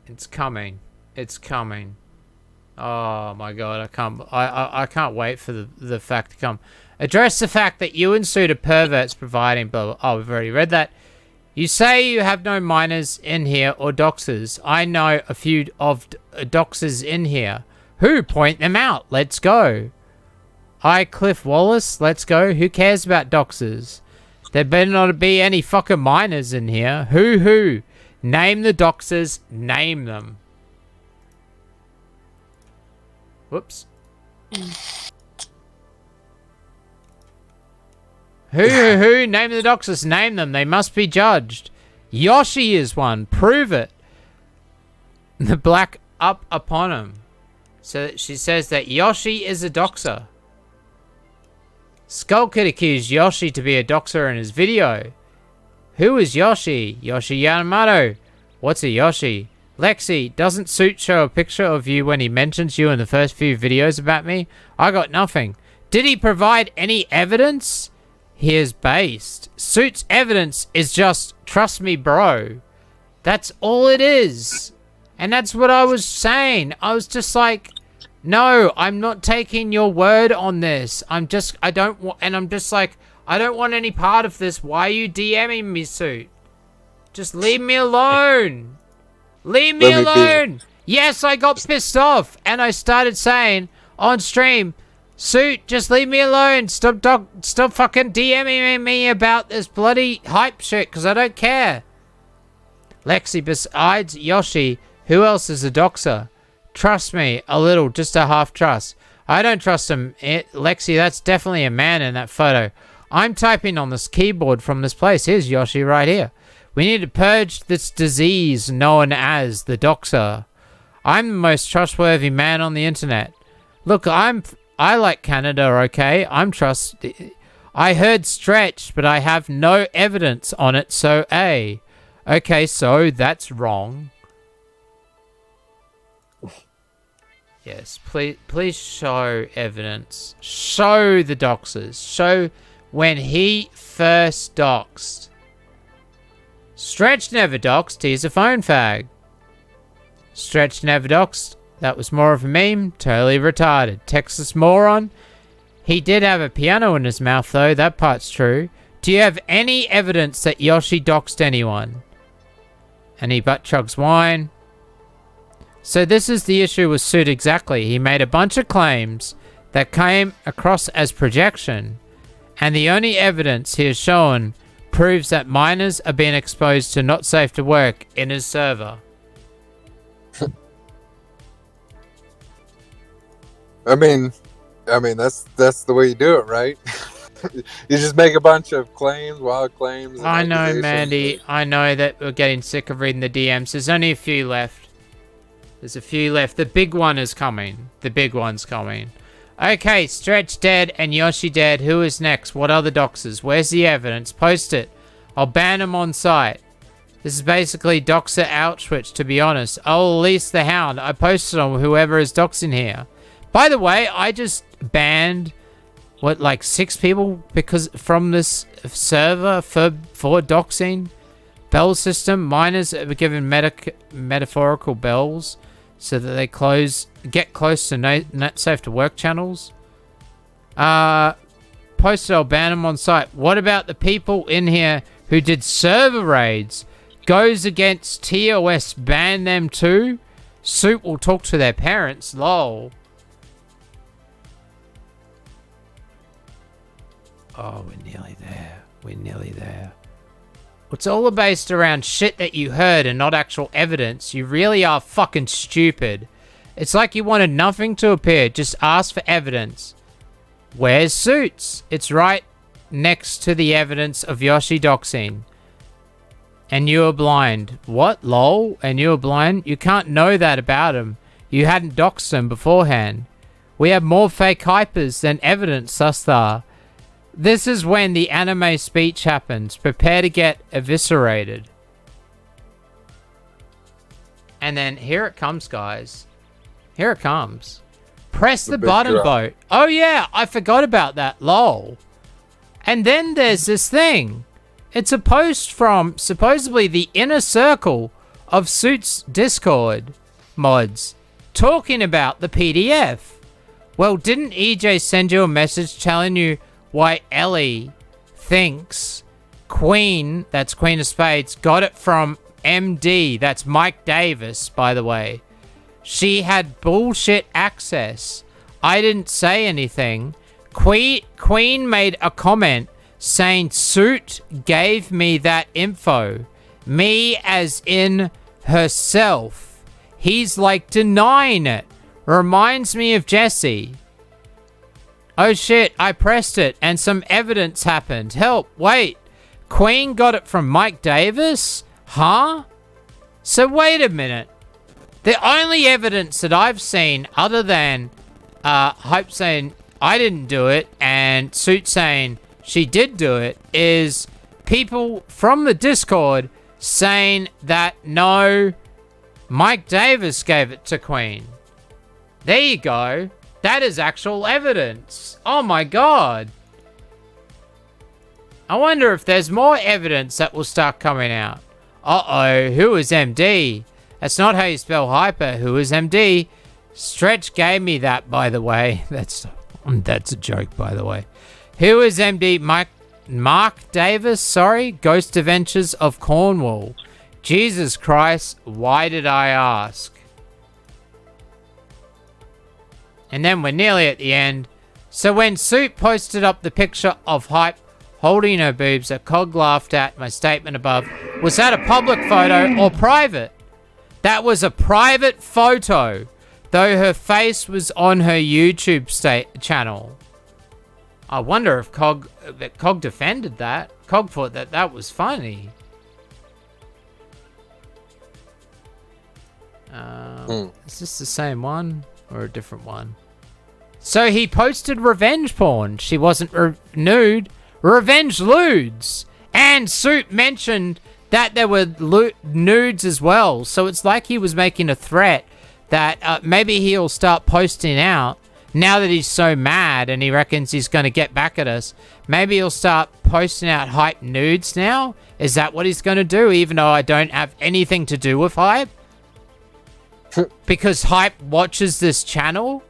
It's coming. It's coming. Oh my god, I can't wait for the fact to come. Address the fact that you and Suit are perverts providing blah, blah. Oh, we've already read that. You say you have no minors in here or doxers. I know a few of doxers in here. Who? Point them out. Let's go. I, Cliff Wallace. Let's go. Who cares about doxers? There better not be any fucking minors in here. Who? Name the doxers. Name them. Whoops. Who? Name the doxers. Name them. They must be judged. Yoshi is one. Prove it. The black up upon him. So she says that Yoshi is a doxer. Skull Kid accused Yoshi to be a doxer in his video. Who is Yoshi? Yoshi Yamamoto. What's a Yoshi? Lexi, doesn't Suit show a picture of you when he mentions you in the first few videos about me? I got nothing. Did he provide any evidence? Here's based. Suit's evidence is just, trust me, bro. That's all it is. And that's what I was saying. I was just like, no, I'm not taking your word on this. I don't want any part of this. Why are you DMing me, Suit? Just leave me alone. Leave me alone. Yes, I got pissed off. And I started saying on stream, Suit, just leave me alone. Stop fucking DMing me about this bloody hype shit, because I don't care. Lexi, besides Yoshi, who else is a doxer? Trust me, a little, just a half trust. I don't trust him. Lexi, that's definitely a man in that photo. I'm typing on this keyboard from this place. Here's Yoshi right here. We need to purge this disease known as the doxer. I'm the most trustworthy man on the internet. Look, I like Canada, okay? I heard Stretch, but I have no evidence on it, so A. Okay, so that's wrong. Yes, please show evidence. Show the doxers. Show when he first doxed. Stretch never doxed. He's a phone fag. Stretch never doxed. That was more of a meme. Totally retarded. Texas moron. He did have a piano in his mouth, though. That part's true. Do you have any evidence that Yoshi doxed anyone? And he butt chugs wine. So this is the issue with Suit exactly. He made a bunch of claims that came across as projection. And the only evidence he has shown proves that minors are being exposed to not safe to work in his server. I mean that's the way you do it, right? You just make a bunch of claims, wild claims. I know, Mandy. I know that we're getting sick of reading the DMs. There's only a few left. There's a few left. The big one is coming. The big one's coming. Okay, Stretch dead and Yoshi dead. Who is next? What other doxers? Where's the evidence? Post it. I'll ban him on site. This is basically Doxer Auschwitz, to be honest. I'll release the hound. I posted on whoever is doxing here. By the way, I just banned, like 6 people because from this server for doxing. Bell system. Minors are given metaphorical bells so that they get close to not safe to work channels. Posted, I'll ban them on site. What about the people in here who did server raids? goes against TOS, ban them too. Suit will talk to their parents. Lol. Oh, we're nearly there. We're nearly there. It's all based around shit that you heard and not actual evidence. You really are fucking stupid. It's like you wanted nothing to appear. Just ask for evidence. Where's Suits? It's right next to the evidence of Yoshi doxing. And you were blind. What? Lol? And you were blind? You can't know that about him. You hadn't doxed him beforehand. We have more fake hypers than evidence thus far. This is when the anime speech happens. Prepare to get eviscerated. And then here it comes, guys. Here it comes. Press the button, vote. Oh yeah, I forgot about that. Lol. And then there's this thing. It's a post from supposedly the inner circle of Suits Discord mods talking about the PDF. Well, didn't EJ send you a message telling you why Ellie thinks Queen, that's Queen of Spades, got it from MD, that's Mike Davis, by the way. She had bullshit access. I didn't say anything. Queen made a comment saying Suit gave me that info. Me as in herself. He's like denying it. Reminds me of Jesse. Oh shit, I pressed it and some evidence happened. Help, wait. Queen got it from Mike Davis? Huh? So wait a minute. The only evidence that I've seen other than Hype saying I didn't do it and Suit saying she did do it is people from the Discord saying that no, Mike Davis gave it to Queen. There you go. That is actual evidence. Oh my god. I wonder if there's more evidence that will start coming out. Uh-oh, who is MD? That's not how you spell hyper. Who is MD? Stretch gave me that, by the way. That's a joke, by the way. Who is MD? Mark Davis? Sorry? Ghost Adventures of Cornwall. Jesus Christ, why did I ask? And then we're nearly at the end. So when Suit posted up the picture of Hype holding her boobs that Cog laughed at my statement above, was that a public photo or private? That was a private photo, though her face was on her YouTube channel. I wonder if Cog defended that. Cog thought that that was funny. Is this the same one or a different one? So he posted revenge porn. She wasn't nude. Revenge lewds. And Suit mentioned that there were nudes as well. So it's like he was making a threat that maybe he'll start posting out. Now that he's so mad and he reckons he's going to get back at us, maybe he'll start posting out Hype nudes now? Is that what he's going to do, even though I don't have anything to do with Hype? Because Hype watches this channel?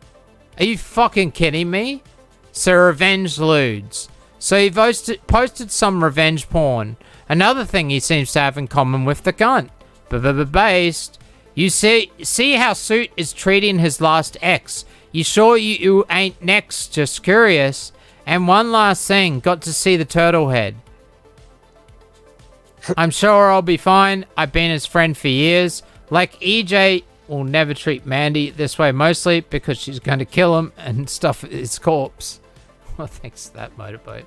Are you fucking kidding me? So revenge lewds. So he posted some revenge porn. Another thing he seems to have in common with the cunt. Based. You see how Suit is treating his last ex. You sure you ain't next? Just curious. And one last thing. Got to see the turtle head. I'm sure I'll be fine. I've been his friend for years. Like EJ will never treat Mandy this way, mostly because she's going to kill him and stuff his corpse. Well, thanks to that motorboat.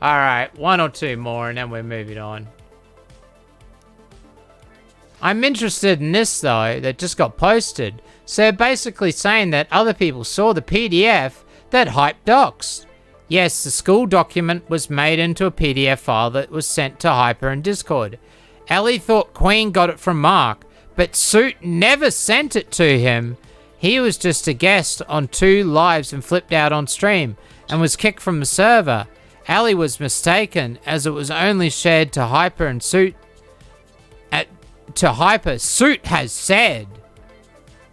Alright, one or two more and then we're moving on. I'm interested in this, though, that just got posted. So they're basically saying that other people saw the PDF that Hype docs. Yes, the school document was made into a PDF file that was sent to Hyper in Discord. Ellie thought Queen got it from Mark, but Suit never sent it to him. He was just a guest on 2 lives and flipped out on stream and was kicked from the server. Ellie was mistaken as it was only shared to Hyper and Suit. To Hyper, Suit has said.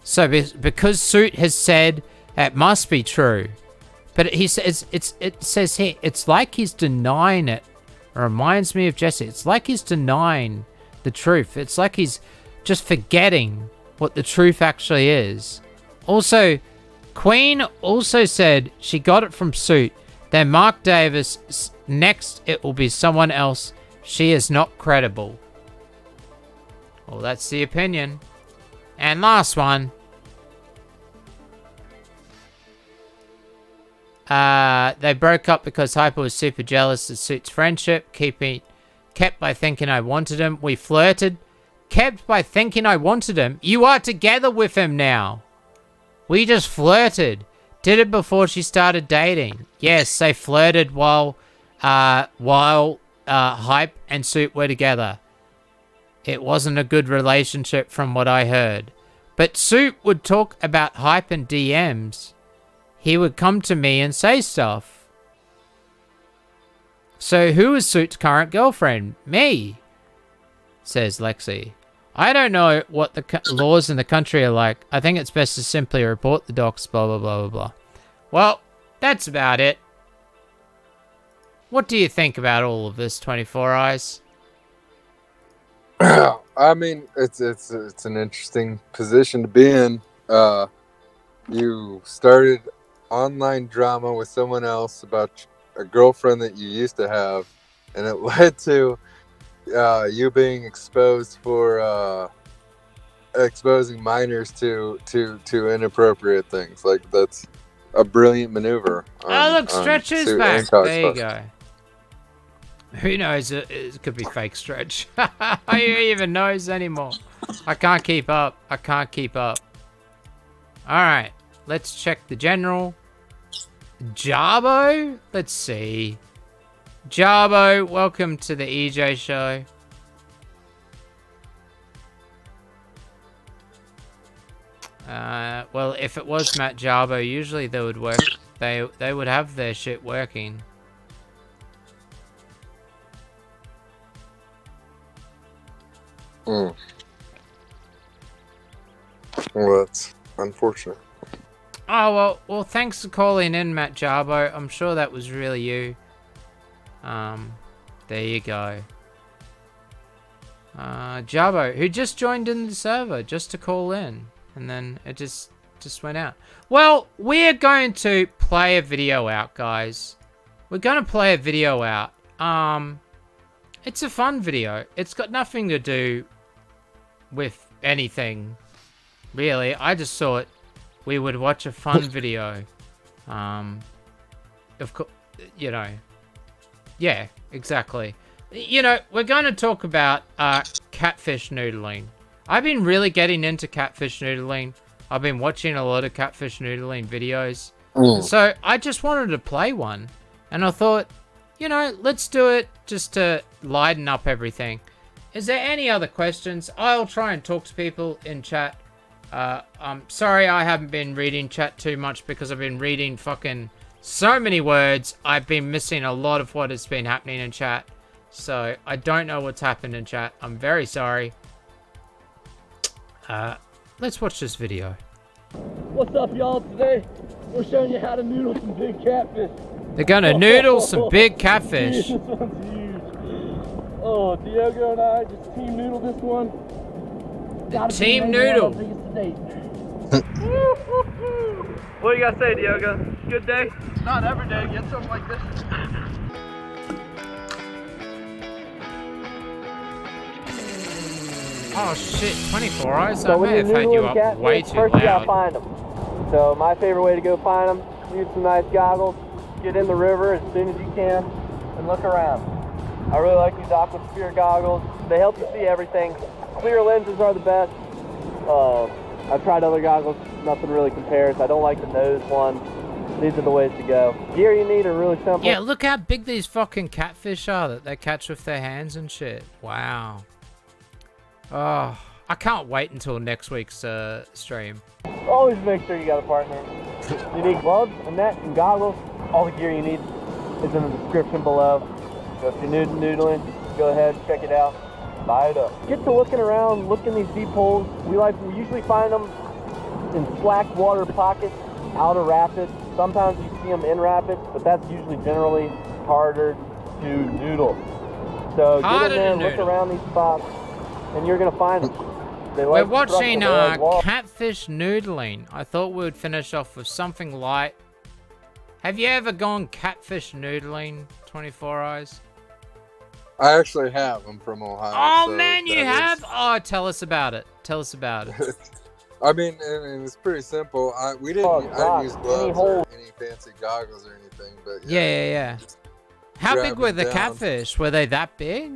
So because Suit has said, it must be true. But he says it says here, it's like he's denying it. reminds me of Jesse. It's like he's denying the truth. It's like he's just forgetting what the truth actually is. Also, Queen also said she got it from Suit. Then Mark Davis, next it will be someone else. She is not credible. Well, that's the opinion. And last one. They broke up because Hyper was super jealous of Suit's friendship. Kept by thinking I wanted him. We flirted. Kept by thinking I wanted him. You are together with him now. We just flirted. Did it before she started dating. Yes, they flirted while Hype and Suit were together. It wasn't a good relationship from what I heard. But Suit would talk about Hype and DMs. He would come to me and say stuff. So who is Suit's current girlfriend? Me, says Lexi. I don't know what the laws in the country are like. I think it's best to simply report the docs, blah, blah, blah, blah, blah. Well, that's about it. What do you think about all of this, 24 Eyes? I mean, it's an interesting position to be in. You started online drama with someone else about a girlfriend that you used to have, and it led to you being exposed for exposing minors to inappropriate things. Like, that's a brilliant maneuver. Oh, look, Stretch is back. There you go. Who knows? It could be fake Stretch. Who even knows anymore? I can't keep up. I can't keep up. Alright, let's check the general. Jarbo? Let's see. Jarbo, welcome to the EJ show. Well, if it was Matt Jarbo, usually they would work. They would have their shit working. Well, that's unfortunate. Oh, well, thanks for calling in, Matt Jarbo. I'm sure that was really you. There you go. Jarbo, who just joined in the server just to call in. And then it just went out. Well, we're going to play a video out, guys. We're going to play a video out. It's a fun video. It's got nothing to do with anything, really. I just thought we would watch a fun video. Of course, you know. Yeah, exactly. You know, we're going to talk about catfish noodling. I've been really getting into catfish noodling. I've been watching a lot of catfish noodling videos. So I just wanted to play one. And I thought, you know, let's do it just to lighten up everything. Is there any other questions? I'll try and talk to people in chat. I'm sorry I haven't been reading chat too much because I've been reading fucking so many words. I've been missing a lot of what has been happening in chat. So I don't know what's happened in chat. I'm very sorry. Let's watch this video. What's up, y'all? Today we're showing you how to noodle some big catfish. They're gonna noodle some big catfish. This one's huge. Oh, Diogo and I just team noodle this one. Team noodle. What do you gotta say, Diogo? Good day? Not every day. Get something like this. Oh shit, 24 Eyes? I may have had you up way too first you gotta loud. find them. So my favorite way to go find them, use some nice goggles, get in the river as soon as you can, and look around. I really like these Aquasphere goggles. They help you see everything. Clear lenses are the best. I've tried other goggles, nothing really compares. I don't like the nose one. These are the ways to go. Gear you need are really simple. Yeah, look how big these fucking catfish are that they catch with their hands and shit. Wow. Oh, I can't wait until next week's stream. Always make sure you got a partner. You need gloves, a net, and goggles. All the gear you need is in the description below. So if you're new to noodling, go ahead, check it out, buy it up. Get to looking around, look in these deep holes. We usually find them in slack water pockets, out of rapids. Sometimes you see them in rapids, but that's usually generally harder to noodle. So get Harder in there, to look noodle. around these spots, and you're gonna find them. They We're like watching structure, they like walls. catfish noodling. I thought we would finish off with something light. Have you ever gone catfish noodling, 24 Eyes? I actually have. I'm from Ohio. Oh so man, you that have? is- Oh, tell us about it. Tell us about it. I mean, it's pretty simple. I didn't use gloves or any fancy goggles or anything, but Yeah. How grab big were them the down. catfish? Were they that big?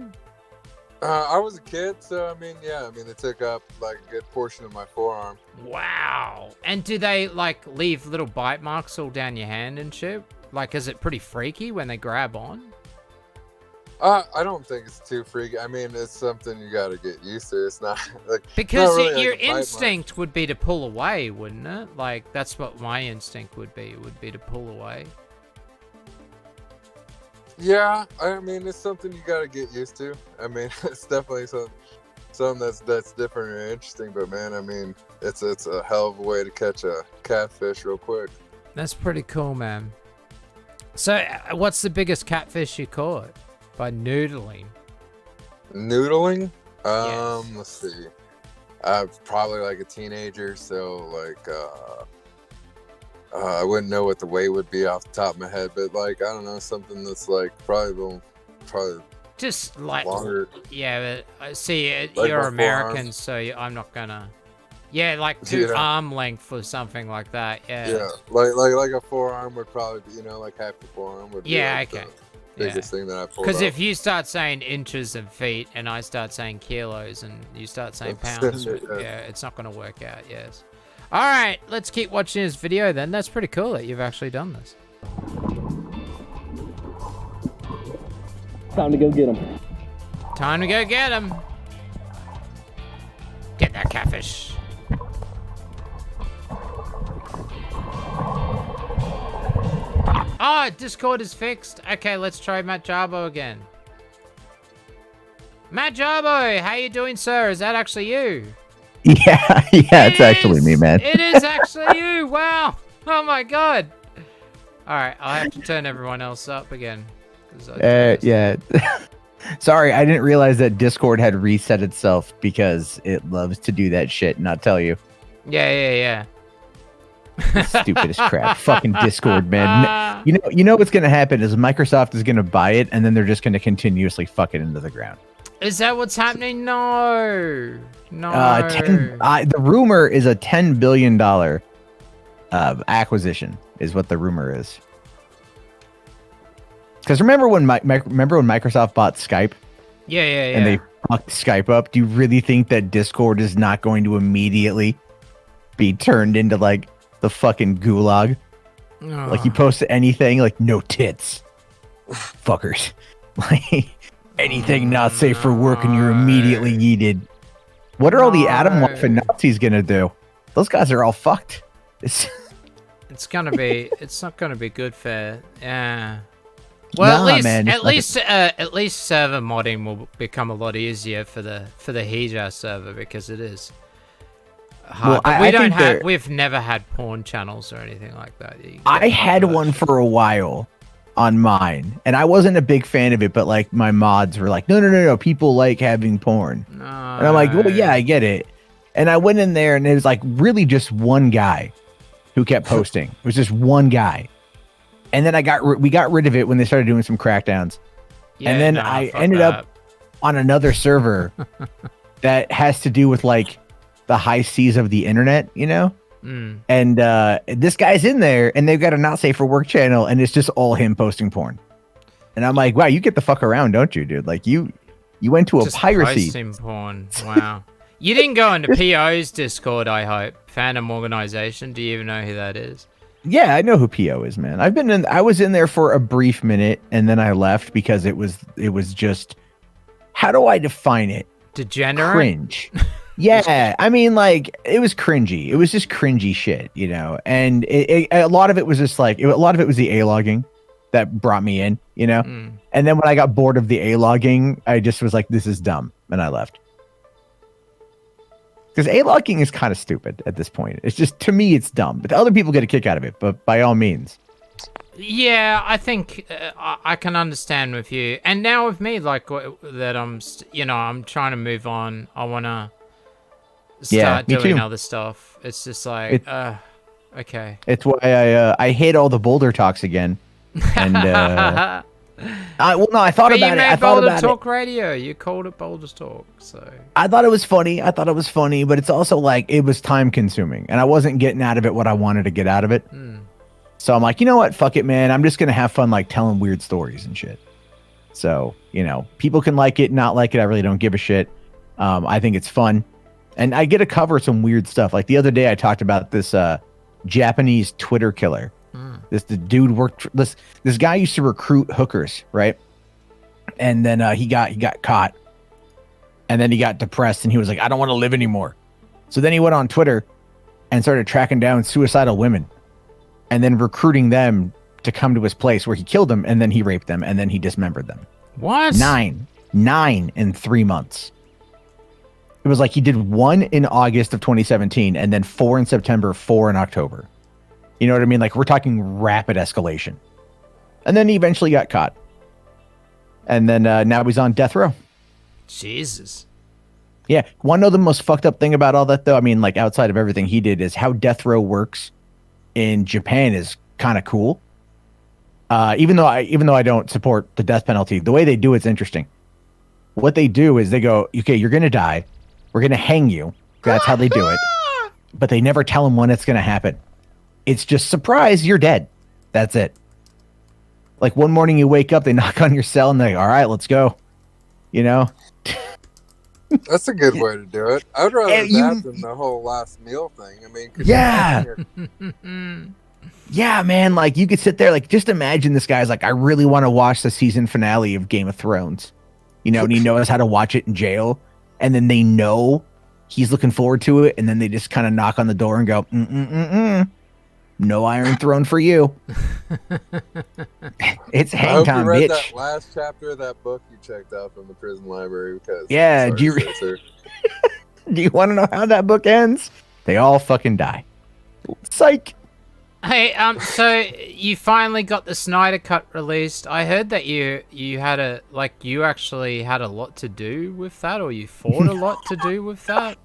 I was a kid, so I mean, they took up like a good portion of my forearm. Wow. And do they like leave little bite marks all down your hand and shit? Like, is it pretty freaky when they grab on? I don't think it's too freaky. I mean, it's something you got to get used to. It's not like Because not really your like a bite mark. instinct would be to pull away, wouldn't it? Like, that's what my instinct would be. It would be to pull away. Yeah, I mean, it's something you got to get used to. I mean, it's definitely something that's different and interesting. But man, I mean, it's a hell of a way to catch a catfish real quick. That's pretty cool, man. So, what's the biggest catfish you caught? By noodling. Noodling? Yes. Let's see. I'm probably like a teenager, so like I wouldn't know what the weight would be off the top of my head, but like I don't know, something that's like probably Just like longer. Yeah, but see, Like you're my American, forearms. so I'm not gonna. Yeah, like two arm length or something like that. Yeah. Yeah, like a forearm would probably be, like half the forearm would be. Yeah, like okay. The biggest thing that I pulled. Because off. if you start saying inches and feet, and I start saying kilos, and you start saying pounds, yeah, it's not gonna work out. Yes. All right, let's keep watching this video then. That's pretty cool that you've actually done this. Time to go get them. Time to go get him. Get that catfish. Oh, Discord is fixed. Okay, let's try Matt Jarbo again. Matt Jarbo, how you doing, sir? Is that actually you? Yeah, it's actually me, man. It is actually you. Wow. Oh my god. All right, I'll have to turn everyone else up again. Yeah. Sorry, I didn't realize that Discord had reset itself because it loves to do that shit, not tell you. Yeah. Stupidest crap. Fucking Discord, man. You know what's gonna happen is Microsoft is gonna buy it and then they're just gonna continuously fuck it into the ground. Is that what's happening? No. The rumor is a $10 billion acquisition is what the rumor is. Because remember when Microsoft bought Skype? Yeah. And they fucked Skype up? Do you really think that Discord is not going to immediately be turned into like the fucking gulag? Like you post anything like no tits, fuckers. Like anything not safe for work and you're immediately yeeted. What are all the Adam Life and Nazis gonna do? Those guys are all fucked. It's not gonna be good for Well, at least server modding will become a lot easier for the Hija server because it is hard. But we've never had porn channels or anything like that. I had one for a while on mine, and I wasn't a big fan of it, but like my mods were like, no, people like having porn. And I'm like, well, yeah, I get it. And I went in there, and it was like really just one guy who kept posting. It was just one guy. And then we got rid of it when they started doing some crackdowns. Yeah, and then I ended up on another server that has to do with like the high seas of the internet, And this guy's in there, and they've got a not safe for work channel, and it's just all him posting porn. And I'm like, wow, you get the fuck around, don't you, dude? Like you went to a piracy. Posting porn. Wow. You didn't go into PO's Discord, I hope. Phantom Organization. Do you even know who that is? Yeah, I know who PO is, man. I was in there for a brief minute, and then I left because it was just, how do I define it? Degenerate? Cringe. Yeah, I mean, like, it was cringy. It was just cringy shit, And a lot of it was just like, a lot of it was the A-logging that brought me in, And then when I got bored of the A-logging, I just was like, this is dumb, and I left. Because A-logging is kind of stupid at this point. It's just, to me, it's dumb. But other people get a kick out of it, but by all means. Yeah, I think I can understand with you, and now with me, like that, I'm trying to move on. I want to start doing other stuff. It's just like, okay. It's why I hate all the Boulder talks again. And I thought but about you made it. I thought Boulder about Talk Radio. You called it Boulder Talk, so I thought it was funny. But it's also like it was time consuming, and I wasn't getting out of it what I wanted to get out of it. So I'm like, you know what? Fuck it, man. I'm just gonna have fun, like telling weird stories and shit. So people can like it, not like it. I really don't give a shit. I think it's fun, and I get to cover some weird stuff. Like the other day, I talked about this Japanese Twitter killer. The dude worked. This guy used to recruit hookers, right? And then he got caught, and then he got depressed, and he was like, I don't want to live anymore. So then he went on Twitter and started tracking down suicidal women, and then recruiting them to come to his place where he killed them, and then he raped them, and then he dismembered them. What? 9 in 3 months. It was like he did 1 in August of 2017, and then 4 in September, 4 in October. You know what I mean? Like, we're talking rapid escalation. And then he eventually got caught. And then now he's on death row. Jesus. Yeah. Want to know the most fucked up thing about all that, though? I mean, like, outside of everything he did, is how death row works in Japan is kind of cool. Even though I don't support the death penalty, the way they do it's interesting. What they do is they go, okay, you're going to die. We're going to hang you. That's how they do it. But they never tell them when it's going to happen. It's just, surprise, you're dead. That's it. Like one morning you wake up, they knock on your cell and they're like, all right, let's go. That's a good way to do it. I'd rather that than the whole last meal thing. I mean, yeah, man. Like you could sit there, like just imagine this guy's like, I really want to watch the season finale of Game of Thrones, and he knows how to watch it in jail. And then they know he's looking forward to it. And then they just kind of knock on the door and go, no Iron Throne for you. It's hang time, you read bitch. That last chapter of that book you checked out from the prison library because do you want to know how that book ends? They all fucking die. Psych. Hey, so you finally got the Snyder Cut released. I heard that you actually had a lot to do with that, or you fought a lot to do with that.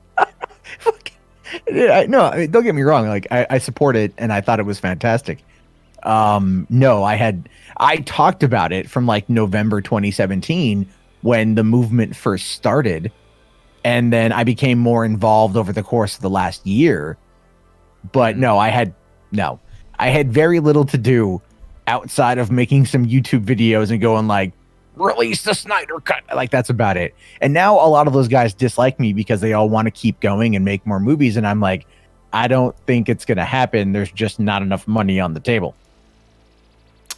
No, I mean, don't get me wrong. Like I support it, and I thought it was fantastic. No, I talked about it from like November 2017 when the movement first started, and then I became more involved over the course of the last year. But no, I had very little to do outside of making some YouTube videos and going like, release the Snyder Cut. Like that's about it. And now a lot of those guys dislike me because they all want to keep going and make more movies. And I'm like, I don't think it's going to happen. There's just not enough money on the table.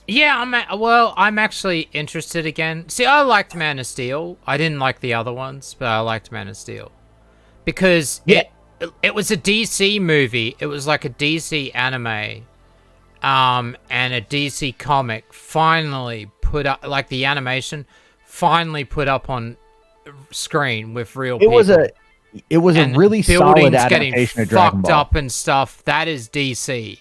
Yeah, I'm actually interested again. See, I liked Man of Steel. I didn't like the other ones, but I liked Man of Steel. Because it was a DC movie. It was like a DC anime. And a DC comic finally put up, like the animation, finally put up on screen with real people. It was a really solid adaptation of Dragon Ball. Fucked up and stuff. That is DC.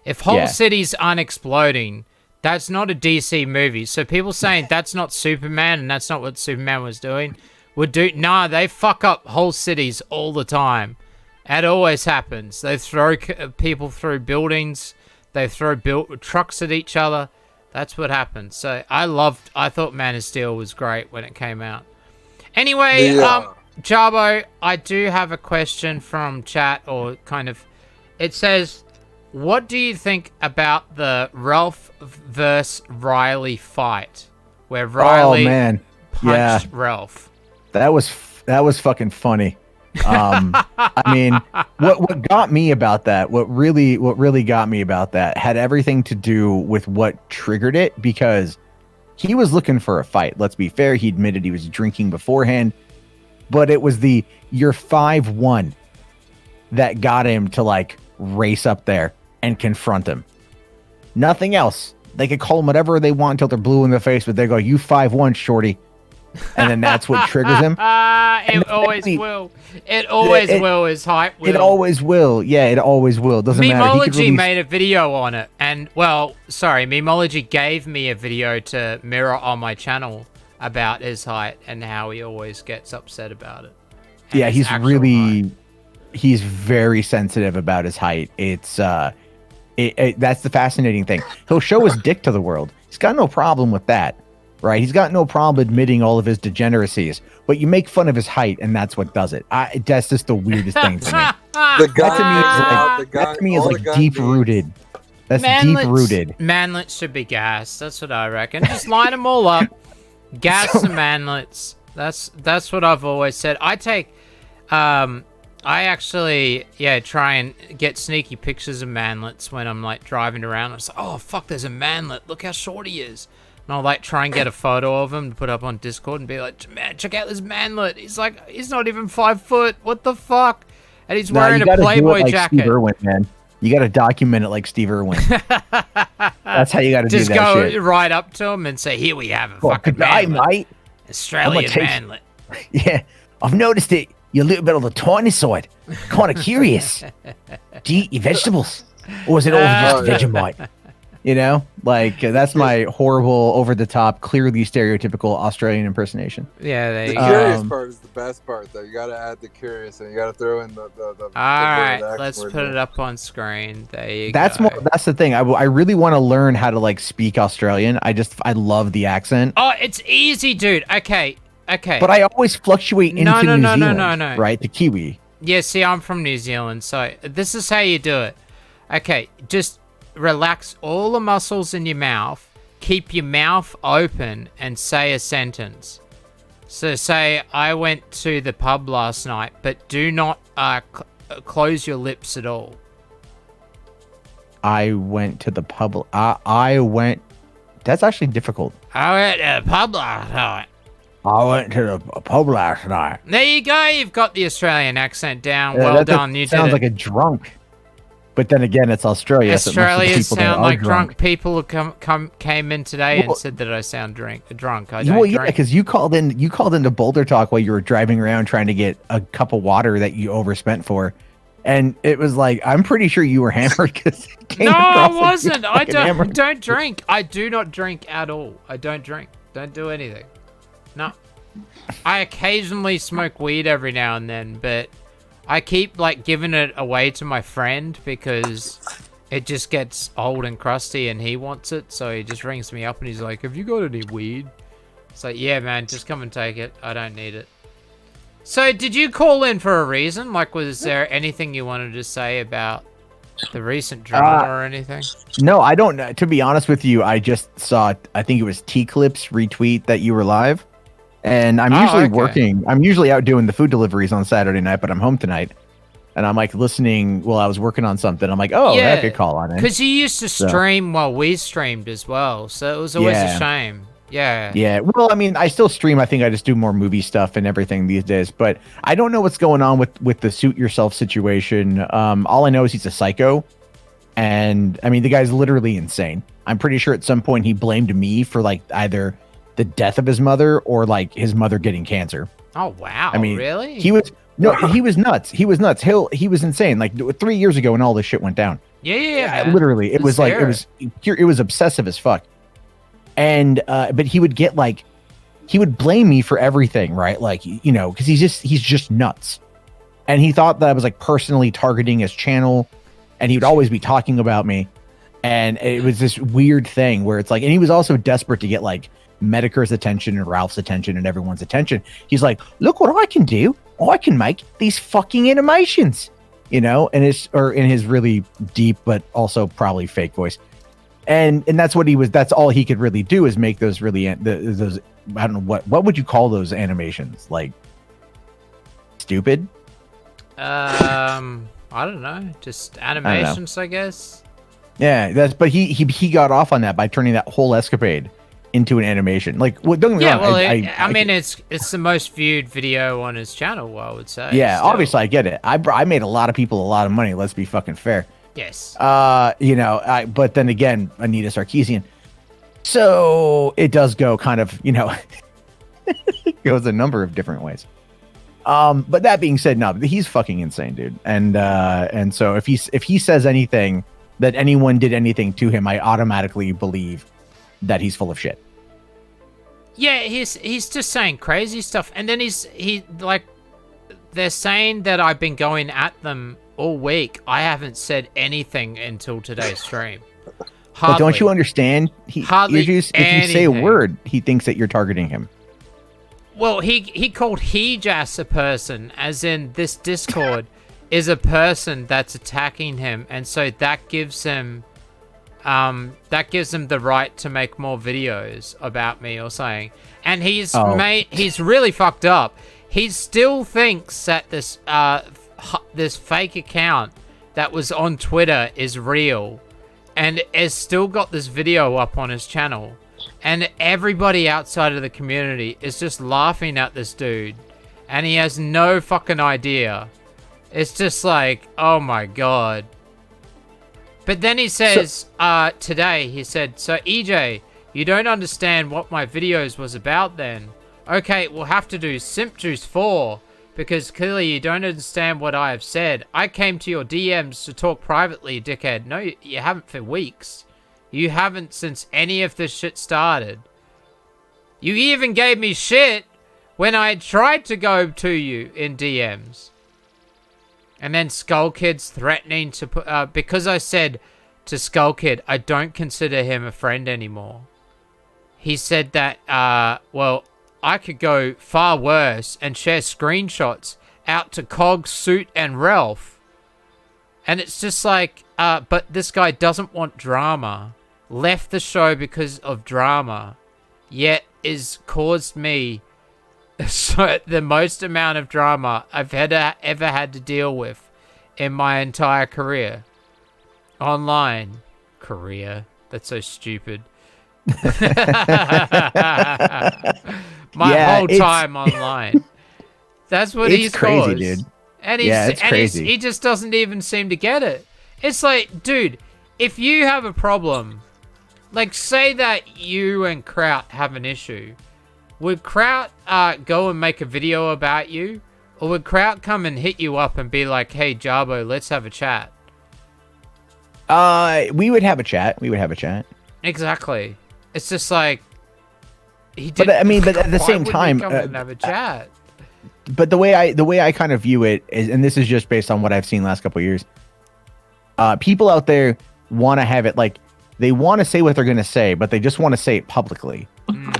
If whole cities aren't exploding, that's not a DC movie. So people saying that's not Superman and that's not what Superman was doing, they fuck up whole cities all the time. It always happens. They throw people through buildings. They throw trucks at each other. That's what happens. So I thought Man of Steel was great when it came out. Anyway, Jarbo, I do have a question from chat, or kind of, it says, what do you think about the Ralph versus Riley fight, where Riley punched Ralph? That was fucking funny. I mean, what got me about that, what really got me about that had everything to do with what triggered it, because he was looking for a fight. Let's be fair. He admitted he was drinking beforehand, but it was you're 5'1" that got him to like race up there and confront him. Nothing else. They could call him whatever they want until they're blue in the face, but they go, you 5'1", shorty. and then that's what triggers him. It always will. It always will. His height will. It always will. Yeah, it always will. Doesn't matter. Memology made a video on it, and Memology gave me a video to mirror on my channel about his height and how he always gets upset about it. Yeah, he's very sensitive about his height. It's that's the fascinating thing. He'll show his dick to the world. He's got no problem with that, right? He's got no problem admitting all of his degeneracies, but you make fun of his height, and that's what does it. That's just the weirdest thing to me. That to me is like deep rooted. That's deep rooted. Manlets should be gassed. That's what I reckon. Just line them all up. Gas the manlets. That's what I've always said. I actually try and get sneaky pictures of manlets when I'm like driving around. I was like, oh fuck, there's a manlet. Look how short he is. And I'll like try and get a photo of him to put up on Discord and be like, man, check out this manlet. He's not even 5 foot. What the fuck? And he's wearing a Playboy jacket. Steve Irwin, man. You got to document it like Steve Irwin. That's how you got to do that shit. Just go right up to him and say, here we have a fucking manlet. Mate. Australian manlet. Yeah, I've noticed it. You're a little bit on the tiny side. Kind of curious. Do you eat your vegetables? Or is it all just Vegemite? You know? Like, that's my horrible, over-the-top, clearly stereotypical Australian impersonation. Yeah, the curious part is the best part, though. You got to add the curious, and you got to throw in the all right, let's put it up on screen. There you go. That's the thing. I really want to learn how to, like, speak Australian. I love the accent. Oh, it's easy, dude. Okay. But I always fluctuate into New Zealand, no. right? The Kiwi. Yeah, see, I'm from New Zealand, so this is how you do it. Okay, just relax all the muscles in your mouth, keep your mouth open, and say a sentence. So say, I went to the pub last night, but do not close your lips at all. I went to the pub. I went... That's actually difficult. I went to the pub last night. I went to the pub last night. There you go. You've got the Australian accent down. Well done. You did it. Sounds like a drunk. But then again, it's Australia. Australia sound like drunk people who came in today and said that I sound drunk. I don't drink. Because you called into Boulder Talk while you were driving around trying to get a cup of water that you overspent for. And it was like, I'm pretty sure you were hammered because no, I wasn't. I don't drink. I do not drink at all. I don't drink. Don't do anything. No. I occasionally smoke weed every now and then, but I keep like giving it away to my friend because it just gets old and crusty and he wants it, so he just rings me up and he's like, have you got any weed? It's like, yeah man, just come and take it. I don't need it. So did you call in for a reason? Like, was there anything you wanted to say about the recent drama or anything? No, I don't. To be honest with you, I just saw, I think it was T-Clips retweet that you were live. And I'm usually working. I'm usually out doing the food deliveries on Saturday night, but I'm home tonight. And I'm like listening while I was working on something. I'm like, oh, yeah, that could call on it. Because you used to stream while we streamed as well. So it was always a shame. Yeah. Yeah. Well, I mean, I still stream. I think I just do more movie stuff and everything these days. But I don't know what's going on with the suit yourself situation. All I know is he's a psycho. And I mean, the guy's literally insane. I'm pretty sure at some point he blamed me for like either the death of his mother or like his mother getting cancer. Oh wow! I mean, really? He was nuts. He was nuts. He was insane. Like 3 years ago when all this shit went down. Yeah. Literally, it was like it was obsessive as fuck. And but he would get like, he would blame me for everything, right? Like, you know, because he's just nuts. And he thought that I was like personally targeting his channel, and he would always be talking about me. And it was this weird thing where it's like, and he was also desperate to get like Medicare's attention and Ralph's attention and everyone's attention. He's like, look what I can do. I can make these fucking animations, you know, and in his really deep, but also probably fake voice. And that's what that's all he could really do is make those really, those, I don't know, what would you call those animations? Like stupid? I don't know. Just animations, I guess. Yeah, but he got off on that by turning that whole escapade into an animation. Like, well, don't get me wrong. Well, I mean, it's the most viewed video on his channel, I would say. Yeah, still. Obviously, I get it. I made a lot of people a lot of money. Let's be fucking fair. Yes. You know, but then again, Anita Sarkeesian. So it does go kind of, you know, It goes a number of different ways. But that being said, no, he's fucking insane, dude. And so if he says anything that anyone did anything to him, I automatically believe that he's full of shit. Yeah, he's just saying crazy stuff, and then they're saying that I've been going at them all week. I haven't said anything until today's stream. But don't you understand? Hardly if you say a word, he thinks that you're targeting him. Well, he called Hejas a person, as in this Discord is a person that's attacking him, and so that gives him the right to make more videos about me or something. And he's really fucked up. He still thinks that this fake account that was on Twitter is real, and has still got this video up on his channel. And everybody outside of the community is just laughing at this dude, and he has no fucking idea. It's just like, oh my god. But then he says, today, he said, so EJ, you don't understand what my videos was about then. Okay, we'll have to do Simp Juice 4, because clearly you don't understand what I have said. I came to your DMs to talk privately, dickhead. No, you haven't for weeks. You haven't since any of this shit started. You even gave me shit when I tried to go to you in DMs. And then Skull Kid's threatening to put... because I said to Skull Kid, I don't consider him a friend anymore. He said that, well, I could go far worse and share screenshots out to Cog, Suit, and Ralph. And it's just like, but this guy doesn't want drama. Left the show because of drama, yet is caused me the most amount of drama I've ever had to deal with in my entire career. Online career. That's so stupid. My whole time online. That's what he's crazy, caused. dude. And it's crazy. He just doesn't even seem to get it. It's like, dude, if you have a problem, like say that you and Kraut have an issue, would Kraut go and make a video about you? Or would Kraut come and hit you up and be like, hey, Jarbo, let's have a chat? We would have a chat. Exactly. It's just like... But at the same time... come and have a chat? But the way I kind of view it is, and this is just based on what I've seen last couple of years, people out there want to have it like, they want to say what they're going to say, but they just want to say it publicly,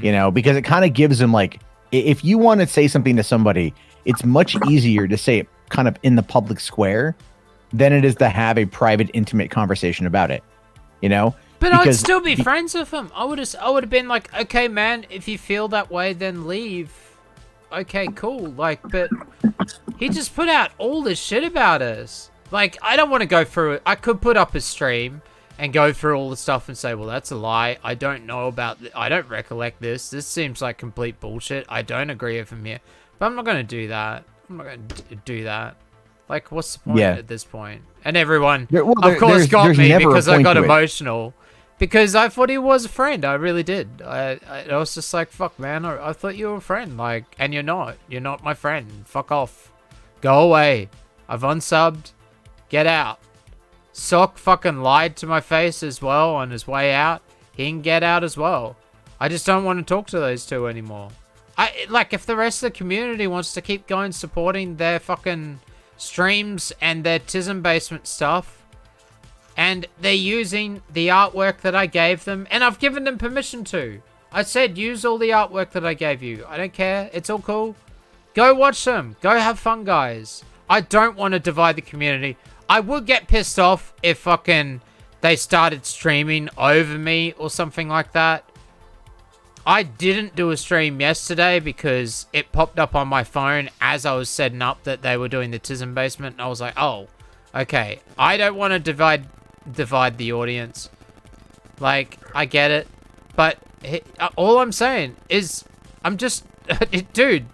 you know, because it kind of gives them like, if you want to say something to somebody, it's much easier to say it kind of in the public square than it is to have a private, intimate conversation about it, you know? But I'd still be friends with him. I would have been like, okay, man, if you feel that way, then leave. Okay, cool. Like, but he just put out all this shit about us. Like, I don't want to go through it. I could put up a stream and go through all the stuff and say, well, that's a lie. I don't know about I don't recollect this. This seems like complete bullshit. I don't agree with him here. But I'm not going to do that. I'm not going to do that. Like, what's the point at this point? And everyone, of course, got me because I got emotional. Because I thought he was a friend. I really did. I was just like, fuck, man. I thought you were a friend. Like, and you're not. You're not my friend. Fuck off. Go away. I've unsubbed. Get out. Sock fucking lied to my face as well on his way out. He can get out as well. I just don't want to talk to those two anymore. Like, if the rest of the community wants to keep going supporting their fucking streams and their Tism Basement stuff, and they're using the artwork that I gave them, and I've given them permission to. I said, use all the artwork that I gave you. I don't care. It's all cool. Go watch them. Go have fun, guys. I don't want to divide the community. I would get pissed off if fucking they started streaming over me or something like that. I didn't do a stream yesterday because it popped up on my phone as I was setting up that they were doing the Tism Basement, and I was like, oh, okay. I don't want to divide the audience. Like, I get it. But all I'm saying is, I'm just... dude,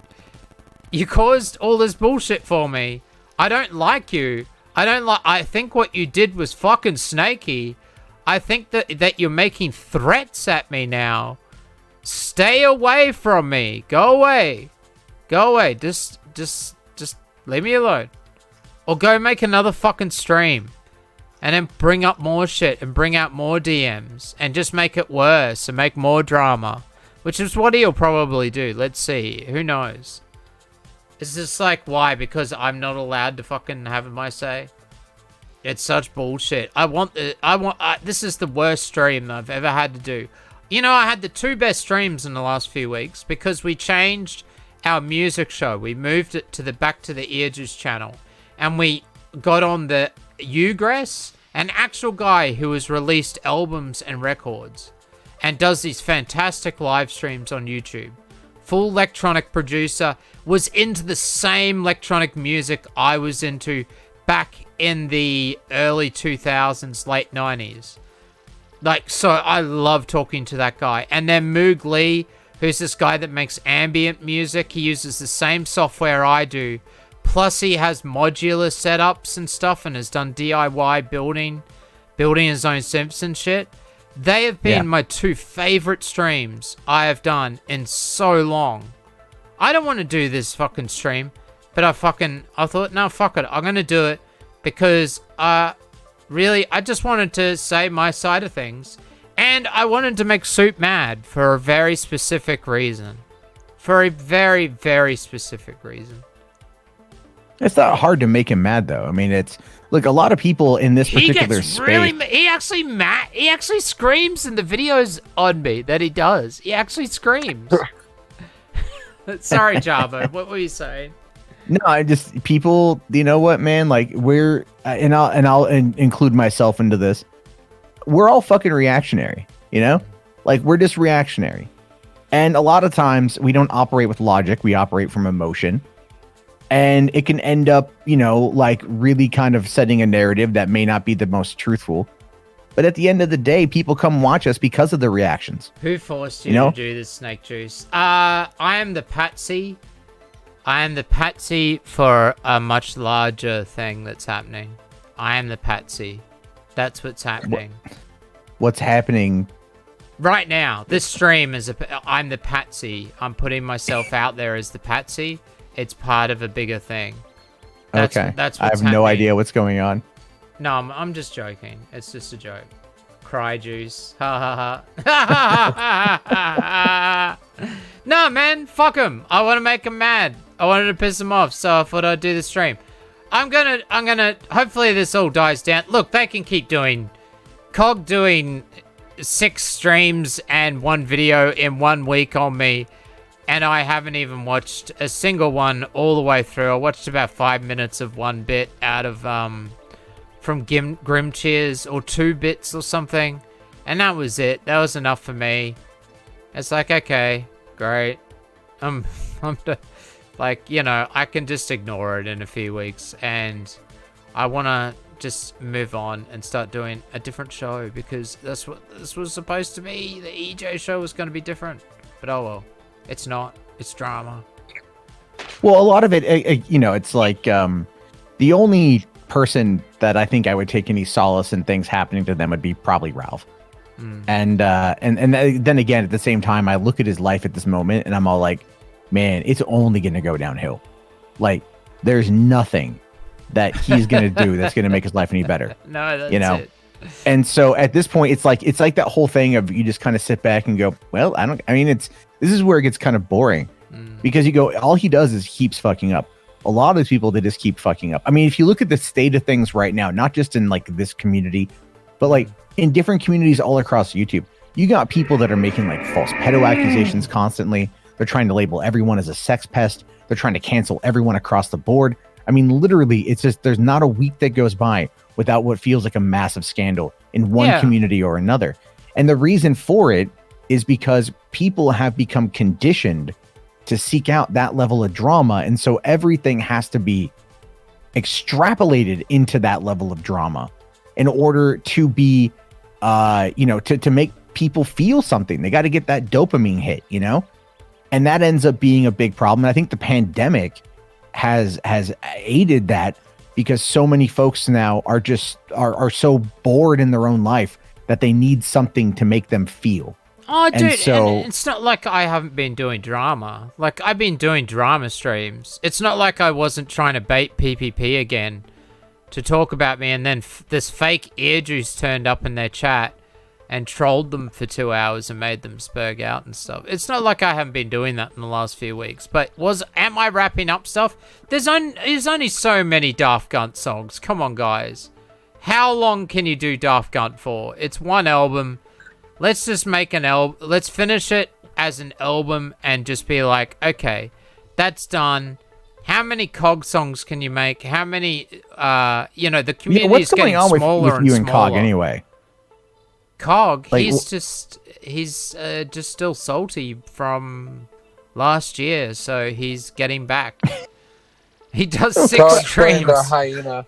you caused all this bullshit for me. I don't like you. I think what you did was fucking snaky. I think that you're making threats at me now. Stay away from me. Go away. Go away. Just leave me alone. Or go make another fucking stream. And then bring up more shit and bring out more DMs. And just make it worse and make more drama. Which is what he'll probably do. Let's see. Who knows? It's just like, why? Because I'm not allowed to fucking have my say? It's such bullshit. This is the worst stream I've ever had to do. You know, I had the 2 best streams in the last few weeks because we changed our music show. We moved it to back to the EarJuice channel. And we got on the Ugress, an actual guy who has released albums and records and does these fantastic live streams on YouTube. Full electronic producer, was into the same electronic music I was into back in the early 2000s, late 90s. Like, so I love talking to that guy. And then Moog Lee, who's this guy that makes ambient music. He uses the same software I do. Plus he has modular setups and stuff and has done DIY building his own synths and shit. They have been my 2 favorite streams I have done in so long. I don't want to do this fucking stream, but I thought, no, fuck it. I'm going to do it because, really, I just wanted to say my side of things. And I wanted to make Soup mad for a very specific reason. For a very, very specific reason. It's not hard to make him mad, though. I mean, it's... Look, a lot of people in this particular space... He actually screams in the videos on me that he does. He actually screams. Sorry, Java. What were you saying? No, I just... People... You know what, man? Like, we're... And I'll include myself into this. We're all fucking reactionary, you know? Like, we're just reactionary. And a lot of times, we don't operate with logic. We operate from emotion. And it can end up, you know, like really kind of setting a narrative that may not be the most truthful. But at the end of the day, people come watch us because of the reactions. Who forced you to do this, Snake Juice? I am the patsy. I am the patsy for a much larger thing that's happening. I am the patsy. That's what's happening. What's happening? Right now, this stream is I'm the patsy. I'm putting myself out there as the patsy. It's part of a bigger thing. That's I what's have happening. no idea what's going on. No, I'm just joking. It's just a joke. Cry juice. Ha ha ha. No, man. Fuck him. I want to make him mad. I wanted to piss him off, so I thought I'd do the stream. I'm gonna. Hopefully this all dies down. Look, they can keep doing. Cog doing 6 streams and 1 video in 1 week on me. And I haven't even watched a single one all the way through. I watched about 5 minutes of 1 bit out of, from Grim Cheers, or 2 bits or something. And that was it. That was enough for me. It's like, okay, great. Like, you know, I can just ignore it in a few weeks. And I want to just move on and start doing a different show. Because that's what this was supposed to be. The EJ show was going to be different. But oh well. It's not. It's drama. Well, a lot of it, you know, it's like the only person that I think I would take any solace in things happening to them would be probably Ralph. And then again, at the same time, I look at his life at this moment and I'm all like, man, it's only going to go downhill. Like, there's nothing that he's going to do that's going to make his life any better. No, that's it. And so at this point, it's like that whole thing of you just kind of sit back and go, well, this is where it gets kind of boring because you go, all he does is he keeps fucking up. A lot of people, they just keep fucking up. I mean, if you look at the state of things right now, not just in like this community, but like in different communities all across YouTube, you got people that are making like false pedo accusations constantly. They're trying to label everyone as a sex pest. They're trying to cancel everyone across the board. I mean, literally, it's just, there's not a week that goes by without what feels like a massive scandal in one community or another. And the reason for it is because people have become conditioned to seek out that level of drama. And so everything has to be extrapolated into that level of drama in order to be, to make people feel something. They got to get that dopamine hit, you know? And that ends up being a big problem. And I think the pandemic has aided that because so many folks now are just are so bored in their own life that they need something to make them feel. Oh, dude, And so and it's not like I haven't been doing drama. Like, I've been doing drama streams. It's not like I wasn't trying to bait PPP again to talk about me, and then this fake EarJuice turned up in their chat and trolled them for 2 hours and made them spurg out and stuff. It's not like I haven't been doing that in the last few weeks. But am I wrapping up stuff? There's only so many Daft Gunt songs. Come on, guys. How long can you do Daft Gunt for? It's one album. Let's just make an album. Let's finish it as an album and just be like, okay, that's done. How many COG songs can you make? How many, the community is getting smaller and you smaller. and COG anyway? COG, Like, he's just still salty from last year, so he's getting back. He does 6 streams.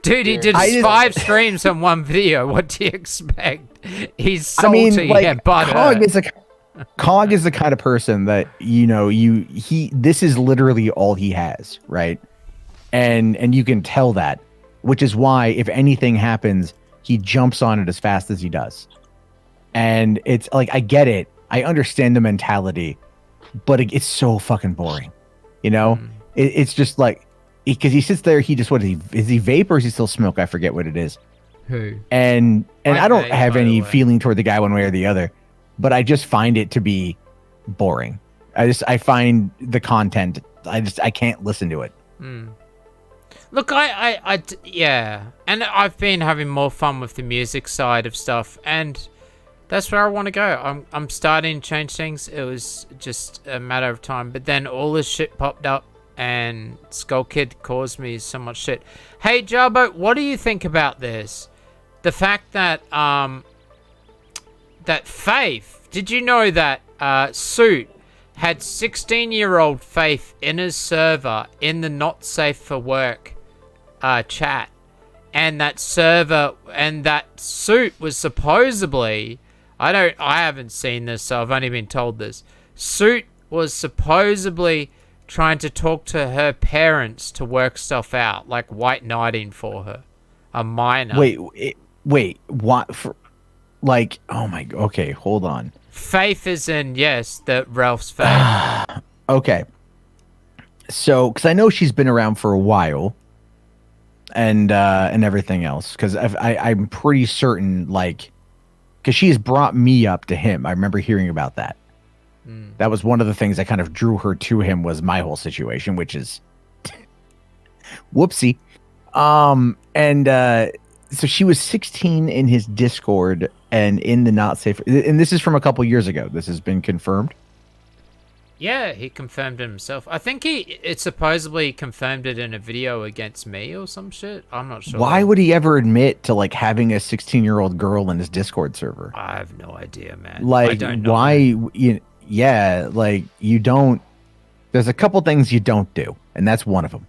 Dude, he did 5 streams on one video. What do you expect? He's salty and butthurt. COG is the kind of person that, this is literally all he has, right? And you can tell that, which is why if anything happens, he jumps on it as fast as he does. And it's like, I get it. I understand the mentality, but it's so fucking boring. It's just like, because he sits there, is he vape or is he still smoke? I forget what it is. Who? And I don't have any feeling toward the guy one way or the other, but I just find it to be boring. I find the content, I can't listen to it. Look, yeah, and I've been having more fun with the music side of stuff, and that's where I want to go. I'm starting to change things. It was just a matter of time, but then all this shit popped up, and Skull Kid caused me so much shit. Hey, Jarbo, what do you think about this? The fact that that Faith, did you know that Suit had 16-year-old Faith in his server in the not safe for work chat, and that server and that Suit was supposedly, I haven't seen this, so I've only been told this. Suit was supposedly trying to talk to her parents to work stuff out, like white knighting for her, a minor. Wait, what? Oh my, okay, hold on. Faith is in, yes, the Ralph's Faith. Okay. So, because I know she's been around for a while, and everything else, because I'm pretty certain, because she has brought me up to him. I remember hearing about that. That was one of the things that kind of drew her to him, was my whole situation, which is whoopsie. So she was 16 in his Discord and in the not safe. And this is from a couple years ago. This has been confirmed. Yeah, he confirmed it himself. I think it supposedly confirmed it in a video against me or some shit. I'm not sure. Why would he ever admit to having a 16-year-old girl in his Discord server? I have no idea, man. I don't know. Why? You don't. There's a couple things you don't do, and that's one of them.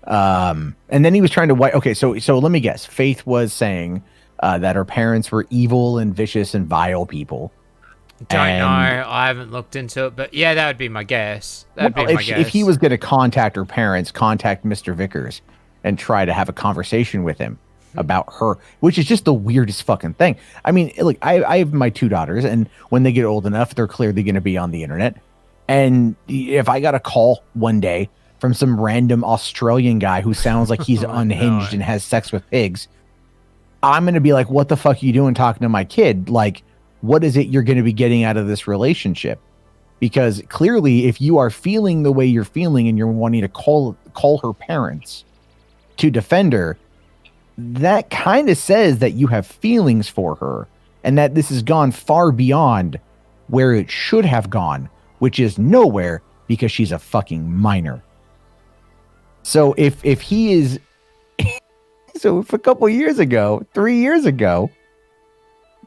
And then he was trying to okay, so let me guess. Faith was saying that her parents were evil and vicious and vile people. Don't know. I haven't looked into it, but yeah, that would be my guess. If he was going to contact her parents, contact Mr. Vickers and try to have a conversation with him about her, which is just the weirdest fucking thing. I mean, look, I have my 2 daughters, and when they get old enough, they're clearly going to be on the internet. And if I got a call one day from some random Australian guy who sounds like he's unhinged and has sex with pigs, I'm going to be like, what the fuck are you doing talking to my kid? What is it you're going to be getting out of this relationship? Because clearly, if you are feeling the way you're feeling and you're wanting to call her parents to defend her, that kind of says that you have feelings for her and that this has gone far beyond where it should have gone, which is nowhere, because she's a fucking minor. So if he is, so if a couple years ago, 3 years ago,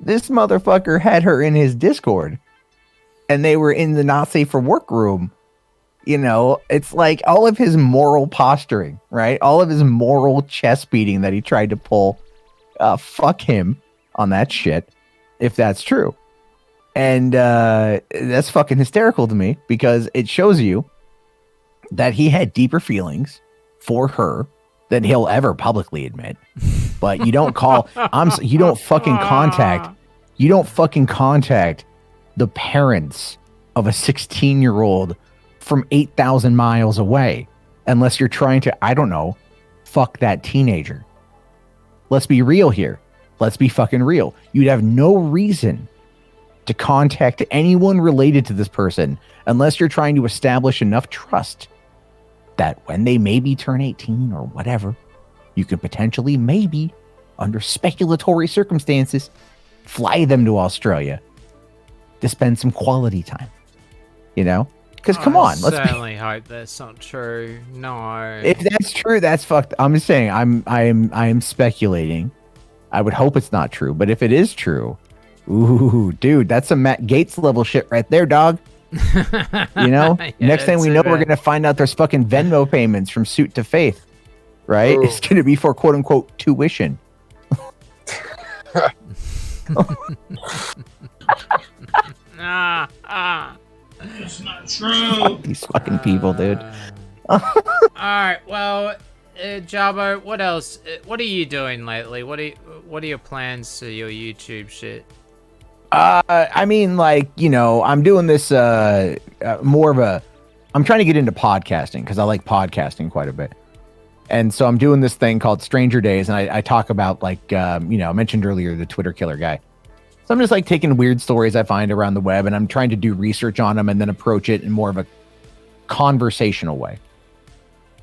this motherfucker had her in his Discord and they were in the not safe for work room, it's like all of his moral posturing, right? All of his moral chest beating that he tried to pull, fuck him on that shit, if that's true. And that's fucking hysterical to me, because it shows you that he had deeper feelings for her than he'll ever publicly admit. But you don't call, you don't fucking contact the parents of a 16-year-old from 8,000 miles away, unless you're trying to, I don't know, fuck that teenager. Let's be real here. Let's be fucking real. You'd have no reason to contact anyone related to this person unless you're trying to establish enough trust that when they maybe turn 18 or whatever, you could potentially, maybe, under speculatory circumstances, fly them to Australia to spend some quality time. You know? Because come on, let's certainly hope that's not true. No. If that's true, that's fucked. I'm just saying, I am speculating. I would hope it's not true, but if it is true, ooh, dude, that's some Matt Gates level shit right there, dog. You know? Yeah, next thing we know, we're gonna find out there's fucking Venmo payments from Suit to Faith. Right? Ooh. It's gonna be for quote unquote tuition. It's not true. These fucking people, dude. All right, well, Jabo, what else? What are you doing lately? What are your plans to your YouTube shit? I mean, like, you know, I'm doing this more of a. I'm trying to get into podcasting because I like podcasting quite a bit. And so I'm doing this thing called Stranger Days, and I talk about, like, you know, I mentioned earlier the Twitter killer guy. So I'm just like taking weird stories I find around the web, and I'm trying to do research on them and then approach it in more of a conversational way.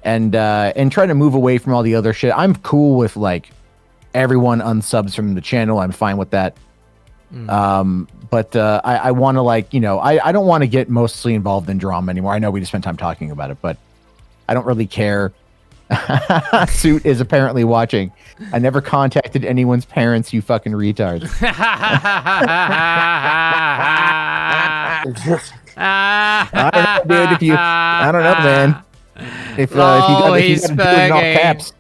And try to move away from all the other shit. I'm cool with, like, everyone unsubs from the channel. I'm fine with that. But I want to, like, you know, I don't want to get mostly involved in drama anymore. I know we just spent time talking about it, but I don't really care. Suit is apparently watching. I never contacted anyone's parents, you fucking retards. I don't know, dude. I don't know, man. If you gotta put it in all caps,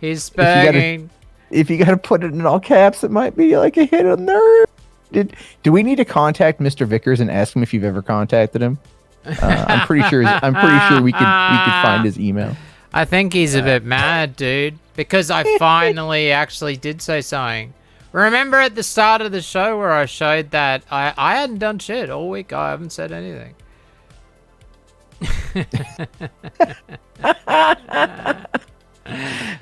he's spagging. If you gotta put it in all caps, it might be like a hit on nerve. Do we need to contact Mr. Vickers and ask him if you've ever contacted him? I'm pretty sure we could find his email. I think he's a bit mad, dude, because I finally actually did say something. Remember at the start of the show where I showed that I hadn't done shit all week. I haven't said anything.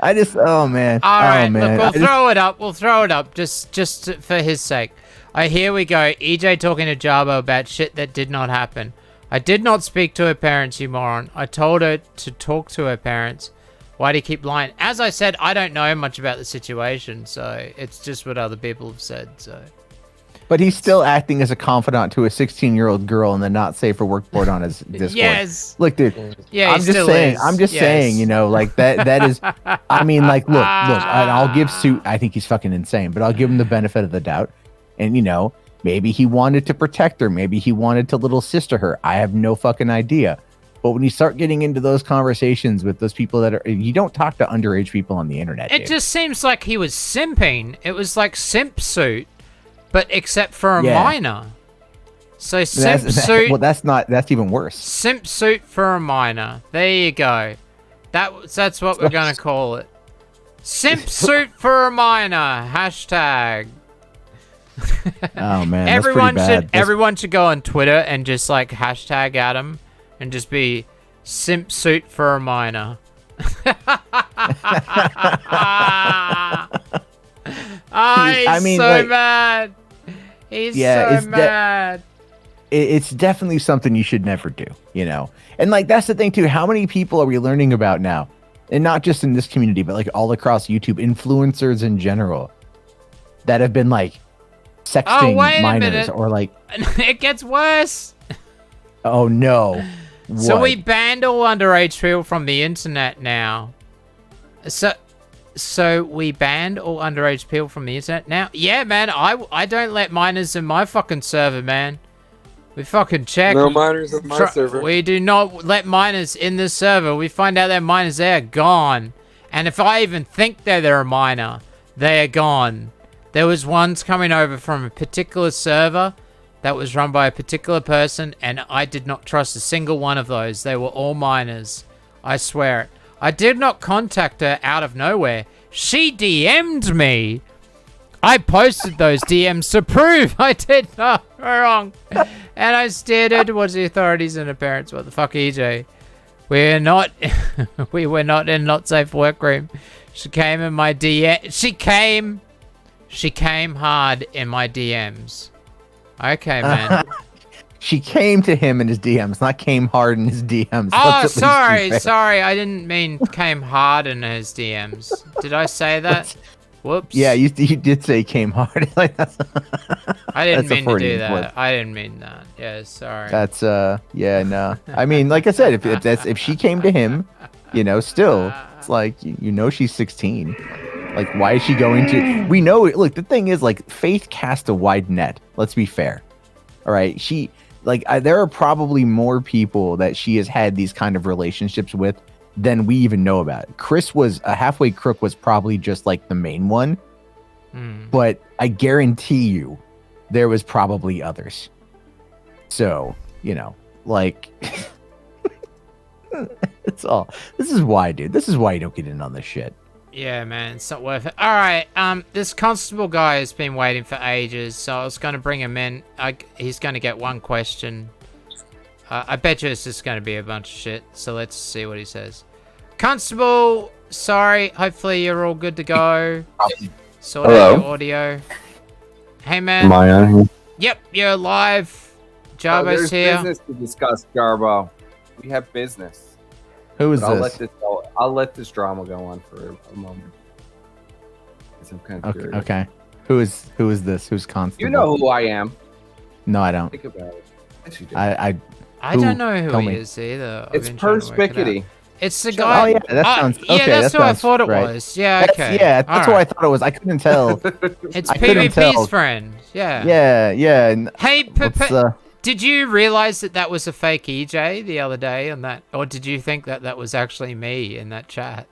I just, oh man. All right, man. Look, we'll throw it up. We'll throw it up just for his sake. Here we go. EJ talking to Jabo about shit that did not happen. I did not speak to her parents, you moron. I told her to talk to her parents. Why do you keep lying? As I said, I don't know much about the situation, so it's just what other people have said. So, but he's still acting as a confidant to a 16-year-old girl in the not safe for work board on his Discord. Yes. Look, dude. Yeah, I'm just saying. I'm just saying. You know, like that is. I mean, like, look. I'll give Suit. I think he's fucking insane, but I'll give him the benefit of the doubt. And you know, maybe he wanted to protect her. Maybe he wanted to little sister her. I have no fucking idea. But when you start getting into those conversations with those people that are, you don't talk to underage people on the internet. It just seems like he was simping. It was like Simp Suit, but except for a minor. So Simp Suit. Well, that's even worse. Simp Suit for a minor. There you go. That's what we're gonna call it. Simp Suit for a minor. Hashtag. Oh man, everyone should go on Twitter and just like hashtag Adam and just be Simp Suit for a minor. He's so mad. He's so mad. It's definitely something you should never do, you know. And like that's the thing too. How many people are we learning about now? And not just in this community, but like all across YouTube, influencers in general that have been like sexting minors or like it gets worse. Oh no. So we banned all underage people from the internet now. So we banned all underage people from the internet now? Yeah, man, I don't let minors in my fucking server, man. We fucking check. No minors in my server. We do not let minors in the server. We find out they're minors, they are gone. And if I even think they're a minor, they are gone. There was ones coming over from a particular server that was run by a particular person, and I did not trust a single one of those. They were all minors. I swear it. I did not contact her out of nowhere. She DM'd me I posted those DMs to prove I did not wrong. And I stated towards the authorities and her parents. What the fuck, EJ? We're not, we were not in not safe workroom. She came in my DM. She came hard in my DMs. Okay, man. She came to him in his DMs, not came hard in his DMs. Oh, sorry. I didn't mean came hard in his DMs. Did I say that? Whoops. Yeah, you did say came hard. Like I didn't mean to do that. I didn't mean that. Yeah, sorry. That's yeah, no. I mean, like I said, if she came to him, you know, still, it's like you know she's 16. Like, why is she going to? We know. Look, the thing is, like, Faith cast a wide net. Let's be fair. All right, there are probably more people that she has had these kind of relationships with than we even know about. Chris was a halfway crook, was probably just like the main one, but I guarantee you, there was probably others. So you know, like, it's all. This is why, dude. This is why you don't get in on this shit. Yeah, man, it's not worth it. All right, this constable guy has been waiting for ages, so I was going to bring him in. He's going to get one question. I bet you it's just going to be a bunch of shit, so let's see what he says. Constable, sorry, hopefully you're all good to go. Sort out your audio. Hey, man. Am I on here? Yep, you're live. Jarbo's here. There's business to discuss, Jarbo. We have business. Who is I'll this? I'll let this drama go on for a moment. I'm kind of curious. Okay. Who is this? Who's Constable? You know who I am. No, I don't. Think about it. Yes, you do. I don't know who he is either. It's Perspicuity. It's the guy. Oh yeah, that sounds. Okay, yeah, that's who I thought it right. was. Yeah, okay. That's what I thought it was. I couldn't tell. It's PvP's friend. Yeah. Yeah. Hey, did you realize that was a fake EJ the other day on that, or did you think that was actually me in that chat?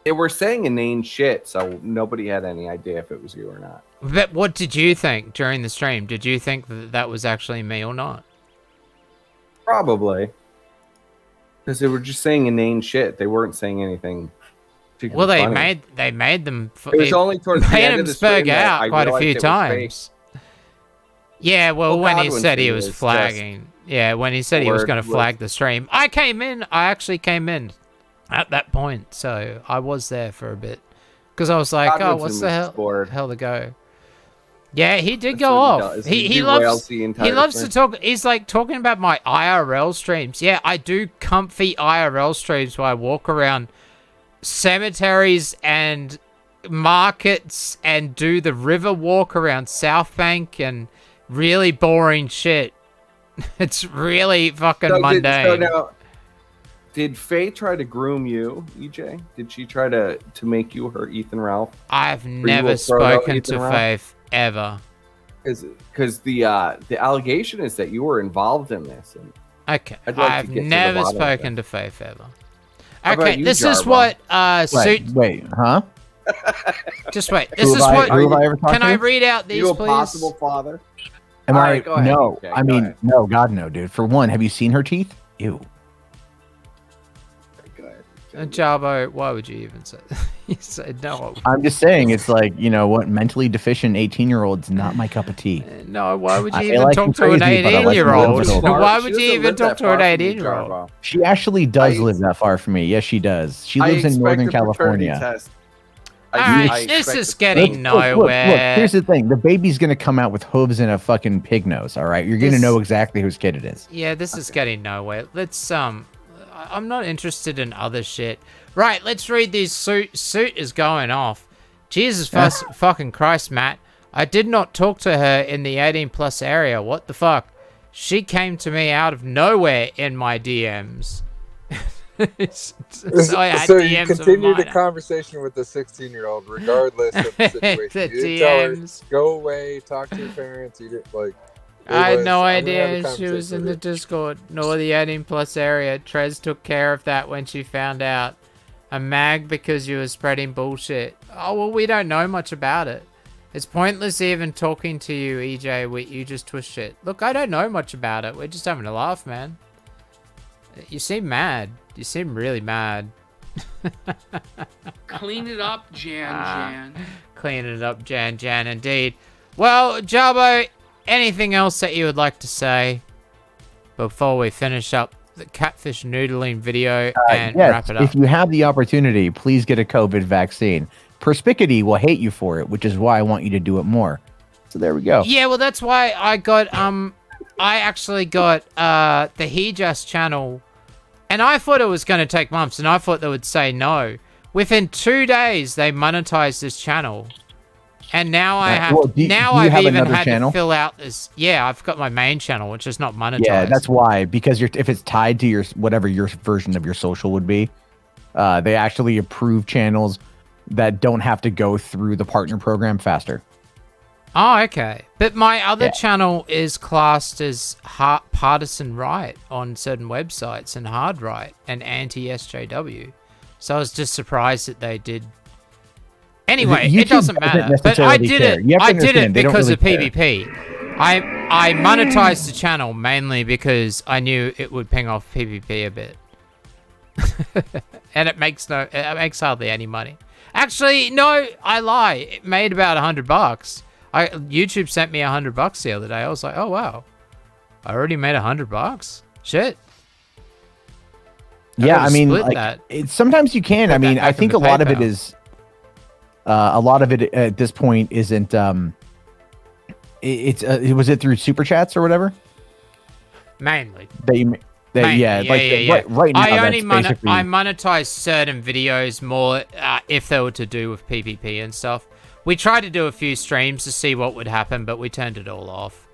They were saying inane shit, so nobody had any idea if it was you or not. But what did you think during the stream? Did you think that was actually me or not? Probably. Because they were just saying inane shit. They weren't saying anything. Well, they funny. made them. It was only towards the end of the stream that I quite a few realized it was times. Yeah, well, when he said he was flagging. Yeah, when he said he was going to flag the stream. I actually came in at that point, so I was there for a bit. Because I was like, what's the hell to go? Yeah, he did go off. He loves to talk. He's like talking about my IRL streams. Yeah, I do comfy IRL streams where I walk around cemeteries and markets and do the river walk around South Bank and really boring shit. It's really fucking mundane. Did Faye try to groom you, EJ? Did she try to make you her Ethan Ralph? I've never spoken to Faith ever. Because the allegation is that you were involved in this. And okay, I've never spoken to Faith ever. Okay, this is what suit. Wait, huh? Just wait. This is what. Can I read out these, you please? Possible father. Am I? Go ahead. No, Okay, I mean, no, God, no, dude. For one, have you seen her teeth? Ew. Jarbo, why would you even say that? You said no. I'm just saying, it's like, you know what, mentally deficient 18-year-old's not my cup of tea. No, why would you even talk to an 18-year-old? Why would you even talk to an 18-year-old? She actually does live that far from me. Yes, she does. She lives in Northern California. Alright, this is getting nowhere. Look, here's the thing. The baby's going to come out with hooves and a fucking pig nose, all right? You're going to know exactly whose kid it is. Yeah, this is getting nowhere. Let's, I'm not interested in other shit. Right, let's read these. Suit is going off. Jesus fucking Christ, Matt. I did not talk to her in the 18+ area. What the fuck? She came to me out of nowhere in my DMs. So you continue the conversation with the 16-year-old regardless of the situation. You didn't tell her, go away, talk to your parents. You didn't, like... I had no idea she was in the Discord, nor the 18+ area. Trez took care of that when she found out. A mag because you were spreading bullshit. Oh, well, we don't know much about it. It's pointless even talking to you, EJ. You just twist shit. Look, I don't know much about it. We're just having a laugh, man. You seem mad. You seem really mad. Clean it up, Jan. Clean it up, Jan, indeed. Well, Jarbo, anything else that you would like to say before we finish up the catfish noodling video and yes, wrap it up? if you have the opportunity, please get a COVID vaccine. Perspicity will hate you for it, which is why I want you to do it more. So there we go. Yeah, well, that's why I got, I actually got, the HeJust channel, and I thought it was going to take months, and I thought they would say no. Within 2 days, they monetized this channel. And now I have, I've even had to fill out this. Yeah, I've got my main channel, which is not monetized. Yeah, that's why, because if it's tied to your, whatever your version of your social would be, they actually approve channels that don't have to go through the partner program faster. Oh, okay. But my other channel is classed as partisan right on certain websites and hard right and anti-SJW. So I was just surprised that they did. Anyway, it doesn't matter. But I did it. I did it because of PvP. I monetized the channel mainly because I knew it would ping off PvP a bit. And it makes hardly any money. Actually, no, I lie. It made about $100. YouTube sent me $100 the other day. I was like, oh wow, I already made $100. Shit. Yeah, I mean, like, sometimes you can. I mean, I think a lot of it is. A lot of it at this point isn't. Was it through super chats or whatever? Mainly. Right now. I monetize certain videos more if they were to do with PvP and stuff. We tried to do a few streams to see what would happen, but we turned it all off.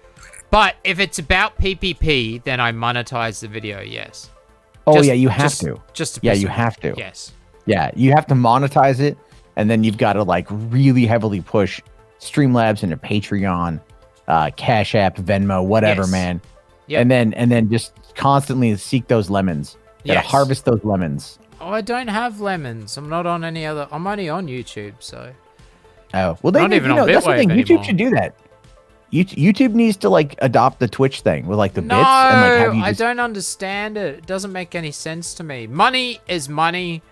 But if it's about PvP, then I monetize the video. Yes. Oh yeah, you have to. You have to. Yes. Yeah, you have to monetize it, and then you've got to like really heavily push Streamlabs into Patreon, Cash App, Venmo, whatever, man. Yep. And then just constantly seek those lemons. You gotta harvest those lemons. Oh, I don't have lemons. I'm not on any other. I'm only on YouTube, so. Oh well, that's the thing. YouTube should do that. YouTube needs to like adopt the Twitch thing with like the bits. And like have you I don't understand it. It doesn't make any sense to me. Money is money.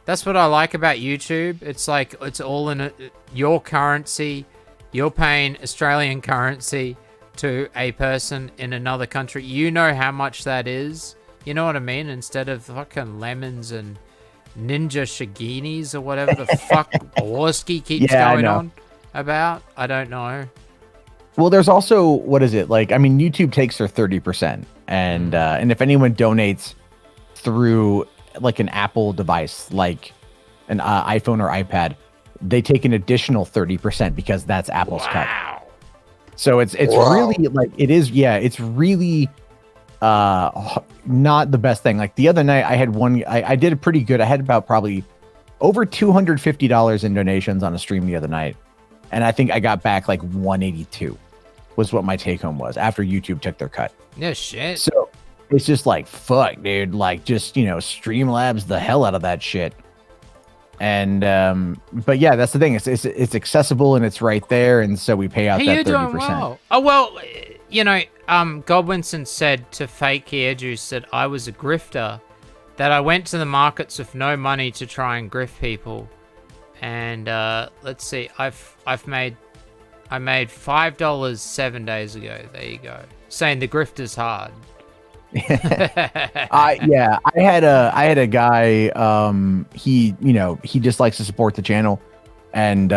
That's what I like about YouTube. It's like it's all in your currency. You're paying Australian currency to a person in another country. You know how much that is. You know what I mean? Instead of fucking lemons and ninja shaginis or whatever the fuck Orski keeps going on about. I don't know. Well, there's also, what is it? Like, I mean, YouTube takes their 30%. And if anyone donates through like an Apple device, like an iPhone or iPad, they take an additional 30% because that's Apple's cut. So it's really like, it is. Yeah. It's really not the best thing. Like the other night I had I did it pretty good. I had about probably over $250 in donations on a stream the other night. And I think I got back like 182 was what my take home was after YouTube took their cut. Yeah, shit. So it's just like, fuck, dude. Like, just, Streamlabs the hell out of that shit. And, but yeah, that's the thing. It's accessible and it's right there. And so we pay out that 30%. Doing well. Oh, well, Godwinson said to Fake EarJuice that I was a grifter, that I went to the markets with no money to try and grift people. And let's see, I made $5 7 days ago. There you go. Saying the grift is hard. I had a guy. He just likes to support the channel, and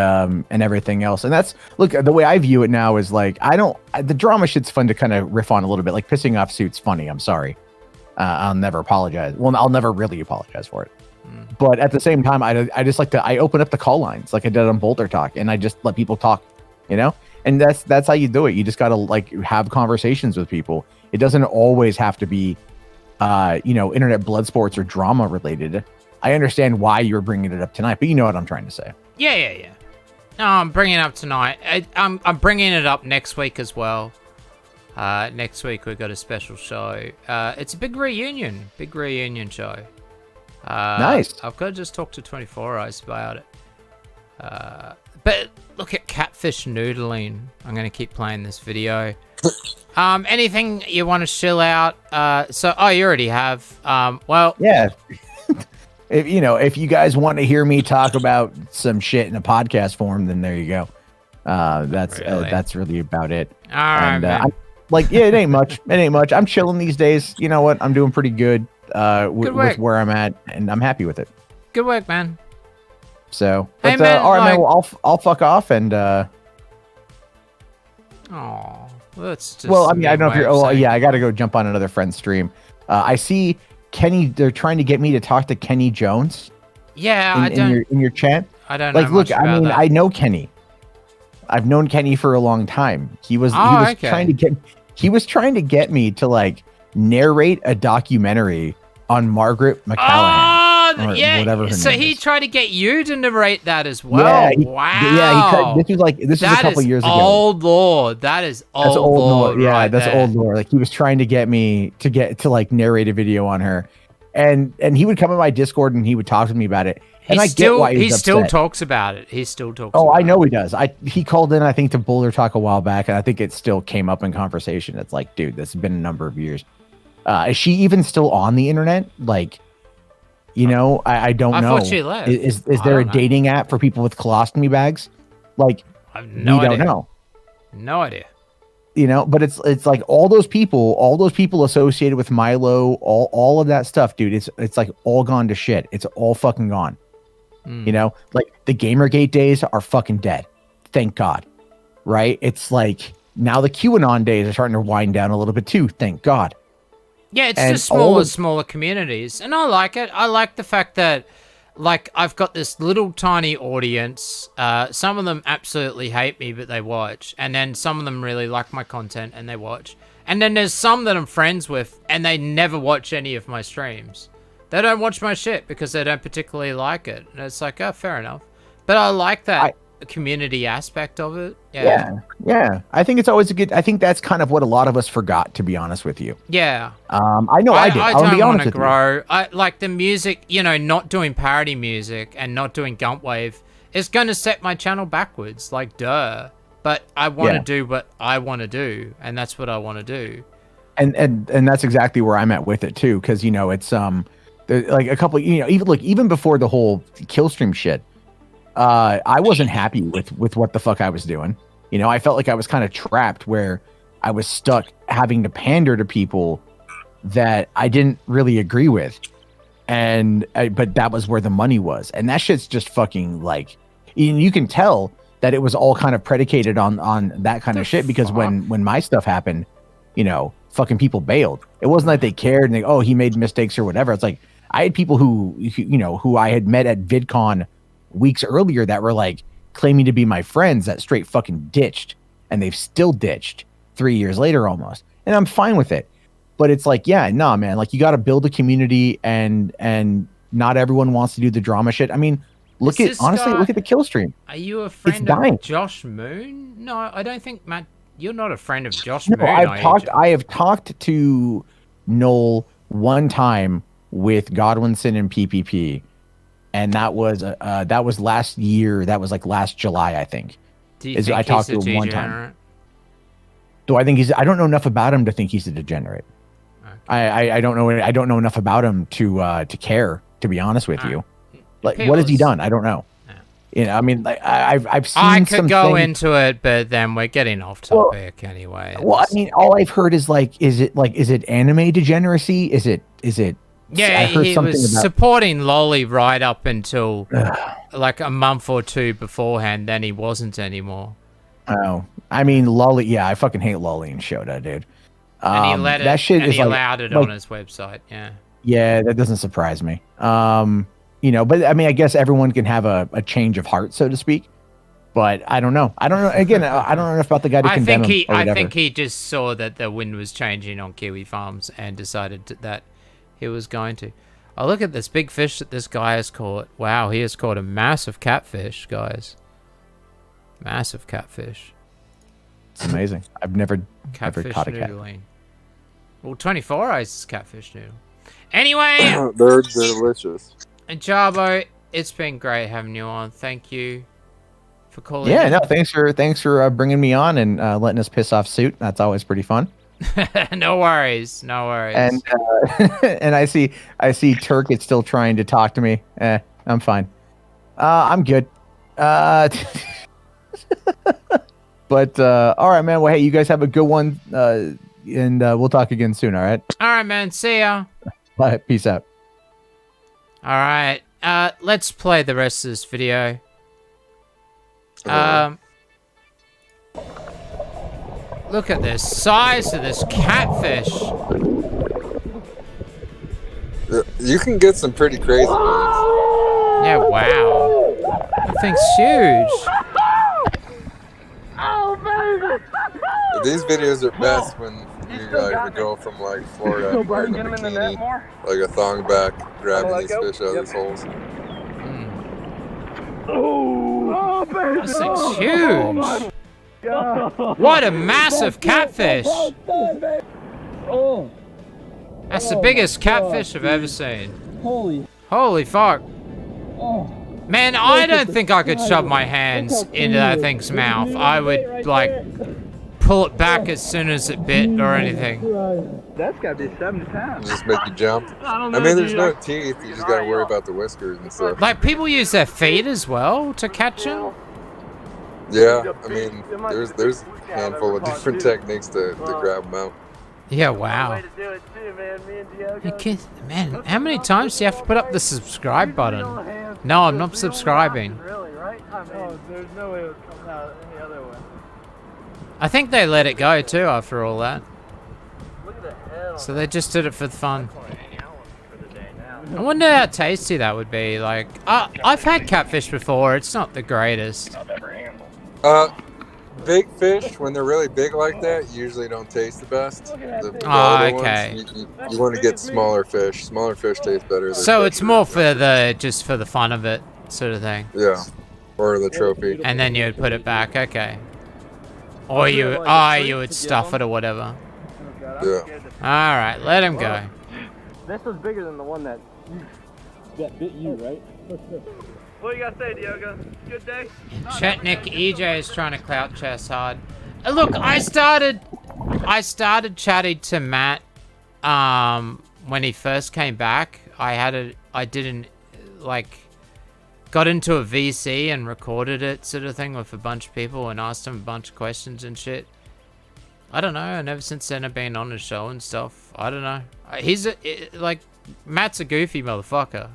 everything else. And that's the way I view it now is like the drama shit's fun to kind of riff on a little bit. Like pissing off Suit's funny. I'm sorry. I'll never apologize. Well, I'll never really apologize for it. But at the same time, I just like I open up the call lines like I did on Boulder Talk, and I just let people talk, and that's how you do it. You just got to like have conversations with people. It doesn't always have to be, internet blood sports or drama related. I understand why you're bringing it up tonight, but you know what I'm trying to say. Yeah. No, I'm bringing it up tonight. I'm bringing it up next week as well. Next week we've got a special show. It's a big reunion show. Nice. I've got to just talk to 24 Eyes about it. But look at Catfish Noodling. I'm going to keep playing this video. Anything you want to chill out? You already have. Well, yeah. if you guys want to hear me talk about some shit in a podcast form, then there you go. That's really about it. All right, man. It ain't much. It ain't much. I'm chilling these days. You know what? I'm doing pretty good with where I'm at, and I'm happy with it. Good work, man. So, Hey, man, all right, man. Well, I'll fuck off and. Oh, that's just. Well, I mean, I don't know if you're. Oh, yeah, I got to go jump on another friend's stream. I see Kenny. They're trying to get me to talk to Kenny Jones. Yeah, in your chat. I don't know. Look, much about that. I know Kenny. I've known Kenny for a long time. He was trying to get me to narrate a documentary on Margaret McCallaghan. Oh, yeah. Whatever So he tried to get you to narrate that as well. Yeah, Wow. This was a couple years ago. Old lore. That is old lore. Yeah, right that's there. old lore. He was trying to get me to narrate a video on her, and he would come in my Discord and he would talk to me about it. And I get why he he's still upset. talks about it. He still talks. Oh, about I know he does. He called in, I think, to Boulder Talk a while back, and I think it still came up in conversation. It's like, dude, this has been a number of years. Is she even still on the internet? I don't know. I thought she left. Is there a dating app for people with colostomy bags? I have no idea. Don't know. No idea. But it's like all those people associated with Milo, all of that stuff, dude. It's like all gone to shit. It's all fucking gone. The Gamergate days are fucking dead. Thank God. Right? It's like now the QAnon days are starting to wind down a little bit too. Thank God. Yeah, it's And just all smaller communities. And I like it. I like the fact that, I've got this little tiny audience. Some of them absolutely hate me, but they watch. And then some of them really like my content and they watch. And then there's some that I'm friends with and they never watch any of my streams. They don't watch my shit because they don't particularly like it. And it's like, oh, fair enough. But I like that community aspect of it. Yeah. I think it's always I think that's kind of what a lot of us forgot, to be honest with you. Yeah. I know I did. I I'll don't be want honest to with you. grow. I like the music, not doing parody music and not doing Gumpwave is going to set my channel backwards. Duh. But I want to do what I want to do, and that's what I want to do. And that's exactly where I'm at with it too, because it's a couple, even before the whole Killstream shit, I wasn't happy with what the fuck I was doing. I felt like I was kind of trapped where I was stuck having to pander to people that I didn't really agree with, but that was where the money was, and that shit's just fucking you can tell that it was all kind of predicated on that kind of shit, because when my stuff happened, fucking people bailed. It wasn't like they cared and he made mistakes or whatever. It's like I had people who I had met at VidCon weeks earlier that were claiming to be my friends that straight fucking ditched, and they've still ditched 3 years later almost. And I'm fine with it. But it's man, you got to build a community, and not everyone wants to do the drama shit. I mean, look at the kill stream. Are you a friend of Josh Moon? No, I don't think, Matt. You're not a friend of Josh Moon. I have talked to Noel one time with Godwinson and PPP, and that was last year. That was last July, I think. Do you think I talked he's to a him one degenerate? time. Do I think he's? I don't know enough about him to think he's a degenerate. Okay. I don't know. I don't know enough about him to care. To be honest with you, what has he done? I don't know. I mean, I've seen. I could go into it, but then we're getting off topic anyway. Well, I mean, all I've heard is is it anime degeneracy? Is it? Yeah, he was supporting Lolly right up until a month or two beforehand. Then he wasn't anymore. Oh, I mean, Lolly. Yeah, I fucking hate Lolly and Shota, dude. And he let it. That shit and is he allowed it on his website. Yeah. Yeah, that doesn't surprise me. But I mean, I guess everyone can have a change of heart, so to speak. But I don't know. Again, I don't know enough about the guy to condemn him. I think he just saw that the wind was changing on Kiwi Farms and decided that he was going to. Oh, look at this big fish that this guy has caught. Wow, he has caught a massive catfish, guys. Massive catfish. It's amazing. I've never caught a cat. Noodling. Well, 24 hours is catfish noodle. Anyway, they're delicious. And Jabo, it's been great having you on. Thank you for calling. Yeah, no, thanks for bringing me on and letting us piss off Suit. That's always pretty fun. No worries. No worries. And and I see Turk is still trying to talk to me. I'm fine. I'm good. But all right, man. Well, hey, you guys have a good one. And we'll talk again soon. All right. All right, man. See ya. Bye. Peace out. All right. Let's play the rest of this video. Look at the size of this catfish. You can get some pretty crazy ones. Yeah, wow. That thing's huge. These videos are best when you like go from like Florida wearing a bikini, like a thong back, grabbing these fish out of these holes. This thing's huge. What a massive catfish. That's the biggest catfish I've ever seen. Holy fuck. Man, I don't think I could shove my hands into that thing's mouth. I would, like, pull it back as soon as it bit or anything. That's gotta be 70 pounds. Just make you jump. I mean, there's no teeth. You just gotta worry about the whiskers and stuff. Like, people use their feet as well to catch them? Yeah, I mean, there's a handful of different techniques to grab them out. Yeah, wow. Man, how many times do you have to put up the subscribe button? No, I'm not subscribing. Really, right? I mean, there's no way it would come out any other way. I think they let it go too after all that. So they just did it for the fun. I wonder how tasty that would be. Like, I've had catfish before. It's not the greatest. Big fish, when they're really big like that, usually don't taste the best. Okay. Ones, you want to get smaller fish. Smaller fish taste better. So it's more for just for the fun of it, sort of thing. Yeah, or the trophy. And then you would put it back. Okay. Or you would stuff it or whatever. Yeah. All right, let him go. This was bigger than the one that bit you, right? What do you gotta say, Diogo? Good day? Chetnik EJ is trying to clout chess hard. Look, I started chatting to Matt when he first came back. Got into a VC and recorded it, sort of thing, with a bunch of people and asked him a bunch of questions and shit. I don't know, and ever since then I've been on his show and stuff. I don't know. Matt's a goofy motherfucker.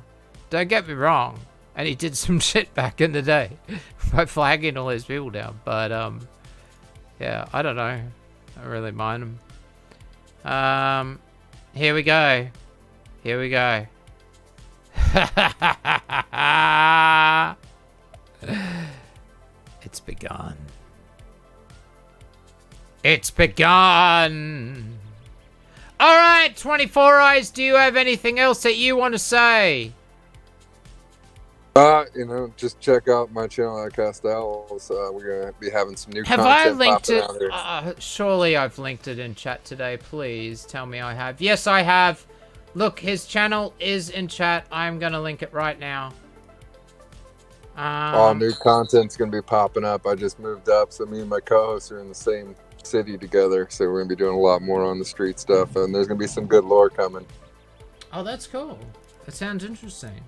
Don't get me wrong. And he did some shit back in the day by flagging all those people down. But, yeah, I don't know. I don't really mind him. Here we go. Here we go. It's begun. It's begun. All right, 24 Eyes, do you have anything else that you want to say? Just check out my channel at Castells. We're gonna be having some new content. Have I linked it? Out here. Surely I've linked it in chat today. Please tell me I have. Yes, I have. Look, his channel is in chat. I'm gonna link it right now. All new content's gonna be popping up. I just moved up, so me and my co-hosts are in the same city together. So we're gonna be doing a lot more on the street stuff, and there's gonna be some good lore coming. Oh, that's cool. That sounds interesting.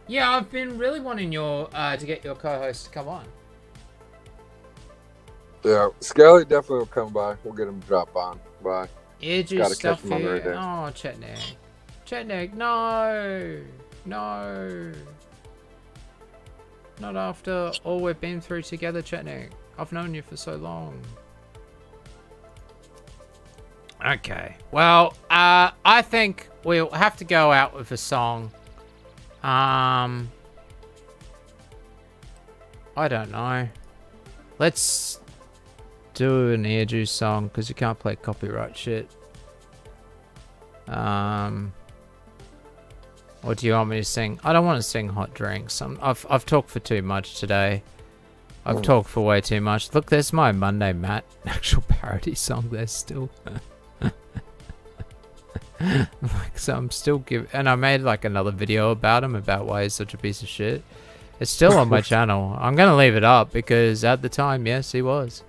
Yeah, I've been really wanting to get your co-host to come on. Yeah, Skelly definitely will come by. We'll get him to drop on by. EarJuice stuff here. Oh, Chetnik. Chetnik, no. No. Not after all we've been through together, Chetnik. I've known you for so long. Okay. Well, I think we'll have to go out with a song. I don't know. Let's do an EarJuice song because you can't play copyright shit. Or do you want me to sing? I don't want to sing Hot Drinks. I've talked for too much today. I've talked for way too much. Look, there's my Monday Matt actual parody song there still. So I'm still and I made like another video about him, about why he's such a piece of shit. It's still on my channel. I'm gonna leave it up because at the time, yes, he was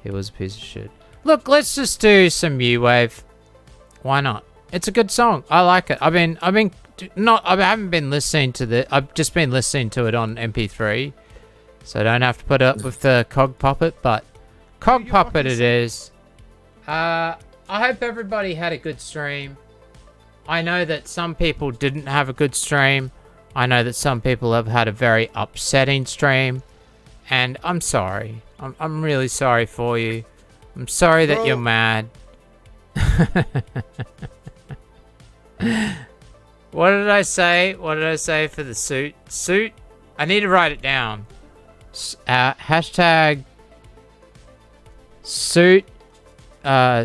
a piece of shit. Look, let's just do some New Wave. Why not? It's a good song. I like it. I haven't been listening to the. I've just been listening to it on MP3, so I don't have to put up with the Cog Puppet. But Cog Puppet it is. I hope everybody had a good stream. I know that some people didn't have a good stream. I know that some people have had a very upsetting stream, and I'm sorry. I'm really sorry for you. I'm sorry that you're mad. What did I say? What did I say for the suit? Suit? I need to write it down. Hashtag suit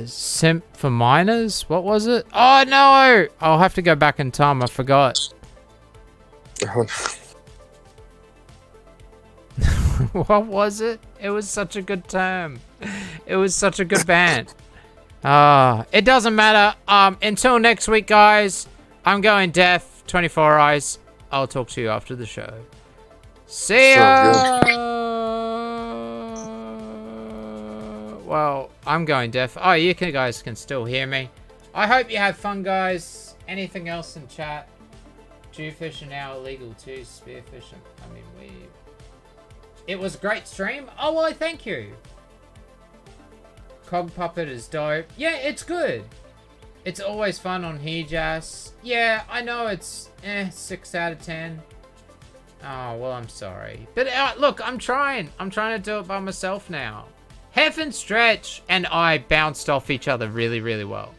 simp for minors? What was it? Oh no! I'll have to go back in time. I forgot. What was it? It was such a good term. It was such a good band. It doesn't matter. Until next week, guys. I'm going deaf. 24 eyes. I'll talk to you after the show. See ya! Well, I'm going deaf. Oh, you guys can still hear me. I hope you had fun, guys. Anything else in chat? Jewfish are now illegal too. Spearfishing. I mean, it was a great stream. Oh, well, thank you. Cog Puppet is dope. Yeah, it's good. It's always fun on Hejas. Yeah, I know it's 6 out of 10. Oh, well, I'm sorry. But look, I'm trying. I'm trying to do it by myself now. Hef and Stretch and I bounced off each other really, really well.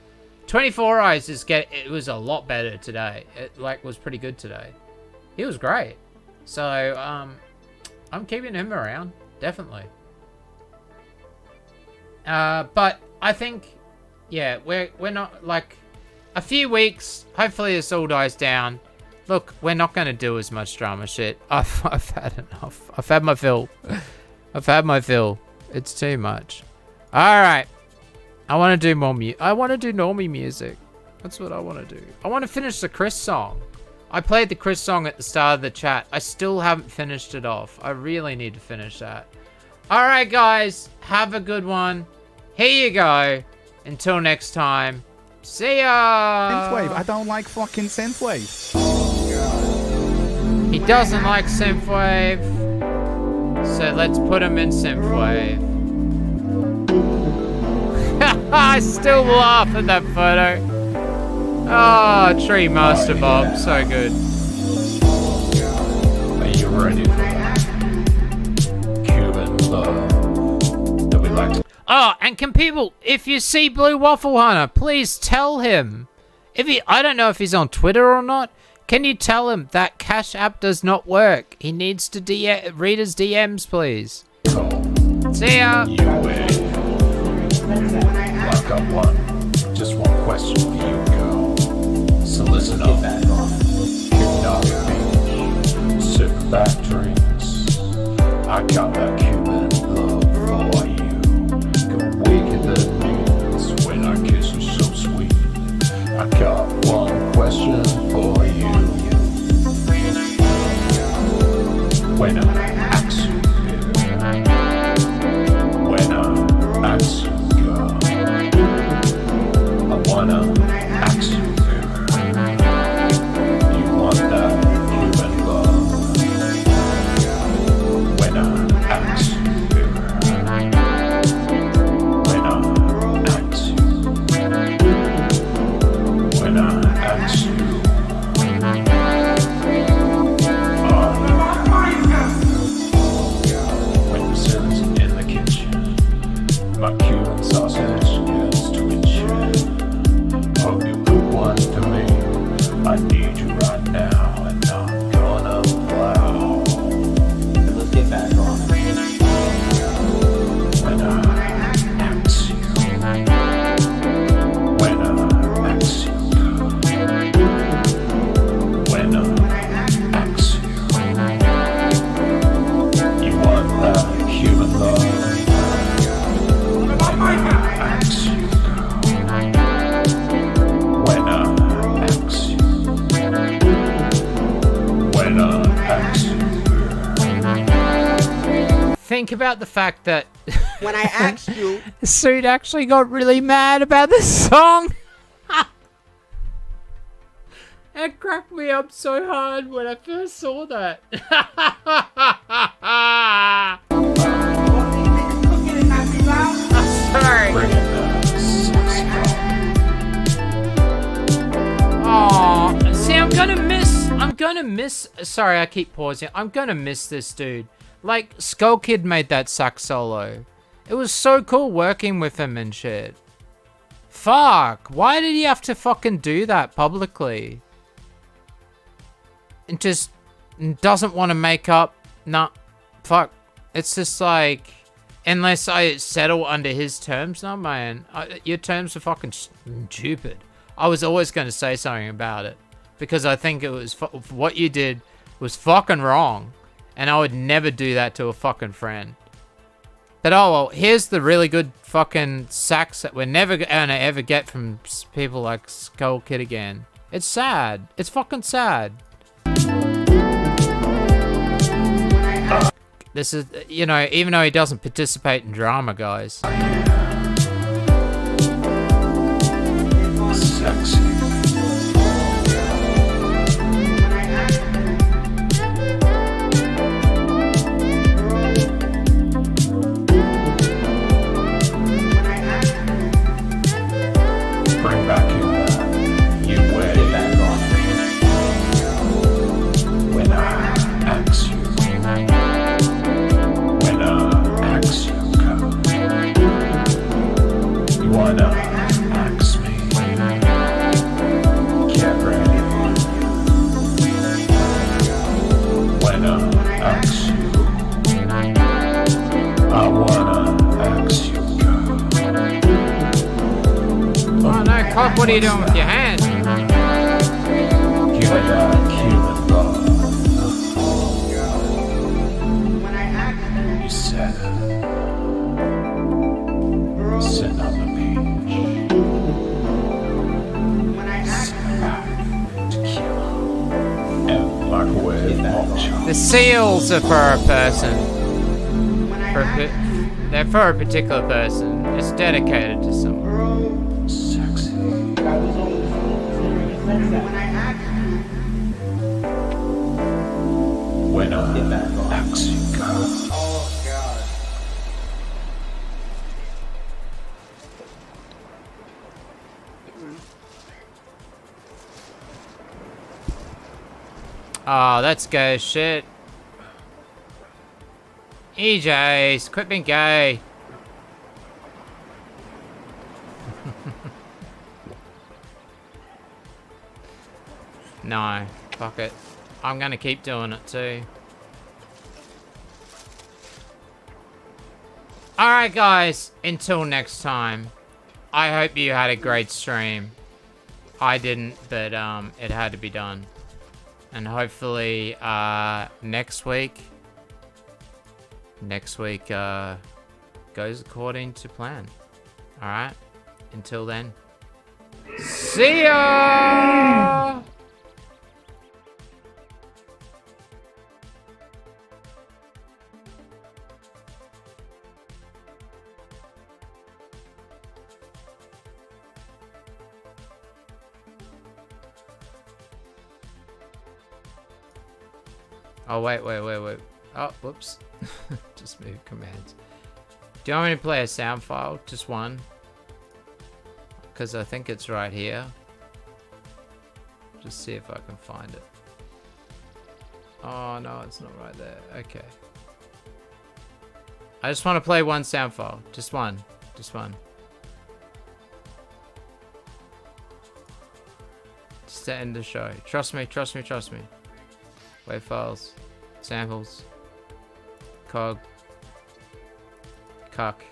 24 Eyes it was a lot better today. It was pretty good today. He was great. So, I'm keeping him around, definitely. But I think, yeah, we're not like a few weeks. Hopefully this all dies down. Look, we're not going to do as much drama shit. I've had enough. I've had my fill. I've had my fill. It's too much. All right. I want to do more I want to do normie music. That's what I want to do. I want to finish the Chris song. I played the Chris song at the start of the chat. I still haven't finished it off. I really need to finish that. All right, guys. Have a good one. Here you go. Until next time. See ya. Synthwave. I don't like fucking synthwave. He doesn't like synthwave. So let's put him in synthwave. I still laugh at that photo. Oh, Tree Master Bob. So good. Are you ready for that? Cuban love that we like to... Oh, and can people, if you see Blue Waffle Hunter, please tell him. I don't know if he's on Twitter or not. Can you tell him that Cash App does not work? He needs to read his DMs, please. See ya. I've got just one question for you, girl. So listen up. Cuban Beach, sip back drinks. I got that Cuban love for you. Go wake at the knees when I kiss you so sweet. I got one question for you. When I ask you, when I ask you, girl, I wanna ask you, you want that Cuban love? When I ask you, when I ask you, when I ask you. My Cuban sausage is twitching. Hope you put one to me. I need you right now, and I'm gonna plow. Let's get back on it. When I ask you, when I ask you, when I ask you, you want that Cuban love? Think about the fact that When I asked you, Suit actually got really mad about this song. It cracked me up so hard when I first saw that. Sorry. Oh, see, I'm gonna miss, sorry, I keep pausing. I'm gonna miss this dude. Like, Skull Kid made that sax solo. It was so cool working with him and shit. Fuck, why did he have to fucking do that publicly? And just doesn't want to make up. Nah, fuck. It's just like, unless I settle under his terms, no man. Your terms are fucking stupid. I was always going to say something about it because I think it was what you did was fucking wrong, and I would never do that to a fucking friend. But oh well, here's the really good fucking sax that we're never gonna ever get from people like Skull Kid again. It's sad. It's fucking sad. This is, you know, even though he doesn't participate in drama, guys. Sexy. Bring back your you wear that on when I ask you. When I ask you, girl. You wanna ask me? Get ready. When I ask you, I wanna ask you, girl. Oh no, Cock, what are you doing with your hand? Give it that human love. You said sit on the beach. Sit back, tequila, and microwave mocha. The seals are for a person. They're for a particular person. It's dedicated to someone. Sexy. When I ask you, girl. Oh, that's gay as shit. EJs, quit being gay. No, fuck it. I'm gonna keep doing it too. Alright guys, until next time. I hope you had a great stream. I didn't, but it had to be done. And hopefully next week goes according to plan. Alright? Until then. See ya! Oh, wait. Oh, whoops. Just move commands. Do you want me to play a sound file? Just one? Because I think it's right here. Just see if I can find it. Oh, no, it's not right there. Okay. I just want to play one sound file. Just one. Just one. Just to end the show. Trust me. Wave files, samples, cog, cuck.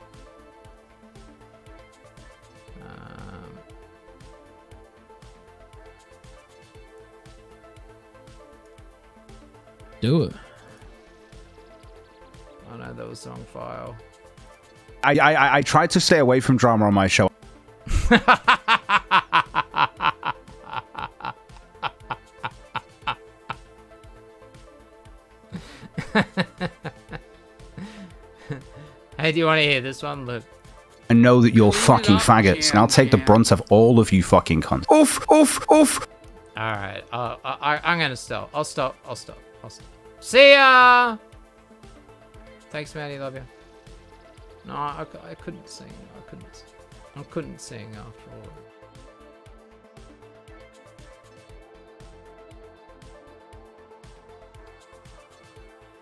Do it. Oh no, that was song file. I tried to stay away from drama on my show. Hey, do you want to hear this one? Look. I know that you're fucking faggots, and I'll take the brunt of all of you fucking cunts. Oof, oof, oof. All right. I'm gonna stop. I'll stop. See ya. Thanks, Maddie. Love you. No, I couldn't sing. I couldn't sing after all.